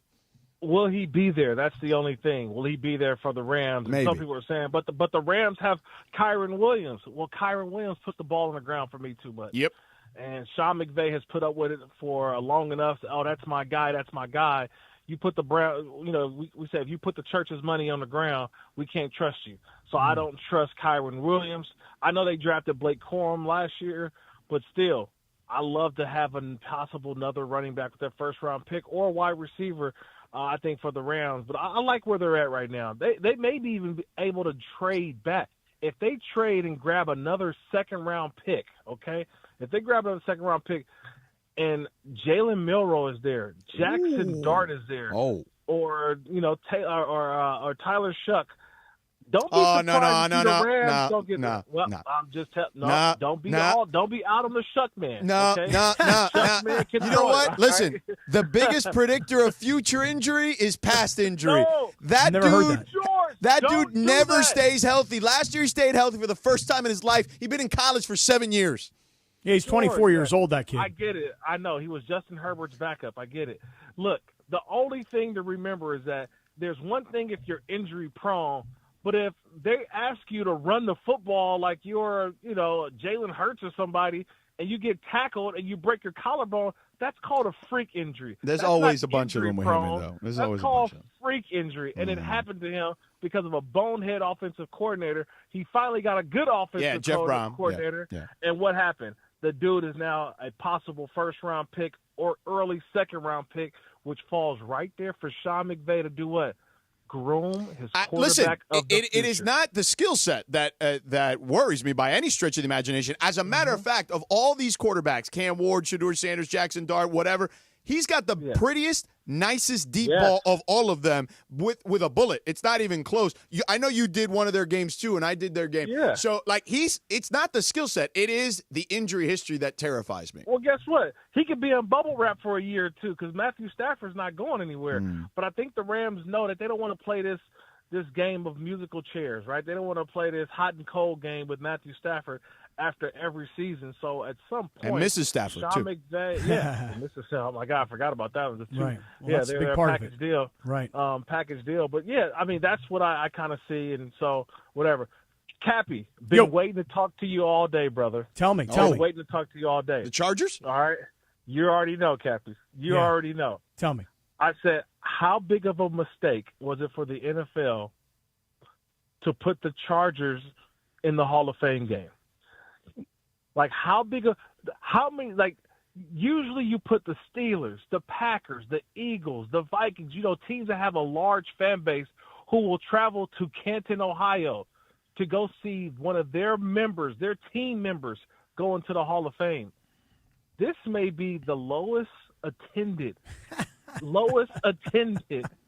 Will he be there? That's the only thing. Will he be there for the Rams? Maybe. Some people are saying, but the Rams have Kyron Williams. Well, Kyron Williams put the ball on the ground for me too much. Yep. And Sean McVay has put up with it for long enough. Oh, that's my guy. That's my guy. You put the Brown. You know, we said if you put the church's money on the ground, we can't trust you. So I don't trust Kyron Williams. I know they drafted Blake Corum last year, but still, I love to have another running back with their first-round pick or wide receiver. I think for the Rams, but I like where they're at right now. They may be even able to trade back. If they trade and grab another second-round pick, okay? If they grab another second-round pick and Jalen Milroe is there, Jackson Dart is there, or or Tyler Shuck, don't be surprised if the Rams don't get them. Well, I'm just telling don't be out on the Shuck man. Shuck man can you know what? Right? Listen, the biggest predictor of future injury is past injury. No, that dude never that. Stays healthy. Last year he stayed healthy for the first time in his life. He'd been in college for 7 years. Yeah, he's 24 years old, that kid. I get it. I know. He was Justin Herbert's backup. I get it. Look, the only thing to remember is that there's one thing if you're injury prone, but if they ask you to run the football like you're, Jalen Hurts or somebody, and you get tackled and you break your collarbone, that's called a freak injury. There's that's always a bunch of them with him, though. There's always called a bunch of them. Freak injury, and it happened to him because of a bonehead offensive coordinator. He finally got a good offensive coordinator, and what happened? The dude is now a possible first-round pick or early second-round pick, which falls right there for Sean McVay to do what? Groom his quarterback of the future. It is not the skill set that worries me by any stretch of the imagination. As a matter of fact, of all these quarterbacks, Cam Ward, Shedeur Sanders, Jackson Dart, whatever, he's got the prettiest, nicest deep ball of all of them with a bullet. It's not even close. I know you did one of their games too, and I did their game. Yeah. So, it's not the skill set. It is the injury history that terrifies me. Well, guess what? He could be on bubble wrap for a year or two because Matthew Stafford's not going anywhere. But I think the Rams know that they don't want to play this game of musical chairs, right? They don't want to play this hot and cold game with Matthew Stafford after every season. So at some point, and Mrs. Stafford Sean too. McVay, Mrs. Oh my God, I forgot about that one. Right. Well, they're a package deal. Right. Package deal. But yeah, I mean that's what I kind of see, and so whatever. Cappy, been waiting to talk to you all day, brother. Tell me. Waiting to talk to you all day. The Chargers? All right. You already know, Cappy. You already know. Tell me. I said, how big of a mistake was it for the NFL to put the Chargers in the Hall of Fame game? Like, usually you put the Steelers, the Packers, the Eagles, the Vikings, teams that have a large fan base who will travel to Canton, Ohio to go see one of their members, their team members, go into the Hall of Fame. This may be the lowest attended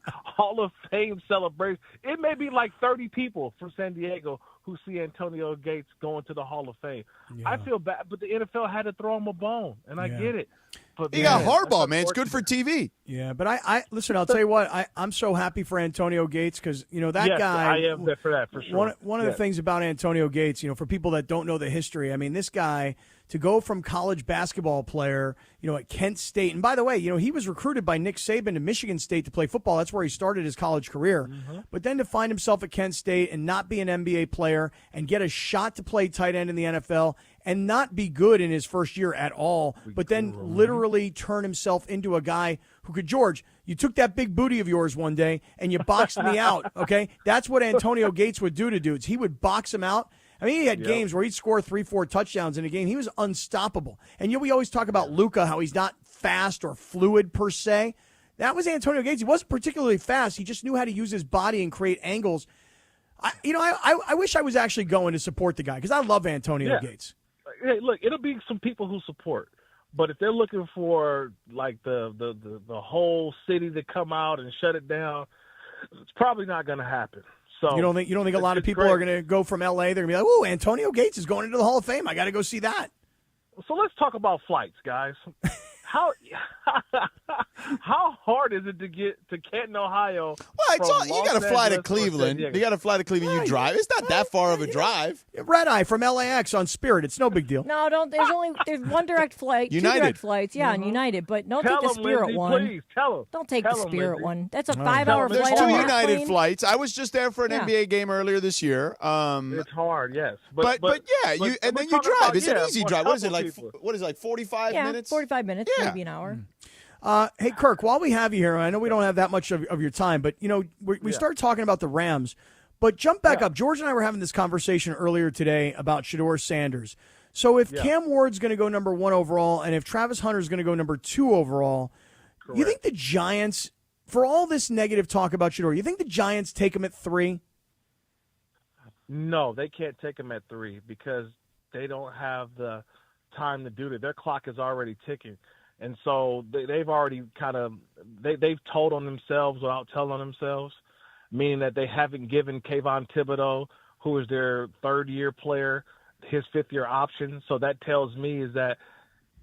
Hall of Fame celebration. It may be like 30 people from San Diego who see Antonio Gates going to the Hall of Fame. Yeah. I feel bad, but the NFL had to throw him a bone, and I get it. But he got hardball, man. It's good for TV. Yeah, but I listen. I'll tell you what. I'm so happy for Antonio Gates because that guy. I am for that for sure. One of the things about Antonio Gates, for people that don't know the history, I mean, this guy to go from college basketball player, at Kent State, and by the way, he was recruited by Nick Saban to Michigan State to play football. That's where he started his college career. But then to find himself at Kent State and not be an NBA player and get a shot to play tight end in the NFL and not be good in his first year at all, but then literally turn himself into a guy who could, George, you took that big booty of yours one day and you boxed me out, okay? That's what Antonio Gates would do to dudes. He would box him out. I mean, he had games where he'd score 3-4 touchdowns in a game. He was unstoppable. And we always talk about Luka, how he's not fast or fluid per se. That was Antonio Gates. He wasn't particularly fast. He just knew how to use his body and create angles. I wish I was actually going to support the guy because I love Antonio Gates. Hey, look, it'll be some people who support. But if they're looking for like the whole city to come out and shut it down, It's probably not going to happen. So you don't think a lot of people are going to go from L.A. They're going to be like, "Oh, Antonio Gates is going into the Hall of Fame. I got to go see that." So let's talk about flights, guys. How hard is it to get to Canton, Ohio? Well, it's all, you got to fly to Cleveland. You got to fly to Cleveland. You drive. It's not that far of a drive. Red Eye from LAX on Spirit. It's no big deal. No, don't. There's one direct flight. United. 2 direct flights. Yeah, on United. But don't Tell take the them, Spirit Lindsay, one. Please tell them. Don't take Tell the them, Spirit Lindsay. one. That's a 5-hour There's flight. 2 on that United plane. flights. I was just there for an Yeah. NBA game earlier this year. It's hard, yes. But yeah, but and then we're you talking drive. about, It's an yeah, easy for a drive. What is it couple like? people. What is it, like 45 Yeah, minutes? 45 minutes, Yeah. maybe an hour. Hey, Kirk, while we have you here, I know we don't have that much of your time, but, we start talking about the Rams. But jump back up. George and I were having this conversation earlier today about Shedeur Sanders. So if Cam Ward's going to go number 1 overall and if Travis Hunter's going to go number 2 overall, you think the Giants, for all this negative talk about Shedeur, you think the Giants take him at 3? No, they can't take him at 3 because they don't have the time to do that. Their clock is already ticking. And so they've already they've told on themselves without telling on themselves, meaning that they haven't given Kayvon Thibodeau, who is their third-year player, his fifth-year option. So that tells me is that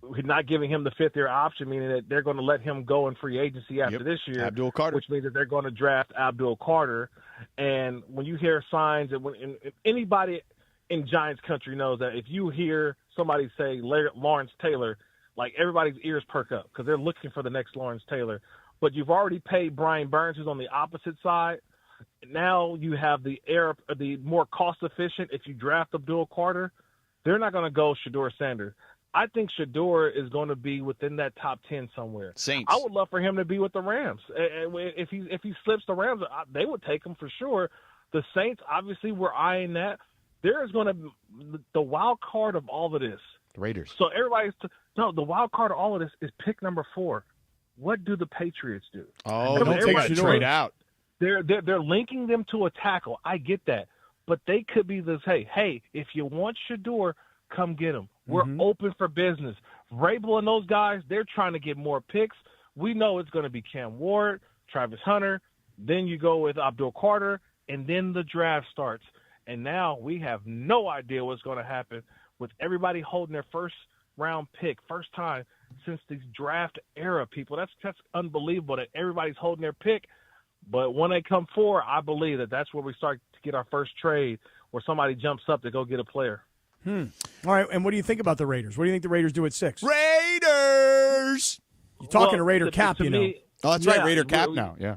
we're not giving him the fifth-year option, meaning that they're going to let him go in free agency after this year, Abdul Carter. which means that they're going to draft Abdul Carter. And when you hear signs, and anybody in Giants country knows that if you hear somebody say Lawrence Taylor, like everybody's ears perk up because they're looking for the next Lawrence Taylor. But you've already paid Brian Burns, who's on the opposite side. Now you have the more cost efficient. If you draft Abdul Carter, they're not going to go Shedeur Sanders. I think Shedeur is going to be within that top 10 somewhere. Saints. I would love for him to be with the Rams. If he slips the Rams, they would take him for sure. The Saints, obviously, we're eyeing that. There is going to the wild card of all of this. The Raiders. So the wild card of all of this is pick number 4. What do the Patriots do? Oh, don't take a trade out. They're linking them to a tackle. I get that, but they could be this. Hey, if you want Shedeur, come get him. We're open for business. Vrabel and those guys, they're trying to get more picks. We know it's going to be Cam Ward, Travis Hunter. Then you go with Abdul Carter, and then the draft starts. And now we have no idea what's going to happen with everybody holding their first-round pick, first time since the draft era, people. That's unbelievable that everybody's holding their pick. But when they come forward, I believe that's where we start to get our first trade where somebody jumps up to go get a player. All right, and what do you think about the Raiders? What do you think the Raiders do at 6? Raiders! You're talking to Raider Cap, to me, Oh, that's right, Raider Cap now, yeah.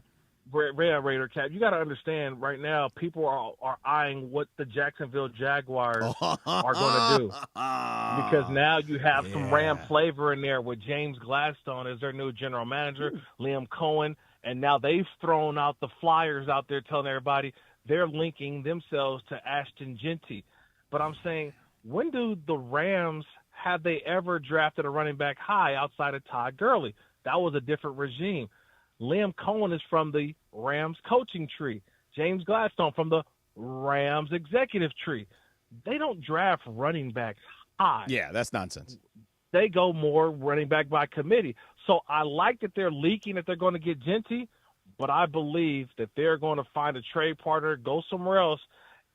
Raider Cap. You got to understand right now, people are eyeing what the Jacksonville Jaguars are going to do because now you have some Ram flavor in there with James Gladstone as their new general manager, Liam Cohen, and now they've thrown out the flyers out there telling everybody they're linking themselves to Ashton Genty. But I'm saying, when do the Rams have they ever drafted a running back high outside of Todd Gurley? That was a different regime. Liam Cohen is from the Rams coaching tree. James Gladstone from the Rams executive tree. They don't draft running backs high. Yeah, that's nonsense. They go more running back by committee. So I like that they're leaking that they're going to get Genty, but I believe that they're going to find a trade partner, go somewhere else,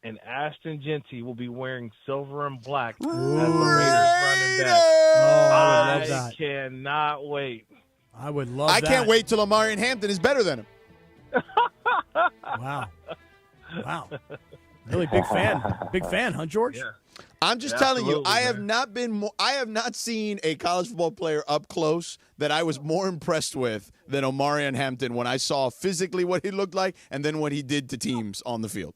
and Ashton Genty will be wearing silver and black as the Raiders running back. Oh, I would love that. I cannot wait. I would love I that. can't wait till Omarion Hampton is better than him. Wow. Really big fan. Big fan, huh, George? Yeah. I'm just telling you, I have not seen a college football player up close that I was more impressed with than Omarion Hampton when I saw physically what he looked like and then what he did to teams on the field.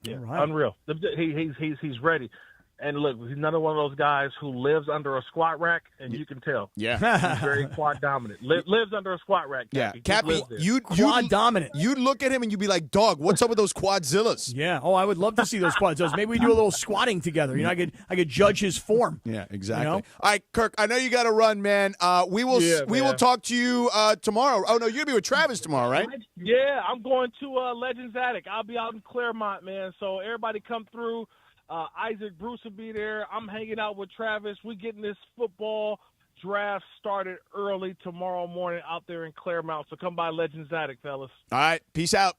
Yeah, right. Unreal. He's ready. And look, he's another one of those guys who lives under a squat rack, and you can tell. Yeah. He's very quad dominant. Lives under a squat rack. Yeah, Cappy. Cappy, Quad dominant. You'd look at him and you'd be like, dog, what's up with those quadzillas? Yeah. Oh, I would love to see those quadzillas. Maybe we do a little squatting together. I could judge his form. Yeah, exactly. You know? All right, Kirk, I know you got to run, man. We will talk to you tomorrow. Oh, no, you're going to be with Travis tomorrow, right? Yeah, I'm going to Legends Attic. I'll be out in Claremont, man. So everybody come through. Isaac Bruce will be there. I'm hanging out with Travis. We getting this football draft started early tomorrow morning out there in Claremont. So come by Legends Attic, fellas. All right. Peace out.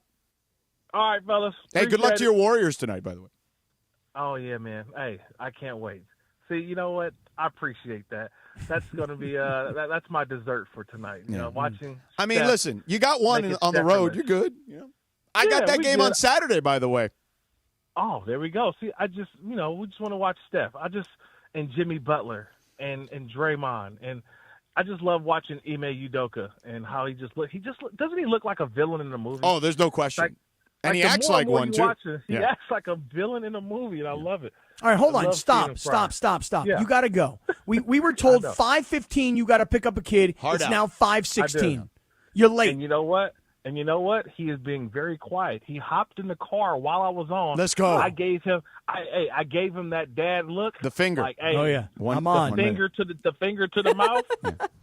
All right, fellas. Hey, good luck to your Warriors tonight, by the way. Oh, yeah, man. Hey, I can't wait. See, you know what? I appreciate that. That's going to be that's my dessert for tonight. You know, watching. I mean, Steph listen, you got one on the road. You're good. You know? I got that game on Saturday, by the way. Oh, there we go. See, I just, we just want to watch Steph. And Jimmy Butler and Draymond. And I just love watching Ime Udoka and how he just doesn't he look like a villain in the movie? Oh, there's no question. And he acts like one, too. He acts like a villain in a movie, and I love it. All right, hold on. Stop. Yeah. You got to go. We were told 5:15 you got to pick up a kid. Hard it's out. now 5:16. You're late. And you know what? He is being very quiet. He hopped in the car while I was on. Let's go. I gave him that dad look. The finger. Like, hey, oh yeah. I'm on. The finger to the mouth.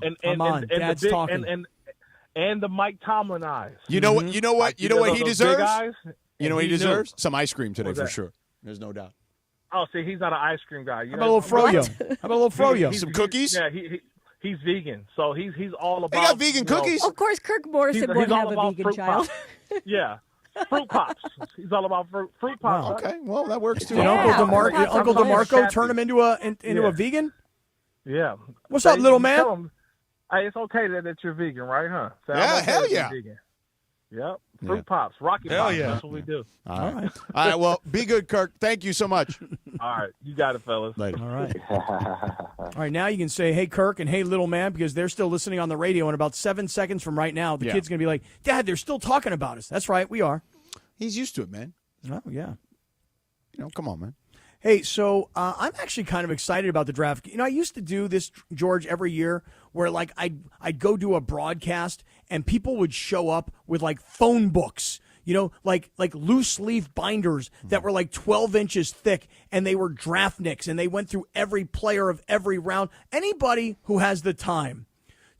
I'm on. Dad's the big, talking. And the Mike Tomlin eyes. You know what? You know what? You know what he deserves? You know what he deserves? Knew. Some ice cream today What's for that? sure. There's no doubt. Oh, see, he's not an ice cream guy. How about a little froyo? Some cookies? Yeah, he's vegan, so he's all about. They got vegan cookies. Of course, Kirk Morrison He's wouldn't all have a about vegan fruit child. pops. Yeah, fruit pops. He's all about fruit pops. Wow, okay, well that works too. Did Uncle DeMarco turn him into a vegan? Yeah. What's up, little man? Tell him, hey, it's okay that you're vegan, right? Huh? So Yeah, hell yeah. Vegan. Yep. Fruit pops, Rocky Hell pops. yeah. That's what we do. All right. All right. Well, be good, Kirk. Thank you so much. All right. You got it, fellas. Later. All right. All right. Now you can say, hey, Kirk, and hey, little man, because they're still listening on the radio. In about 7 seconds from right now, the kid's going to be like, Dad, they're still talking about us. That's right. We are. He's used to it, man. Oh, yeah. Come on, man. Hey, so I'm actually kind of excited about the draft. I used to do this, George, every year where, like, I'd go do a broadcast and people would show up with, like, phone books, like loose leaf binders that were, like, 12 inches thick, and they were draftniks, and they went through every player of every round. Anybody who has the time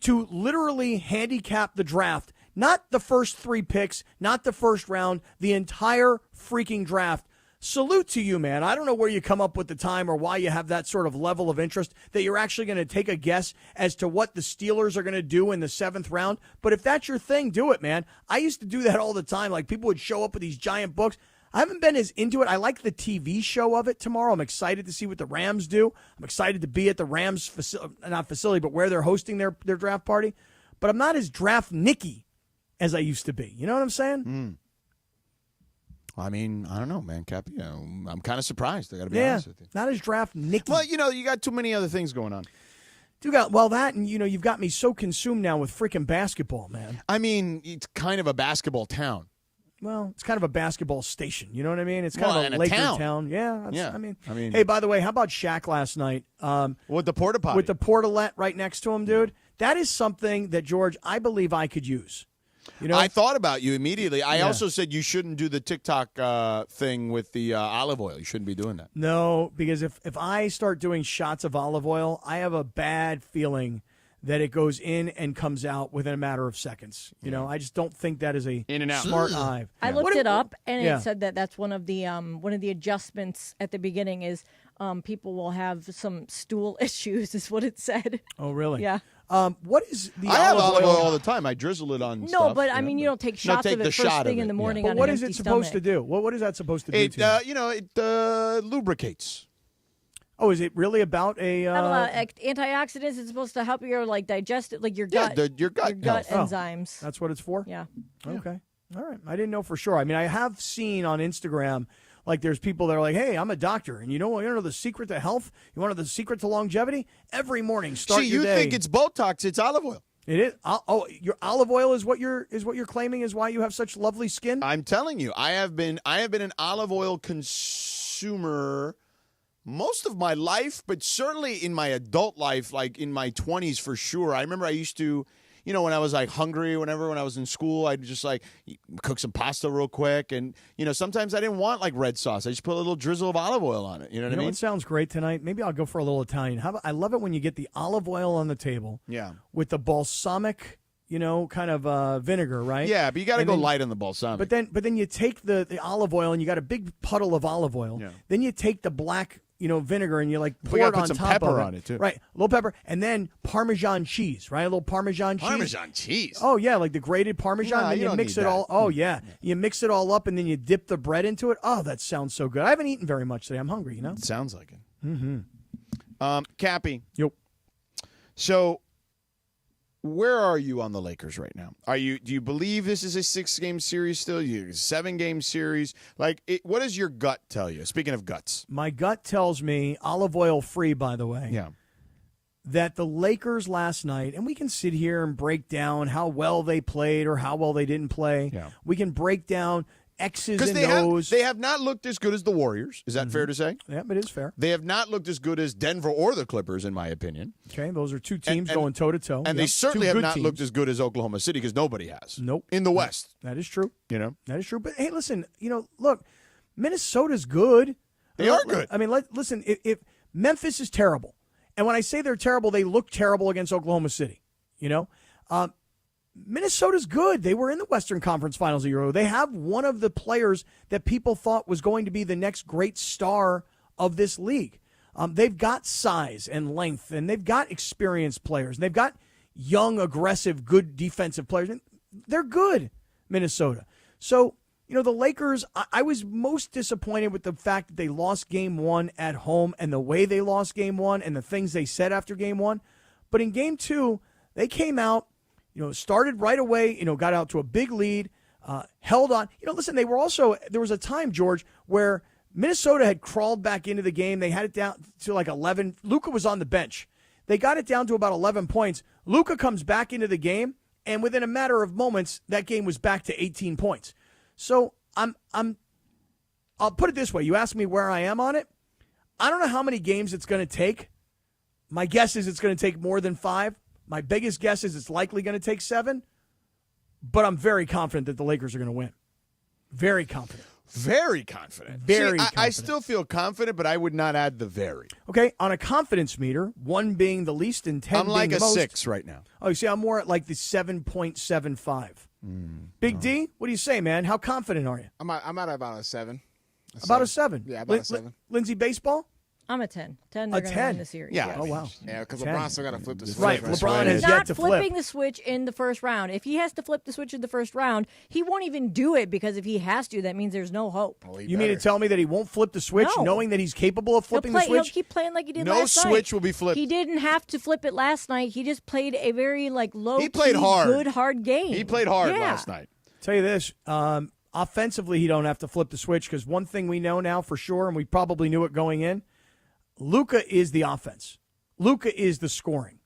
to literally handicap the draft, not the first 3 picks, not the first round, the entire freaking draft, salute to you, man. I don't know where you come up with the time or why you have that sort of level of interest that you're actually going to take a guess as to what the Steelers are going to do in the 7th round. But if that's your thing, do it, man. I used to do that all the time. Like, people would show up with these giant books. I haven't been as into it. I like the TV show of it tomorrow. I'm excited to see what the Rams do. I'm excited to be at the Rams facility, but where they're hosting their draft party. But I'm not as draft-nicky as I used to be. You know what I'm saying? I mean, I don't know, man, Cappy. I'm kind of surprised. I got to be honest with you. Not as draft-nicky. Well, you got too many other things going on. That, and you've got me so consumed now with freaking basketball, man. I mean, it's kind of a basketball town. Well, it's kind of a basketball station. You know what I mean? It's kind of a Laker town. Yeah. I mean, hey, by the way, how about Shaq last night? With the porta potty. With the portalette right next to him, dude. That is something that, George, I believe I could use. I thought about you immediately. I also said you shouldn't do the TikTok thing with the olive oil. You shouldn't be doing that. No, because if I start doing shots of olive oil, I have a bad feeling that it goes in and comes out within a matter of seconds. I just don't think that is a in and out. Smart eye. I looked it up, and it said that that's one of the adjustments at the beginning is people will have some stool issues, is what it said. Oh, really? Yeah. What is the I have olive oil all the time. I drizzle it on stuff. No, but I mean, you don't take shots of it first thing in the morning. But what is it supposed to do? What is that supposed to do? It lubricates. Oh, is it really about a antioxidants? It's supposed to help your digest, your gut, your gut enzymes. That's what it's for. Yeah. Okay. All right. I didn't know for sure. I mean, I have seen on Instagram. Like, there's people that are like, hey, I'm a doctor, and you know the secret to health? You want to know the secret to longevity? Every morning, start your day. See, you think it's Botox. It's olive oil. It is? Oh, your olive oil is what you're claiming is why you have such lovely skin? I'm telling you, I have been an olive oil consumer most of my life, but certainly in my adult life, like in my 20s for sure. I remember I used to... when I was hungry, when I was in school, I'd just cook some pasta real quick. And, sometimes I didn't want red sauce. I just put a little drizzle of olive oil on it. You know what I mean? It sounds great tonight. Maybe I'll go for a little Italian. I love it when you get the olive oil on the table. Yeah. With the balsamic, kind of vinegar, right? Yeah, but you got to go light on the balsamic. But then you take the olive oil and you got a big puddle of olive oil. Yeah. Then you take the black vinegar and you like We pour gotta it put on some top pepper of it. on it, too. Right, a little pepper, and then Parmesan cheese, right? A little Parmesan cheese. Parmesan cheese. Oh yeah, like the grated Parmesan. Nah, and then you you don't mix need it that. all. Oh yeah, you mix it all up, and then you dip the bread into it. Oh, that sounds so good. I haven't eaten very much today. I'm hungry. It sounds like it. Mm-hmm. Cappy. Yep. So, where are you on the Lakers right now? Do you believe this is a 6-game series still? You 7-game series? What does your gut tell you? Speaking of guts, My gut tells me, olive oil free, by the way. Yeah. That the Lakers last night, and we can sit here and break down how well they played or how well they didn't play. Yeah. We can break down X's because and O's. they have not looked as good as the Warriors. Is that fair to say? Yeah, it is fair. They have not looked as good as Denver or the Clippers, in my opinion. Okay, those are two teams going toe-to-toe. And they certainly have not looked as good as Oklahoma City because nobody has. Nope. In the West. That is true. That is true. But, hey, listen, look, Minnesota's good. They are good. I mean, listen, if Memphis is terrible, and when I say they're terrible, they look terrible against Oklahoma City, Minnesota's good. They were in the Western Conference Finals a year ago. They have one of the players that people thought was going to be the next great star of this league. They've got size and length, and they've got experienced players. And they've got young, aggressive, good defensive players. And they're good, Minnesota. So, the Lakers, I was most disappointed with the fact that they lost Game 1 at home and the way they lost Game 1 and the things they said after Game 1. But in Game 2, they came out, started right away, got out to a big lead, held on. Listen, there was a time, George, where Minnesota had crawled back into the game. They had it down to like 11. Luka was on the bench. They got it down to about 11 points. Luka comes back into the game, and within a matter of moments, that game was back to 18 points. So I'll put it this way. You ask me where I am on it. I don't know how many games it's going to take. My guess is it's going to take more than 5. My biggest guess is it's likely going to take 7, but I'm very confident that the Lakers are going to win. Very confident. Very confident. Very I confident. still feel confident, but I would not add the very. Okay, on a confidence meter, 1 being the least and 10 I'm being like the a most. 6 right now. Oh, you see, I'm more at like the 7.75. Big D, what do you say, man? How confident are you? I'm at about a 7. About a 7? Yeah, about a 7. Lindsay, baseball? I'm a 10. 10, they're A going 10? to win the series. Yeah. Yes. Oh, wow. Yeah, because 10. LeBron still got to flip the switch. Right, LeBron has He's yet not to flip. flipping the switch in the first round. If he has to flip the switch in the first round, he won't even do it because if he has to, that means there's no hope. You mean to tell me that he won't flip the switch No. knowing that he's capable of flipping the He'll switch? keep playing like he did No last night. switch will be flipped. He didn't have to flip it last night. He just played a very low He played hard. good, hard game. He played hard Yeah. last night. Tell you this, offensively, he don't have to flip the switch because one thing we know now for sure, and we probably knew it going in, Luka is the offense. Luka is the scoring,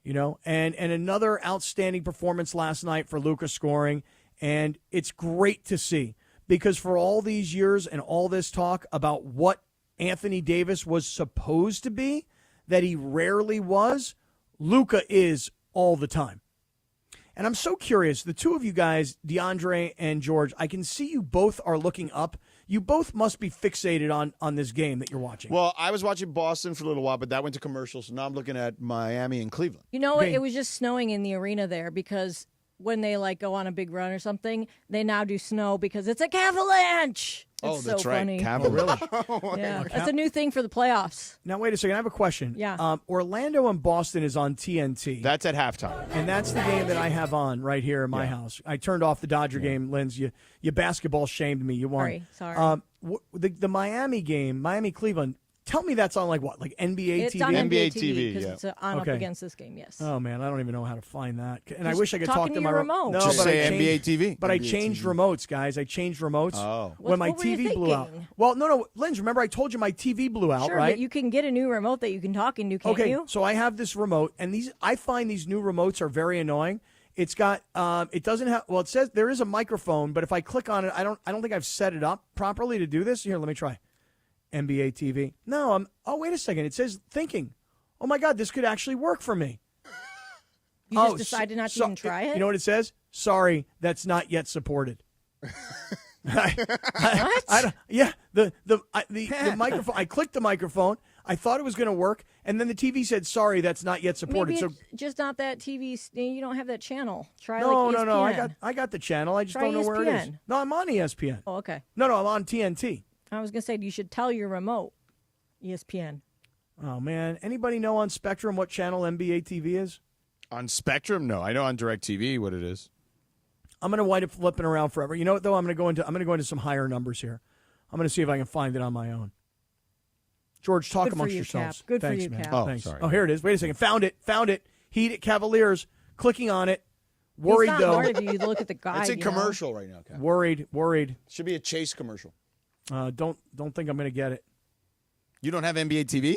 and another outstanding performance last night for Luka scoring, and it's great to see because for all these years and all this talk about what Anthony Davis was supposed to be, that he rarely was, Luka is all the time. And I'm so curious, the two of you guys, DeAndre and George, I can see you both are looking up. You both must be fixated on this game that you're watching. Well, I was watching Boston for a little while, but that went to commercials, so now I'm looking at Miami and Cleveland. You know what? Okay. It was just snowing in the arena there because when they go on a big run or something, they now do snow because it's a avalanche. Oh, It's that's so right. funny. Really? Yeah, that's a new thing for the playoffs. Now, wait a second. I have a question. Yeah. Orlando and Boston is on TNT. That's at halftime. And that's the game that I have on right here in my house. I turned off the Dodger game, Linz. You basketball shamed me. You won. Sorry. The Miami game, Miami-Cleveland, tell me that's on like NBA It's TV? on NBA TV, TV because yeah. it's on Okay. up against this game, yes. Oh, man, I don't even know how to find that. And I Just wish I could talk talk into to my your remote. No, Just but say I NBA changed, TV. But I NBA changed TV. remotes, guys. I changed remotes Oh. when my What were you TV blew out. thinking? Well, no, Linz, remember I told you my TV blew out, Sure, right? but you can get a new remote that you can talk into, can't Okay, you? so I have this remote, and I find these new remotes are very annoying. It's got, it doesn't have, well, it says there is a microphone, but if I click on it, I don't think I've set it up properly to do this. Here, let me try. NBA TV. No, oh, wait a second. It says thinking. Oh my God, this could actually work for me. You just decided not to even try it? You know what it says? Sorry, that's not yet supported. What? Yeah, the microphone. I clicked the microphone. I thought it was going to work, and then the TV said, "Sorry, that's not yet supported." Maybe it's just not that TV. You don't have that channel. Try No. ESPN. I got the channel. I just Try don't know where it is. ESPN. No, I'm on ESPN. Oh, okay. No, I'm on TNT. I was gonna say you should tell your remote. ESPN. Oh, man. Anybody know on Spectrum what channel NBA TV is? On Spectrum? No. I know on DirecTV what it is. I'm going to wind up flipping around forever. You know what, though? I'm going to go into some higher numbers here. I'm going to see if I can find it on my own. George, talk amongst yourselves. Cap. Good Thanks, for you, man. Cap. Oh, Thanks. sorry. Oh, here it is. Wait a second. Found it. Heat at Cavaliers. Clicking on it. Worried, it's not though. hard if you look at the guide. It's in commercial right now, Cap. Worried. Should be a Chase commercial. Don't think I'm going to get it. You don't have NBA TV?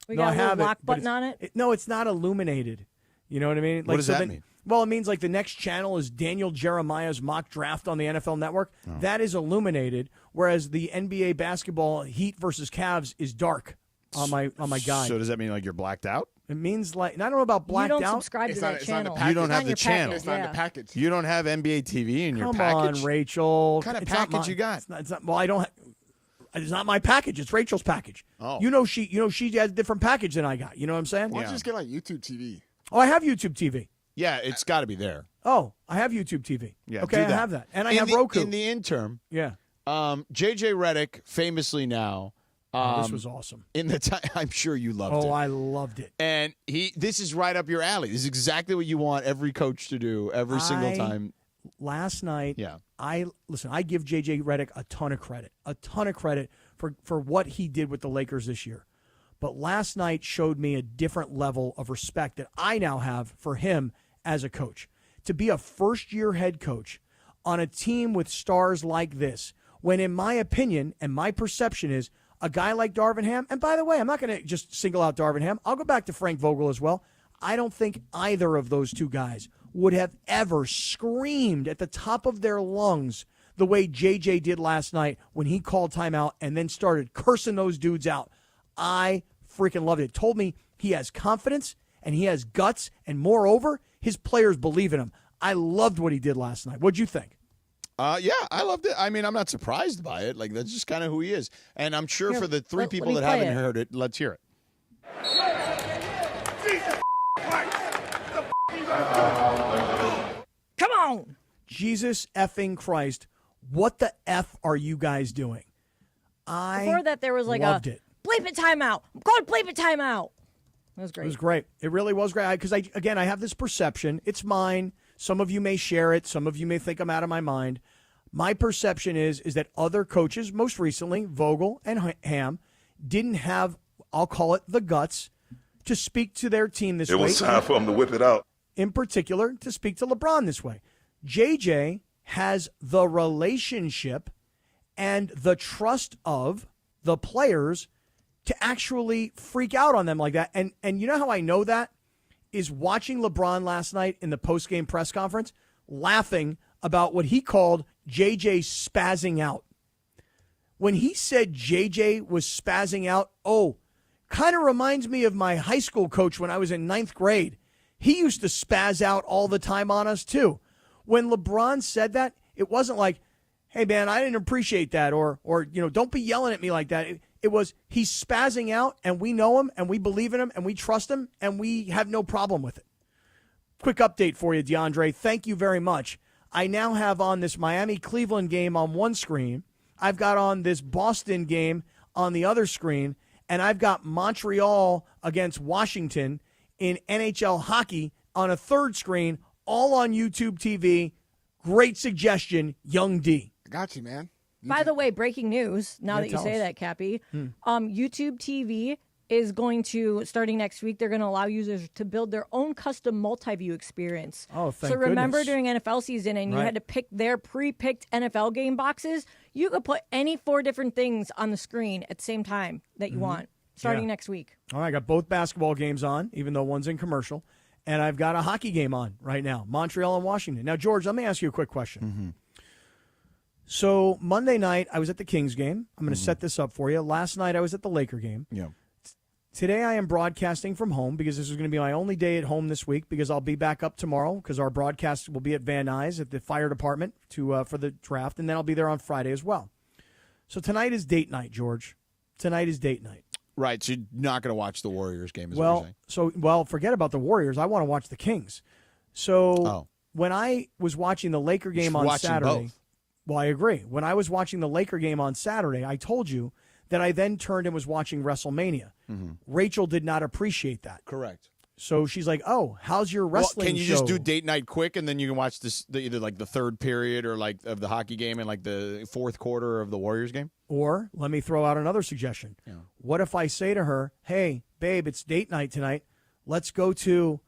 We No, got I a little have it, lock but button on it. No, it's not illuminated. You know what I mean? What does that mean? Well, it means like the next channel is Daniel Jeremiah's mock draft on the NFL Network. Oh. That is illuminated, whereas the NBA basketball Heat versus Cavs is dark on my guide. So does that mean like you're blacked out? It means like, and I don't know about blacked You don't out. subscribe to that channel. You don't It's have on the your channel. package, It's not in yeah. the package. You don't have NBA TV in your Come package? on, Rachel. What kind of It's not package you got? It's not, well, I don't. It's not my package. It's Rachel's package. Oh. You know she has a different package than I got. You know what I'm saying? Why don't you just get like YouTube TV? Oh, I have YouTube TV. Yeah, it's got to be there. Oh, I have YouTube TV. Yeah, okay, do I that. have that, and I In have the- Roku. In the interim, yeah. JJ Redick, famously now. This was awesome. In the time, I'm sure you loved it. Oh, I loved it. And this is right up your alley. This is exactly what you want every coach to do every single time. Last night, Yeah. I give JJ Redick a ton of credit for what he did with the Lakers this year. But last night showed me a different level of respect that I now have for him as a coach. To be a first-year head coach on a team with stars like this, when in my opinion and my perception is a guy like Darvin Ham, and by the way, I'm not going to just single out Darvin Ham. I'll go back to Frank Vogel as well. I don't think either of those two guys would have ever screamed at the top of their lungs the way JJ did last night when he called timeout and then started cursing those dudes out. I freaking loved it. Told me he has confidence and he has guts, and moreover, his players believe in him. I loved what he did last night. What'd you think? Yeah, I loved it. I mean, I'm not surprised by it. Like, that's just kind of who he is. And I'm sure Here, for the three let people me that play haven't it. heard it, let's hear it. Come on. Jesus effing Christ. What the F are you guys doing? Before that, there was like loved a it. bleep it timeout. I'm going bleep it timeout. That was great. It was great. It really was great. Because, I have this perception. It's mine. Some of you may share it. Some of you may think I'm out of my mind. My perception is that other coaches, most recently Vogel and Ham, didn't have, I'll call it, the guts to speak to their team this way. It was time for him to whip it out. In particular, to speak to LeBron this way. JJ has the relationship and the trust of the players to actually freak out on them like that. And you know how I know that? Is watching LeBron last night in the post-game press conference laughing about what he called JJ spazzing out. When he said JJ was spazzing out, kind of reminds me of my high school coach when I was in 9th grade. He used to spaz out all the time on us too. When LeBron said that, it wasn't like, hey man, I didn't appreciate that, or don't be yelling at me like that. It was, he's spazzing out and we know him and we believe in him and we trust him and we have no problem with it. Quick update for you, DeAndre. Thank you very much. I now have on this Miami-Cleveland game on one screen. I've got on this Boston game on the other screen, and I've got Montreal against Washington in NHL hockey on a third screen, all on YouTube TV. Great suggestion, Young D. I got you, man. By the way, breaking news, now Yeah, that you tell say us. that, Cappy, YouTube TV is going to, starting next week, they're going to allow users to build their own custom multi-view experience. Oh, thank So remember goodness. during NFL season and you Right. had to pick their pre-picked NFL game boxes, you could put any 4 different things on the screen at the same time that you want, starting Yeah. next week. All right, I got both basketball games on, even though one's in commercial, and I've got a hockey game on right now, Montreal and Washington. Now, George, let me ask you a quick question. So Monday night, I was at the Kings game. I'm going to set this up for you. Last night, I was at the Laker game. Yeah. Today, I am broadcasting from home because this is going to be my only day at home this week because I'll be back up tomorrow because our broadcast will be at Van Nuys at the fire department for the draft, and then I'll be there on Friday as well. So tonight is date night, George. Tonight is date night. Right, so you're not going to watch the Warriors game, is what you're saying. Forget about the Warriors. I want to watch the Kings. So when I was watching the Laker game on watch them Saturday, both. well, I agree. When I was watching the Laker game on Saturday, I told you that I then turned and was watching WrestleMania. Rachel did not appreciate that. Correct. So she's like, "Oh, how's your wrestling Can you show?" just do date night quick, and then you can watch either like the third period or like of the hockey game and like the fourth quarter of the Warriors game? Or let me throw out another suggestion. Yeah. What if I say to her, "Hey, babe, it's date night tonight. Let's go to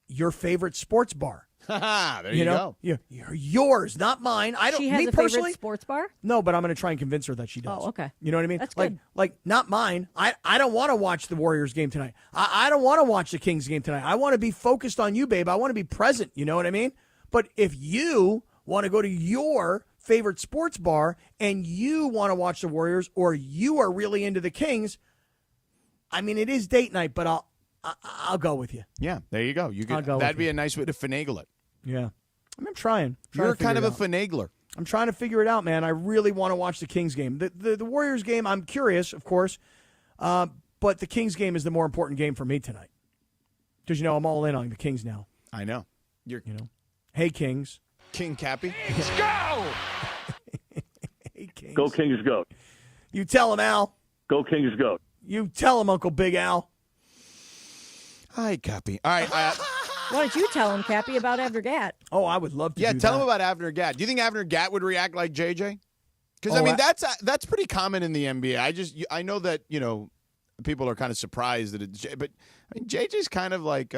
your favorite sports bar." There you go. Yours, not mine. I don't. She has me a personally, favorite sports bar? No, but I'm going to try and convince her that she does. Oh, okay. You know what I mean? That's like, good. like not mine. I don't want to watch the Warriors game tonight. I don't want to watch the Kings game tonight. I want to be focused on you, babe. I want to be present. You know what I mean? But if you want to go to your favorite sports bar and you want to watch the Warriors, or you are really into the Kings, I mean, it is date night, but I'll go with you. Yeah, there you go. That'd be a nice way to finagle it. Yeah. I'm trying. You're to kind of figure a it out. finagler. I'm trying to figure it out, man. I really want to watch the Kings game. The Warriors game, I'm curious, of course, but the Kings game is the more important game for me tonight. Because, I'm all in on the Kings now. I know. Hey, Kings. King Cappy. Kings go! Hey, Kings. Go Kings, go. You tell him, Al. Go Kings, go. You tell him, Uncle Big Al. Hi, Cappy. All right. Why don't you tell him, Cappy, about Abner Gatt? Oh, I would love to. Yeah, do tell that. him about Abner Gatt. Do you think Abner Gatt would react like JJ? Because Oh, that's pretty common in the NBA. I know that people are kind of surprised that it's, but I mean JJ's kind of like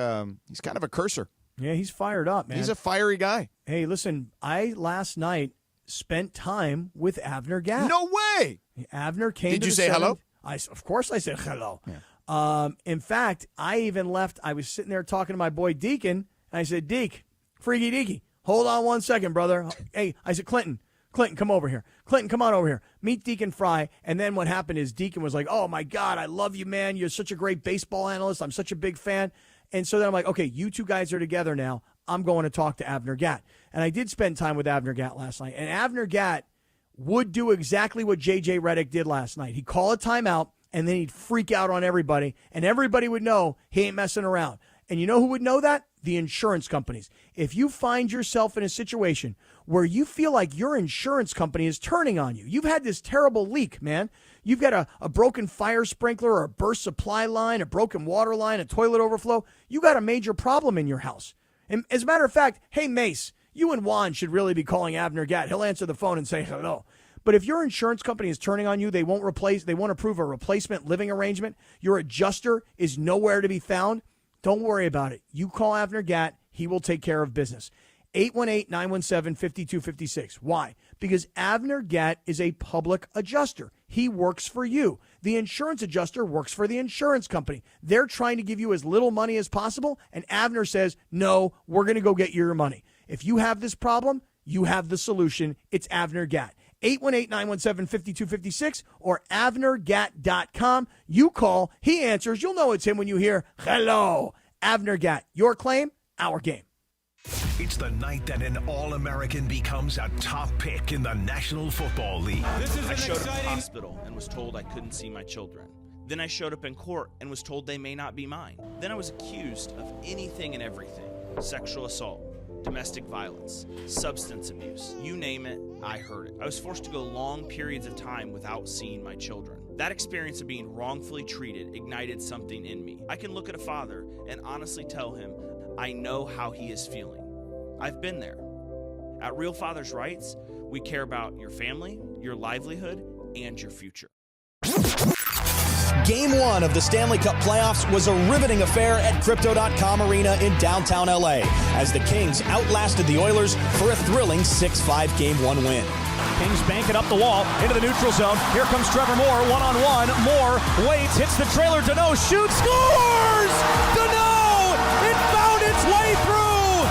he's kind of a cursor. Yeah, he's fired up, man. He's a fiery guy. Hey, listen, I last night spent time with Abner Gatt. No way. Abner came. Did to you the say hello? Of course, I said hello. Yeah. In fact, I even left. I was sitting there talking to my boy Deacon, and I said, "Deke, Freaky Deaky, hold on one second, brother." Hey, I said, Clinton, come over here. Clinton, come on over here. Meet Deacon Fry. And then what happened is Deacon was like, "Oh my God, I love you, man. You're such a great baseball analyst. I'm such a big fan." And so then I'm like, "Okay, you two guys are together now. I'm going to talk to Abner Gatt." And I did spend time with Abner Gatt last night. And Abner Gatt would do exactly what J.J. Redick did last night. He'd call a timeout, and then he'd freak out on everybody, and everybody would know he ain't messing around. And you know who would know that? The insurance companies. If you find yourself in a situation where you feel like your insurance company is turning on you, you've had this terrible leak, man. You've got a broken fire sprinkler or a burst supply line, a broken water line, a toilet overflow. You got a major problem in your house. And as a matter of fact, hey, Mace, you and Juan should really be calling Abner Gatt. He'll answer the phone and say hello. But if your insurance company is turning on you, they won't approve a replacement living arrangement, your adjuster is nowhere to be found, don't worry about it. You call Abner Gatt, he will take care of business. 818-917-5256. Why? Because Abner Gatt is a public adjuster. He works for you. The insurance adjuster works for the insurance company. They're trying to give you as little money as possible, and Abner says, "No, we're going to go get your money." If you have this problem, you have the solution. It's Abner Gatt. 818-917-5256 or AbnerGatt.com. You call, he answers. You'll know it's him when you hear, "Hello, Abner Gatt." Your claim, our game. It's the night that an All-American becomes a top pick in the National Football League. I showed up at the hospital and was told I couldn't see my children. Then I showed up in court and was told they may not be mine. Then I was accused of anything and everything. Sexual assault, domestic violence, substance abuse, you name it, I heard it. I was forced to go long periods of time without seeing my children. That experience of being wrongfully treated ignited something in me. I can look at a father and honestly tell him, I know how he is feeling. I've been there. At Real Fathers Rights, we care about your family, your livelihood, and your future. Game 1 of the Stanley Cup playoffs was a riveting affair at Crypto.com Arena in downtown LA as the Kings outlasted the Oilers for a thrilling 6-5 Game 1 win. Kings bank it up the wall into the neutral zone. Here comes Trevor Moore, one-on-one. Moore waits, hits the trailer. Dano shoots, scores! Dano! It found its way through!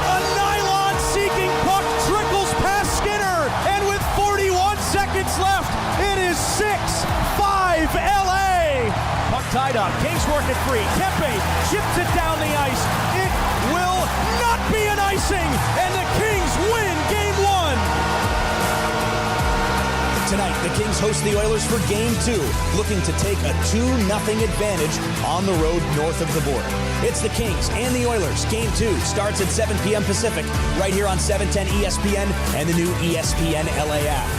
A nylon-seeking puck trickles past Skinner, and with 41 seconds left, it is 6-5 LA. Puck tied up. Kings work it free. Kempe chips it down the ice. It will not be an icing, and the Kings win Game 1. Tonight, the Kings host the Oilers for Game 2, looking to take a 2-0 advantage on the road north of the border. It's the Kings and the Oilers. Game 2 starts at 7 p.m. Pacific, right here on 710 ESPN and the new ESPN LA app.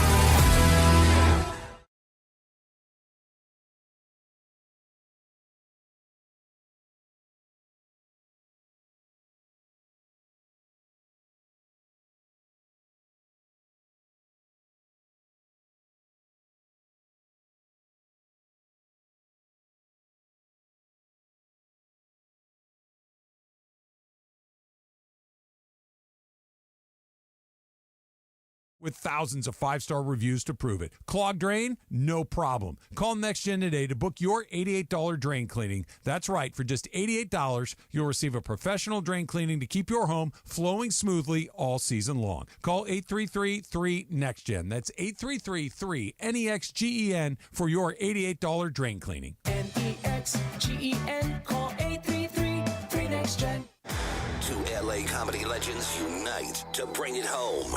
with thousands of 5-star reviews to prove it. Clogged drain? No problem. Call NextGen today to book your $88 drain cleaning. That's right. For just $88, you'll receive a professional drain cleaning to keep your home flowing smoothly all season long. Call 833-3-NEXTGEN. That's 833-3-NEXGEN for your $88 drain cleaning. NEXGEN. Call 833-3-NEXTGEN. Two LA comedy legends unite to bring it home.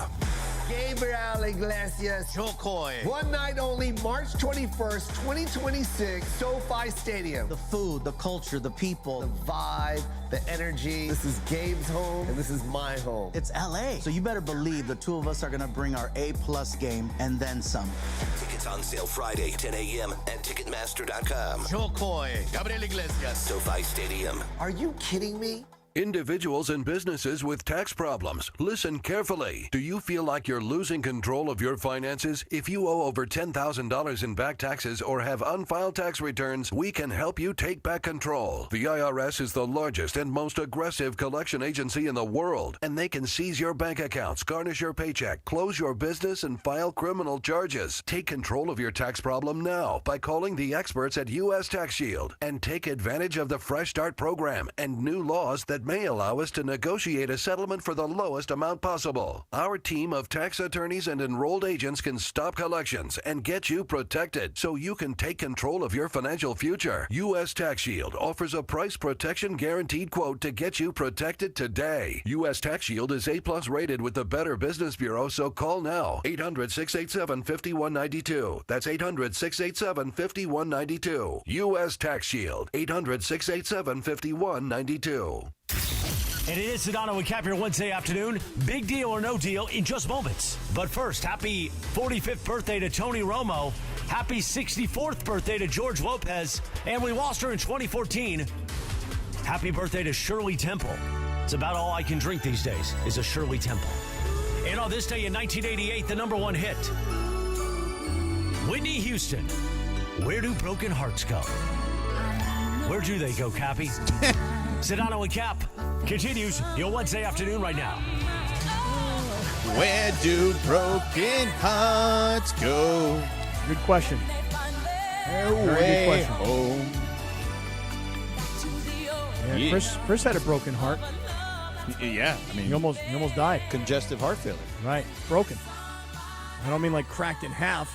Gabriel Iglesias, Jokoy. One night only, March 21st, 2026, SoFi Stadium. The food, the culture, the people, The vibe, the energy. This is Gabe's home, and this is my home. it's LA. So you better believe the two of us are going to bring our A-plus game and then some. Tickets on sale Friday, 10 a.m. at Ticketmaster.com. Jokoy. Gabriel Iglesias. SoFi Stadium. Are you kidding me? Individuals and businesses with tax problems, listen carefully. Do you feel like you're losing control of your finances? If you owe over $10,000 in back taxes or have unfiled tax returns, we can help you take back control. The IRS is the largest and most aggressive collection agency in the world, and they can seize your bank accounts, garnish your paycheck, close your business, and file criminal charges. Take control of your tax problem now by calling the experts at U.S. Tax Shield and take advantage of the Fresh Start program and new laws that may allow us to negotiate a settlement for the lowest amount possible. Our team of tax attorneys and enrolled agents can stop collections and get you protected so you can take control of your financial future. U.S. Tax Shield offers a price protection guaranteed quote to get you protected today. U.S. Tax Shield is A+ rated with the Better Business Bureau, so call now. 800-687-5192. That's 800-687-5192. U.S. Tax Shield. 800-687-5192. And it is Sedano Kap your Wednesday afternoon. Big deal or no deal in just moments. But first, happy 45th birthday to Tony Romo. Happy 64th birthday to George Lopez. And we lost her in 2014. Happy birthday to Shirley Temple. It's about all I can drink these days is a Shirley Temple. And on this day in 1988, the #1 hit. Whitney Houston. Where do broken hearts go? Where do they go, Cappy? Sedano and Kap continues your Wednesday afternoon right now. Where do broken hearts go? Good question. Way good question. home. Yeah, Chris had a broken heart. Yeah, I mean, He almost died. congestive heart failure. Right, broken. I don't mean like cracked in half.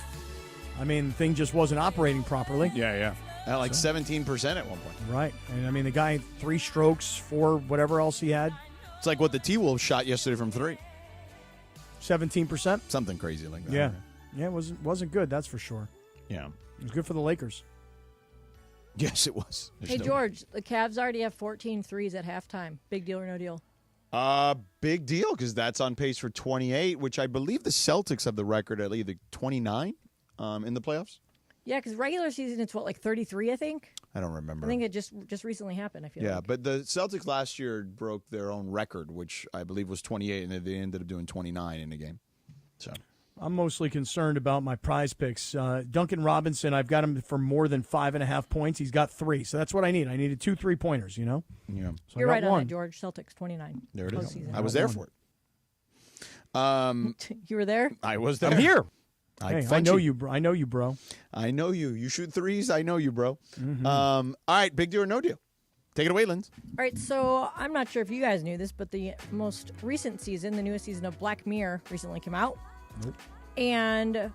I mean, the thing just wasn't operating properly. Yeah. At like 17% at one point. Right. And I mean, the guy, 3 strokes, 4, whatever else he had. It's like what the T-Wolves shot yesterday from 3. 17%? Something crazy like that. Yeah. Yeah, it wasn't good, that's for sure. Yeah. It was good for the Lakers. Yes, it was. Hey, George, the Cavs already have 14 threes at halftime. Big deal or no deal? Big deal, because that's on pace for 28, which I believe the Celtics have the record at either 29 in the playoffs. Yeah, because regular season, it's what, like 33, I think? I don't remember. I think it just recently happened, I feel like. Yeah, but the Celtics last year broke their own record, which I believe was 28, and they ended up doing 29 in the game. So I'm mostly concerned about my prize picks. Duncan Robinson, I've got him for more than 5.5 points. He's got 3, so that's what I need. I needed 2 3-pointers, you know? Yeah. So You're I right got on one. that, George. Celtics, 29. There it is. Postseason. I was there for it. You were there? I was there. I'm here. I know you, bro. I know you, bro. I know you. You shoot threes. I know you, bro. Mm-hmm. All right, big deal or no deal? Take it away, Linz. All right, so I'm not sure if you guys knew this, but the most recent season, the newest season of Black Mirror, recently came out. Nope. And do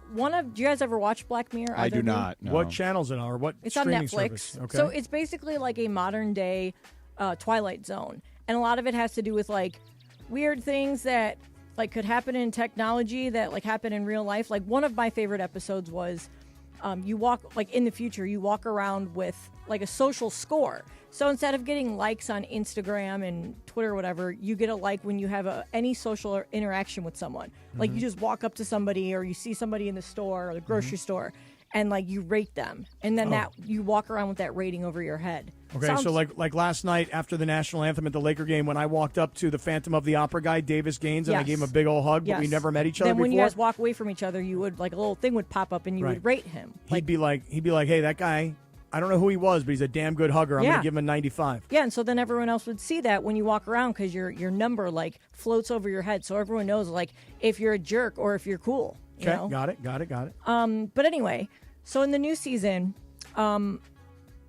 you guys ever watch Black Mirror? I do not. No. What channels it are? What It's on streaming Netflix. service? Okay. So it's basically like a modern day Twilight Zone. And a lot of it has to do with like weird things that like could happen in technology that like happen in real life. Like one of my favorite episodes was you walk like in the future, you walk around with like a social score. So instead of getting likes on Instagram and Twitter or whatever, you get a like when you have any social interaction with someone. Like you just walk up to somebody or you see somebody in the store or the grocery store and like you rate them. And then that you walk around with that rating over your head. Okay, so like last night after the national anthem at the Laker game, when I walked up to the Phantom of the Opera guy, Davis Gaines, and I gave him a big old hug, but we never met each other then when before. you guys walk away from each other, you would like a little thing would pop up and you would rate him. He'd be like, hey, that guy I don't know who he was, but he's a damn good hugger. I'm going to give him a 95. Yeah, and so then everyone else would see that when you walk around because your number like floats over your head, so everyone knows like if you're a jerk or if you're cool. Okay, You know? got it. But anyway, so in the new season,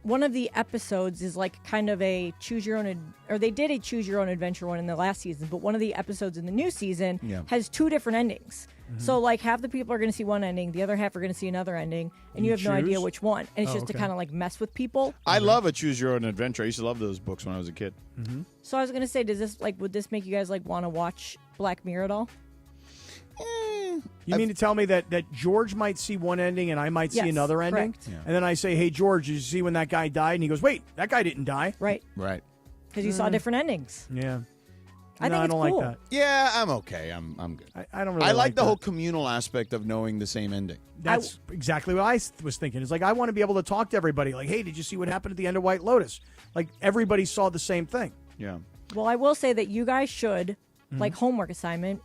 one of the episodes is like kind of a choose your own, or they did a choose your own adventure one in the last season, but one of the episodes in the new season has 2 different endings. Mm-hmm. So like half the people are going to see one ending, the other half are going to see another ending, and you have no idea which one. And it's just to kind of like mess with people. I love a choose your own adventure. I used to love those books when I was a kid. Mm-hmm. So I was going to say, would this make you guys like want to watch Black Mirror at all? You mean to tell me that George might see one ending and I might see another ending? Correct. And then I say, hey, George, did you see when that guy died? And he goes, wait, that guy didn't die. Right. Because you saw different endings. Yeah. I think I it's don't cool. like that. Yeah, I'm okay. I'm good. I don't really I like the that. whole communal aspect of knowing the same ending. That's exactly what I was thinking. It's like, I want to be able to talk to everybody. Like, hey, did you see what happened at the end of White Lotus? Like, everybody saw the same thing. Yeah. Well, I will say that you guys should, Mm-hmm. like homework assignment,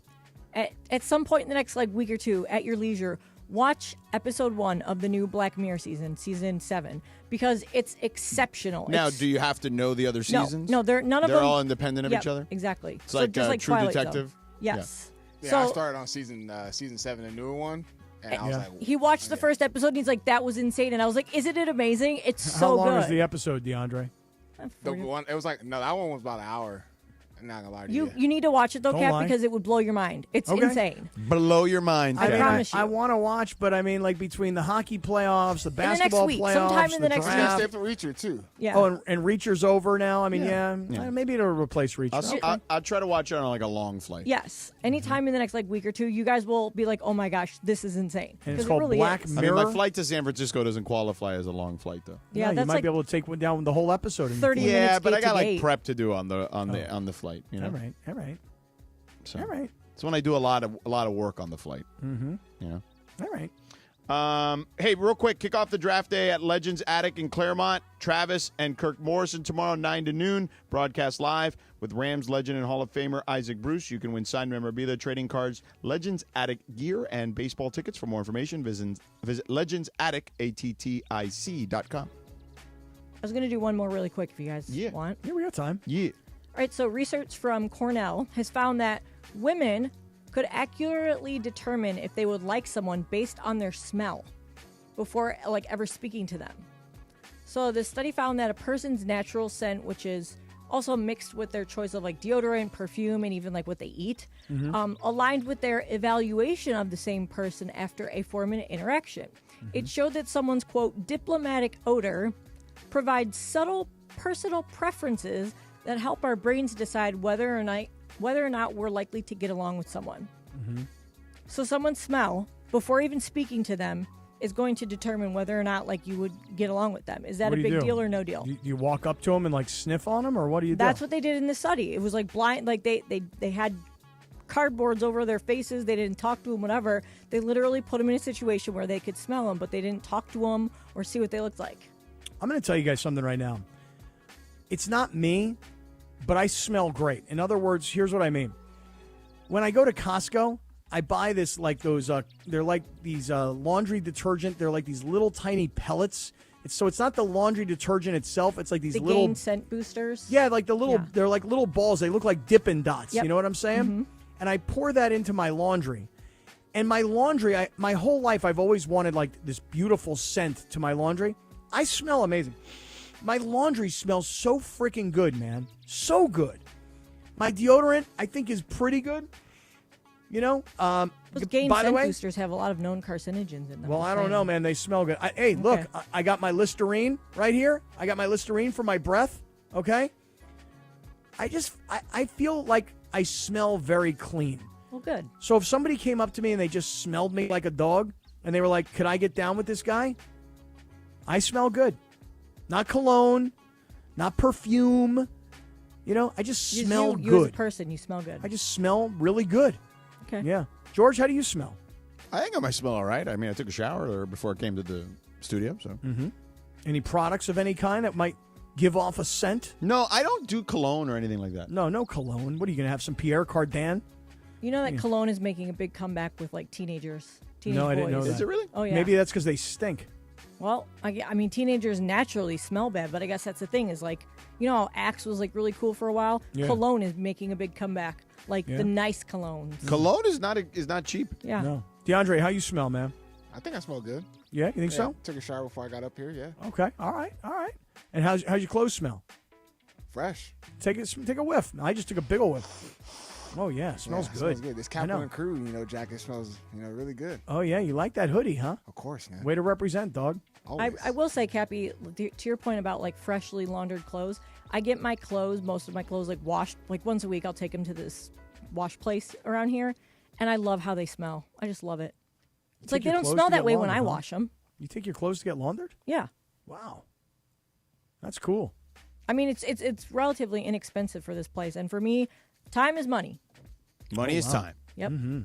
at some point in the next like week or two, at your leisure, watch episode 1 of the new Black Mirror season 7, because it's exceptional. Now, do you have to know the other seasons? No, they're none of them. They're all independent of each other? Exactly. It's like just like True Twilight Zone. Detective? Yes. Yeah, So I started on season 7, a newer one, and I was like, he watched the first episode and he's like, that was insane. And I was like, isn't it amazing? It's so How long good. was the episode, DeAndre? the one. It was like that one was about an hour. I'm not gonna lie to you. You need to watch it though, Don't Cap, lie. because it would blow your mind. It's Okay. insane. Blow your mind. I Kat. promise you. I want to watch, but I mean, like between the hockey playoffs, the the next basketball week, playoffs, sometime in the next draft. Stay for Reacher too. Yeah. Oh, and Reacher's over now. I mean, Yeah. maybe it'll replace Reacher. I'll try to watch it on like a long flight. Yes. Anytime in the next like week or two, you guys will be like, oh my gosh, this is insane. And it's 'Cause it called really Black is. I mean, Mirror. my flight to San Francisco doesn't qualify as a long flight though. Yeah, you that's might like be able to take one down the whole episode. In 30 Yeah, minutes but I gate got to like gate. prep to do on the flight. You know. All right. So, All right. It's when I do a lot of work on the flight. Mm-hmm. You know. All right. Hey, real quick, kick off the draft day at Legends Attic in Claremont. Travis and Kirk Morrison tomorrow, 9 to noon. Broadcast live with Rams legend and Hall of Famer Isaac Bruce. You can win signed memorabilia, trading cards, Legends Attic gear, and baseball tickets. For more information, visit legendsattic.com. I was going to do one more really quick if you guys want. Yeah, we got time. Yeah. All right, so research from Cornell has found that women could accurately determine if they would like someone based on their smell before like ever speaking to them. So the study found that a person's natural scent, which is also mixed with their choice of like deodorant, perfume, and even like what they eat, aligned with their evaluation of the same person after a 4-minute interaction. It showed that someone's, quote, diplomatic odor provides subtle personal preferences that help our brains decide whether or not we're likely to get along with someone. So someone's smell, before even speaking to them, is going to determine whether or not like you would get along with them. Is that What a do you big do? deal or no deal? Do you walk up to them and like sniff on them, or what do you do? That's what they did in this study. It was like blind, like they had cardboards over their faces. They didn't talk to them, whatever. They literally put them in a situation where they could smell them, but they didn't talk to them or see what they looked like. I'm going to tell you guys something right now. It's not me, but I smell great. In other words, here's what I mean. When I go to Costco, I buy this like those, they're like these laundry detergent. They're like these little tiny pellets. So it's not the laundry detergent itself. It's like these The little Gain scent boosters. Yeah, like the little, they're like little balls. They look like Dippin' Dots. Yep. You know what I'm saying? And I pour that into my laundry. And my laundry, my whole life, I've always wanted like this beautiful scent to my laundry. I smell amazing. My laundry smells so freaking good, man. So good. My deodorant, I think, is pretty good. You know? Those Gain by the scent way, boosters have a lot of known carcinogens in them. well, just I don't know, saying. man. They smell good. Hey, look, I got my Listerine right here. I got my Listerine for my breath, okay? I feel like I smell very clean. Well, good. So if somebody came up to me and they just smelled me like a dog, and they were like, could I get down with this guy? I smell good. Not cologne, not perfume. You know, I just smell you good. as a person, you smell good. I just smell really good. Okay. Yeah. George, how do you smell? I think I might smell all right. I mean, I took a shower before I came to the studio, so. Any products of any kind that might give off a scent? No, I don't do cologne or anything like that. No cologne. What are you going to have, some Pierre Cardin? You know that cologne is making a big comeback with like teenagers. Teenage No, I boys. didn't know that. Is it really? Oh, yeah. Maybe that's because they stink. Well, I mean, teenagers naturally smell bad, but I guess that's the thing is like, you know how Axe was like really cool for a while? Yeah. Cologne is making a big comeback, like Yeah. the nice colognes. Cologne is not cheap. Yeah. No. DeAndre, how you smell, man? I think I smell good. Yeah, you think so? Took a shower before I got up here. Yeah. Okay. All right. And how's your clothes smell? Fresh. Take a whiff. I just took a big ol' whiff. Oh yeah, smells good. Smells good. This I know. Kaplan Crew, jacket smells, really good. Oh yeah, you like that hoodie, huh? Of course, man. Way to represent, dog. I will say, Cappy, to your point about like freshly laundered clothes, I get most of my clothes like washed, like once a week. I'll take them to this wash place around here, and I love how they smell. I just love it. It's like they don't smell that way when I wash them. You take your clothes to get laundered? Yeah. Wow. That's cool. I mean, it's relatively inexpensive for this place, and for me, time is money. Money is time. Yep. Mm-hmm.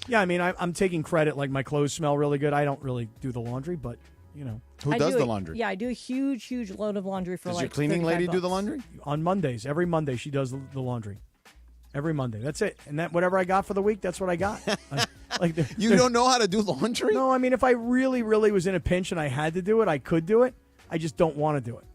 Yeah, I mean, I'm taking credit. Like my clothes smell really good. I don't really do the laundry, but Who does the laundry? Yeah, I do a huge load of laundry for Does like your cleaning lady do the laundry? On Mondays. Every Monday she does the laundry. Every Monday. That's it. And that whatever I got for the week, that's what I got. You don't know how to do laundry? No, I mean, if I really, really was in a pinch and I had to do it, I could do it. I just don't want to do it.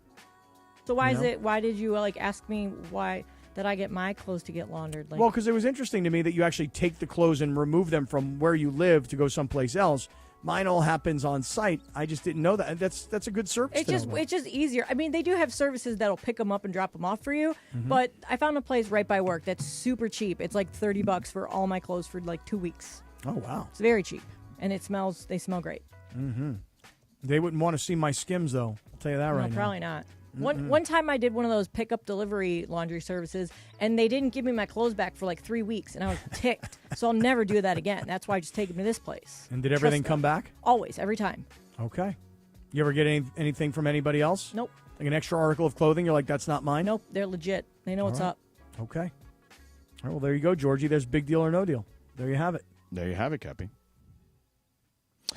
So why did you ask me why that I get my clothes to get laundered? Well, because it was interesting to me that you actually take the clothes and remove them from where you live to go someplace else. Mine all happens on site. I just didn't know that. That's a good service. It's just easier. I mean, they do have services that'll pick them up and drop them off for you. Mm-hmm. But I found a place right by work that's super cheap. It's like $30 for all my clothes for like 2 weeks. Oh wow, it's very cheap, and they smell great. Mm-hmm. They wouldn't want to see my Skims though. I'll tell you that right now. Probably not. One time I did one of those pickup delivery laundry services, and they didn't give me my clothes back for like 3 weeks, and I was ticked. So I'll never do that again. That's why I just take them to this place. And did everything come back? Always, every time. Okay. You ever get anything from anybody else? Nope. Like an extra article of clothing? You're like, that's not mine? Nope. They're legit. They know what's up. Okay. All right, well, there you go, Georgie. There's big deal or no deal. There you have it. There you have it, Cappy.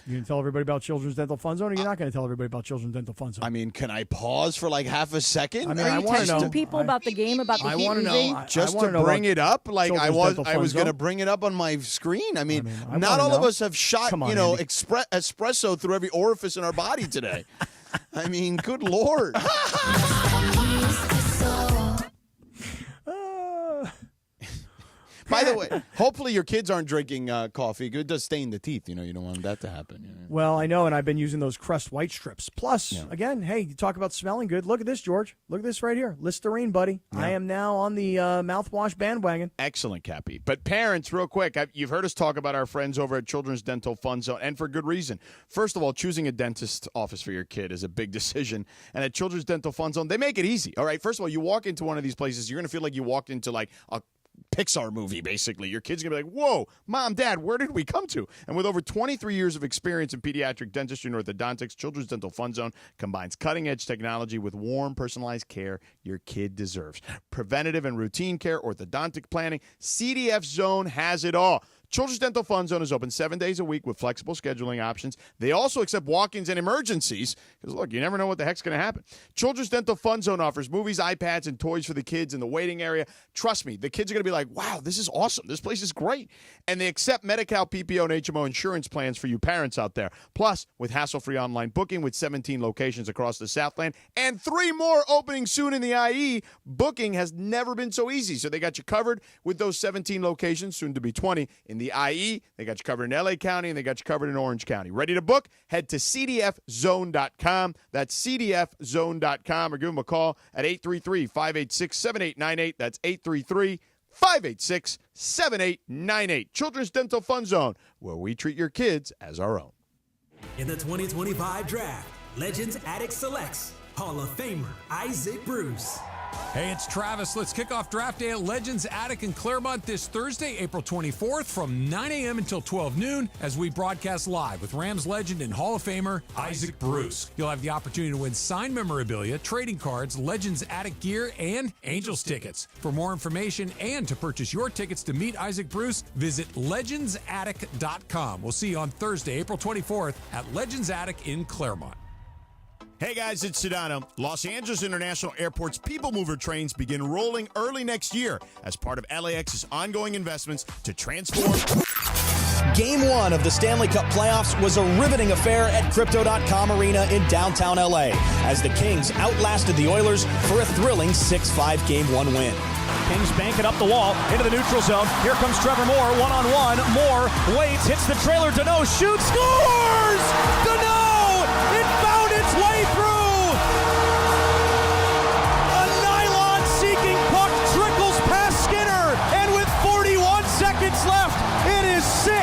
You going to tell everybody about Children's Dental Fun Zone, or you're not going to tell everybody about Children's Dental Fun Zone? I mean, can I pause for like half a second? I mean, Are you texting people about the game, about the heat using? Just to bring it up, like I was going to bring it up on my screen. I mean not all of us have shot, espresso through every orifice in our body today. I mean, good Lord. By the way, hopefully your kids aren't drinking coffee. It does stain the teeth. You don't want that to happen. Well, I know, and I've been using those Crest white strips. Plus, again, hey, you talk about smelling good. Look at this, George. Look at this right here. Listerine, buddy. Yeah. I am now on the mouthwash bandwagon. Excellent, Cappy. But parents, real quick, you've heard us talk about our friends over at Children's Dental Fun Zone, and for good reason. First of all, choosing a dentist office for your kid is a big decision. And at Children's Dental Fun Zone, they make it easy. All right, first of all, you walk into one of these places, you're going to feel like you walked into like a Pixar movie, basically. Your kid's going to be like, whoa, Mom, Dad, where did we come to? And with over 23 years of experience in pediatric dentistry and orthodontics, Children's Dental Fun Zone combines cutting-edge technology with warm, personalized care your kid deserves. Preventative and routine care, orthodontic planning, CDF Zone has it all. Children's Dental Fun Zone is open 7 days a week with flexible scheduling options. They also accept walk-ins and emergencies because, look, you never know what the heck's going to happen. Children's Dental Fun Zone offers movies, iPads, and toys for the kids in the waiting area. Trust me, the kids are going to be like, wow, this is awesome. This place is great. And they accept Medi-Cal, PPO, and HMO insurance plans for you parents out there. Plus, with hassle-free online booking with 17 locations across the Southland and 3 more opening soon in the IE, booking has never been so easy. So they got you covered with those 17 locations, soon to be 20 in the IE. They got you covered in LA County, and they got you covered in Orange County. Ready to book? Head to cdfzone.com. That's cdfzone.com, or give them a call at 833-586-7898. That's 833-586-7898. Children's Dental Fun Zone, where we treat your kids as our own. In the 2025 draft, Legends Attic selects Hall of Famer Isaac Bruce. Hey, it's Travis. Let's kick off draft day at Legends Attic in Claremont this Thursday, April 24th from 9 a.m. until 12 noon as we broadcast live with Rams legend and Hall of Famer Isaac Bruce. You'll have the opportunity to win signed memorabilia, trading cards, Legends Attic gear, and Angels tickets. For more information and to purchase your tickets to meet Isaac Bruce, visit legendsattic.com. We'll see you on Thursday, April 24th at Legends Attic in Claremont. Hey guys, it's Sedano. Los Angeles International Airport's People Mover trains begin rolling early next year as part of LAX's ongoing investments to transform Game 1 of the Stanley Cup playoffs was a riveting affair at Crypto.com Arena in downtown LA as the Kings outlasted the Oilers for a thrilling 6-5 Game 1 win. Kings bank it up the wall into the neutral zone. Here comes Trevor Moore, one-on-one. Moore waits, hits the trailer. Dano shoots, scores! Dano! It found its way through! A nylon-seeking puck trickles past Skinner, and with 41 seconds left, it is 6-5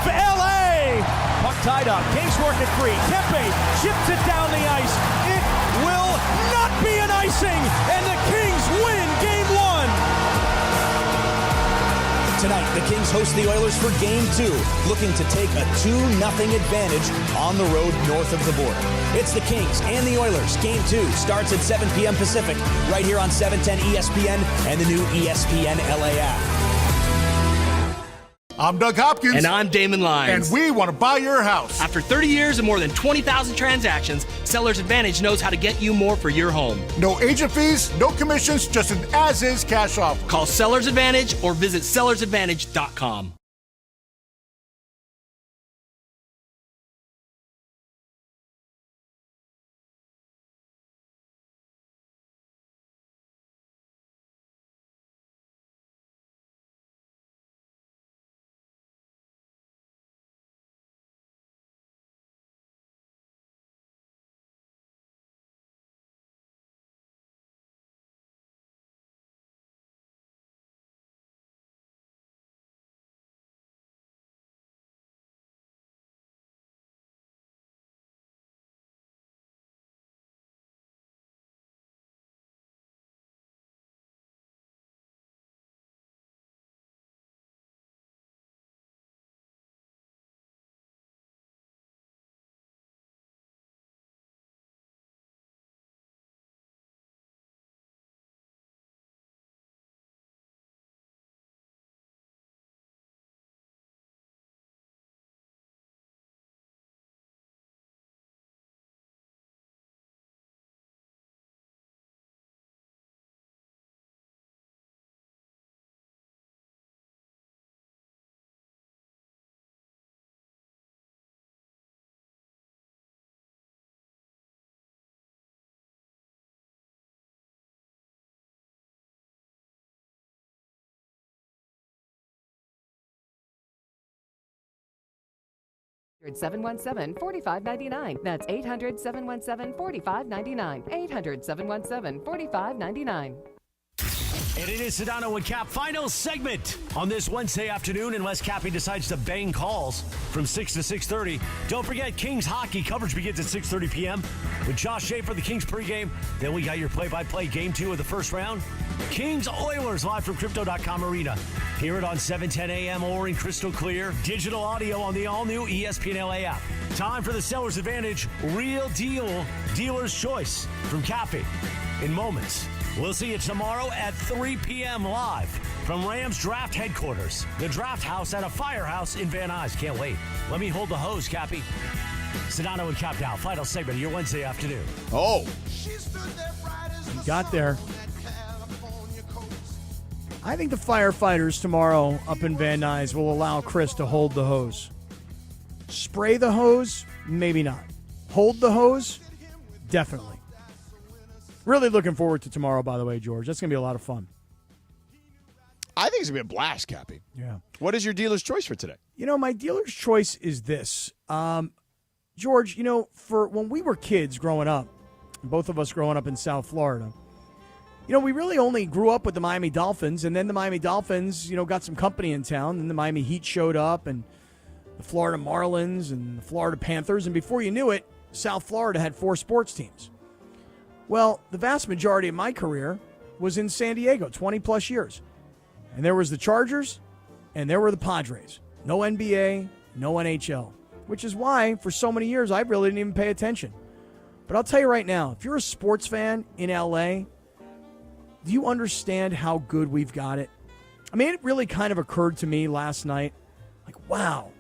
LA! Puck tied up. Kings work it free. Kempe chips it down the ice. It will not be an icing, and the Kings win Game 1. Tonight, the Kings host the Oilers for Game 2, looking to take a 2-0 advantage on the road north of the border. It's the Kings and the Oilers. Game 2 starts at 7 p.m. Pacific, right here on 710 ESPN and the new ESPN LA app. I'm Doug Hopkins. And I'm Damon Lyons. And we want to buy your house. After 30 years and more than 20,000 transactions, Seller's Advantage knows how to get you more for your home. No agent fees, no commissions, just an as-is cash offer. Call Seller's Advantage or visit sellersadvantage.com. $717-4599. That's 800-717-4599. 800-717-4599. And it is Sedano and Kap final segment on this Wednesday afternoon, unless Cappy decides to bang calls from 6 to 6:30. Don't forget, Kings hockey coverage begins at 6:30 p.m. with Josh Schaefer, the Kings pregame. Then we got your play-by-play Game 2 of the first round. Kings Oilers live from Crypto.com Arena. Hear it on 710 a.m. or in crystal clear digital audio on the all-new ESPN LA app. Time for the Seller's Advantage Real Deal Dealer's Choice from Cappy in moments. We'll see you tomorrow at 3 p.m. live from Rams Draft Headquarters, the Draft House at a firehouse in Van Nuys. Can't wait. Let me hold the hose, Cappy. Sedano and Kap now. Final segment of your Wednesday afternoon. Oh. You got there. I think the firefighters tomorrow up in Van Nuys will allow Chris to hold the hose. Spray the hose? Maybe not. Hold the hose? Definitely. Really looking forward to tomorrow, by the way, George. That's going to be a lot of fun. I think it's going to be a blast, Cappy. Yeah. What is your dealer's choice for today? You know, my dealer's choice is this. George, you know, for when we were kids growing up, both of us growing up in South Florida, you know, we really only grew up with the Miami Dolphins, and then the Miami Dolphins, you know, got some company in town, and the Miami Heat showed up, and the Florida Marlins, and the Florida Panthers, and before you knew it, South Florida had 4 sports teams. Well, the vast majority of my career was in San Diego, 20-plus years. And there was the Chargers, and there were the Padres. No NBA, no NHL, which is why, for so many years, I really didn't even pay attention. But I'll tell you right now, if you're a sports fan in L.A., do you understand how good we've got it? I mean, it really kind of occurred to me last night, like, wow,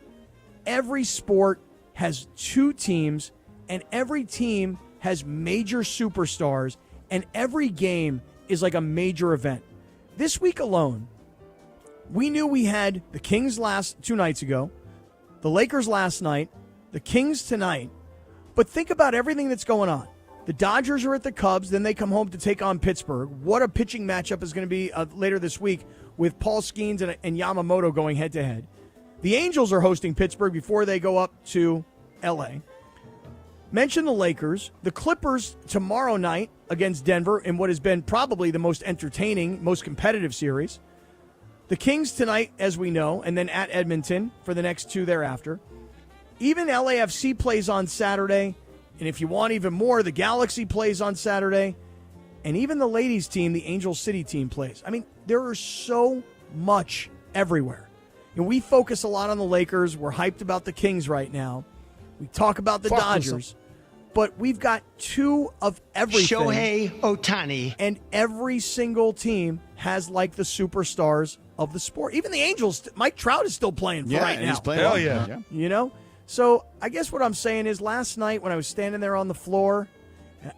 every sport has 2 teams, and every team has major superstars, and every game is like a major event. This week alone, We knew we had the Kings 2 nights ago, the Lakers last night, the Kings tonight. But think about everything that's going on. The Dodgers are at the Cubs, then they come home to take on Pittsburgh. What a pitching matchup is going to be later this week with Paul Skeens and Yamamoto going head-to-head. The Angels are hosting Pittsburgh before they go up to L.A. Mention the Lakers. The Clippers tomorrow night against Denver in what has been probably the most entertaining, most competitive series. The Kings tonight, as we know, and then at Edmonton for the next 2 thereafter. Even LAFC plays on Saturday. And if you want even more, the Galaxy plays on Saturday. And even the ladies' team, the Angel City team, plays. I mean, there is so much everywhere. And we focus a lot on the Lakers. We're hyped about the Kings right now. We talk about the Dodgers. But we've got 2 of everything. Shohei Ohtani. And every single team has, like, the superstars of the sport. Even the Angels, Mike Trout is still playing right now. He's playing. Hell yeah. You know? So I guess what I'm saying is last night when I was standing there on the floor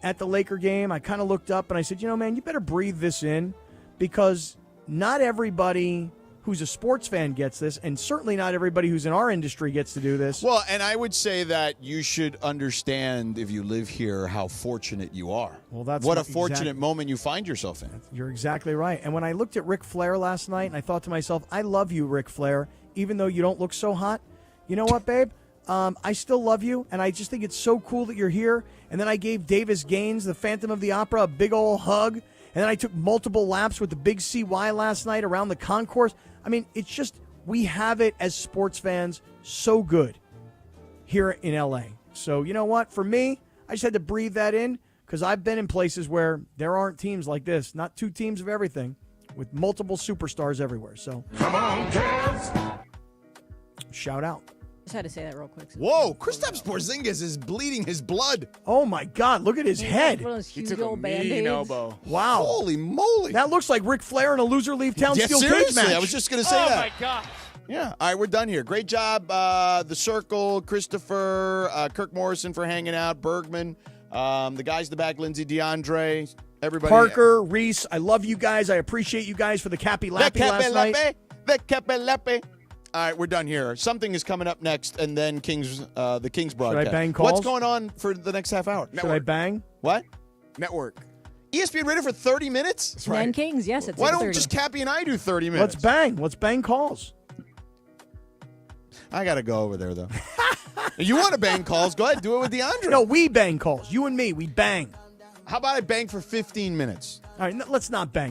at the Laker game, I kind of looked up and I said, man, you better breathe this in because not everybody who's a sports fan gets this, and certainly not everybody who's in our industry gets to do this. Well, and I would say that you should understand, if you live here, how fortunate you are. Well, that's what a fortunate moment you find yourself in. You're exactly right. And when I looked at Ric Flair last night, and I thought to myself, I love you, Ric Flair, even though you don't look so hot. You know what, babe? I still love you, and I just think it's so cool that you're here. And then I gave Davis Gaines, the Phantom of the Opera, a big old hug. And then I took multiple laps with the big CY last night around the concourse. I mean, it's just, we have it as sports fans so good here in L.A. So, you know what? For me, I just had to breathe that in because I've been in places where there aren't teams like this. Not 2 teams of everything with multiple superstars everywhere. So, come on, Cavs! Shout out. Just had to say that real quick. Whoa, Kristaps Porzingis is bleeding his blood. Oh, my God. Look at his head. One of those He huge took a old mean Band-Aids. elbow. Wow. Holy moly. That looks like Ric Flair in a loser leave town steel cage seriously, match. I was just going to say that. Oh, my gosh. Yeah. All right, we're done here. Great job, The Circle, Christopher, Kirk Morrison for hanging out, Bergman, the guys in the back, Lindsay, DeAndre, everybody. Parker, Reese, I love you guys. I appreciate you guys for the Cappy Lappy last night. The Cappy Lappy. All right, we're done here. Something is coming up next, and then the Kings broadcast. Should I bang calls? What's going on for the next half hour? Should I bang? What? Network. ESPN Radio for 30 minutes? That's right. Men Kings, yes, it's Why don't 6:30. just Cappy and I do 30 minutes? Let's bang. Let's bang calls. I got to go over there, though. You want to bang calls? Go ahead. Do it with DeAndre. No, we bang calls. You and me, we bang. How about I bang for 15 minutes? All right, let's not bang.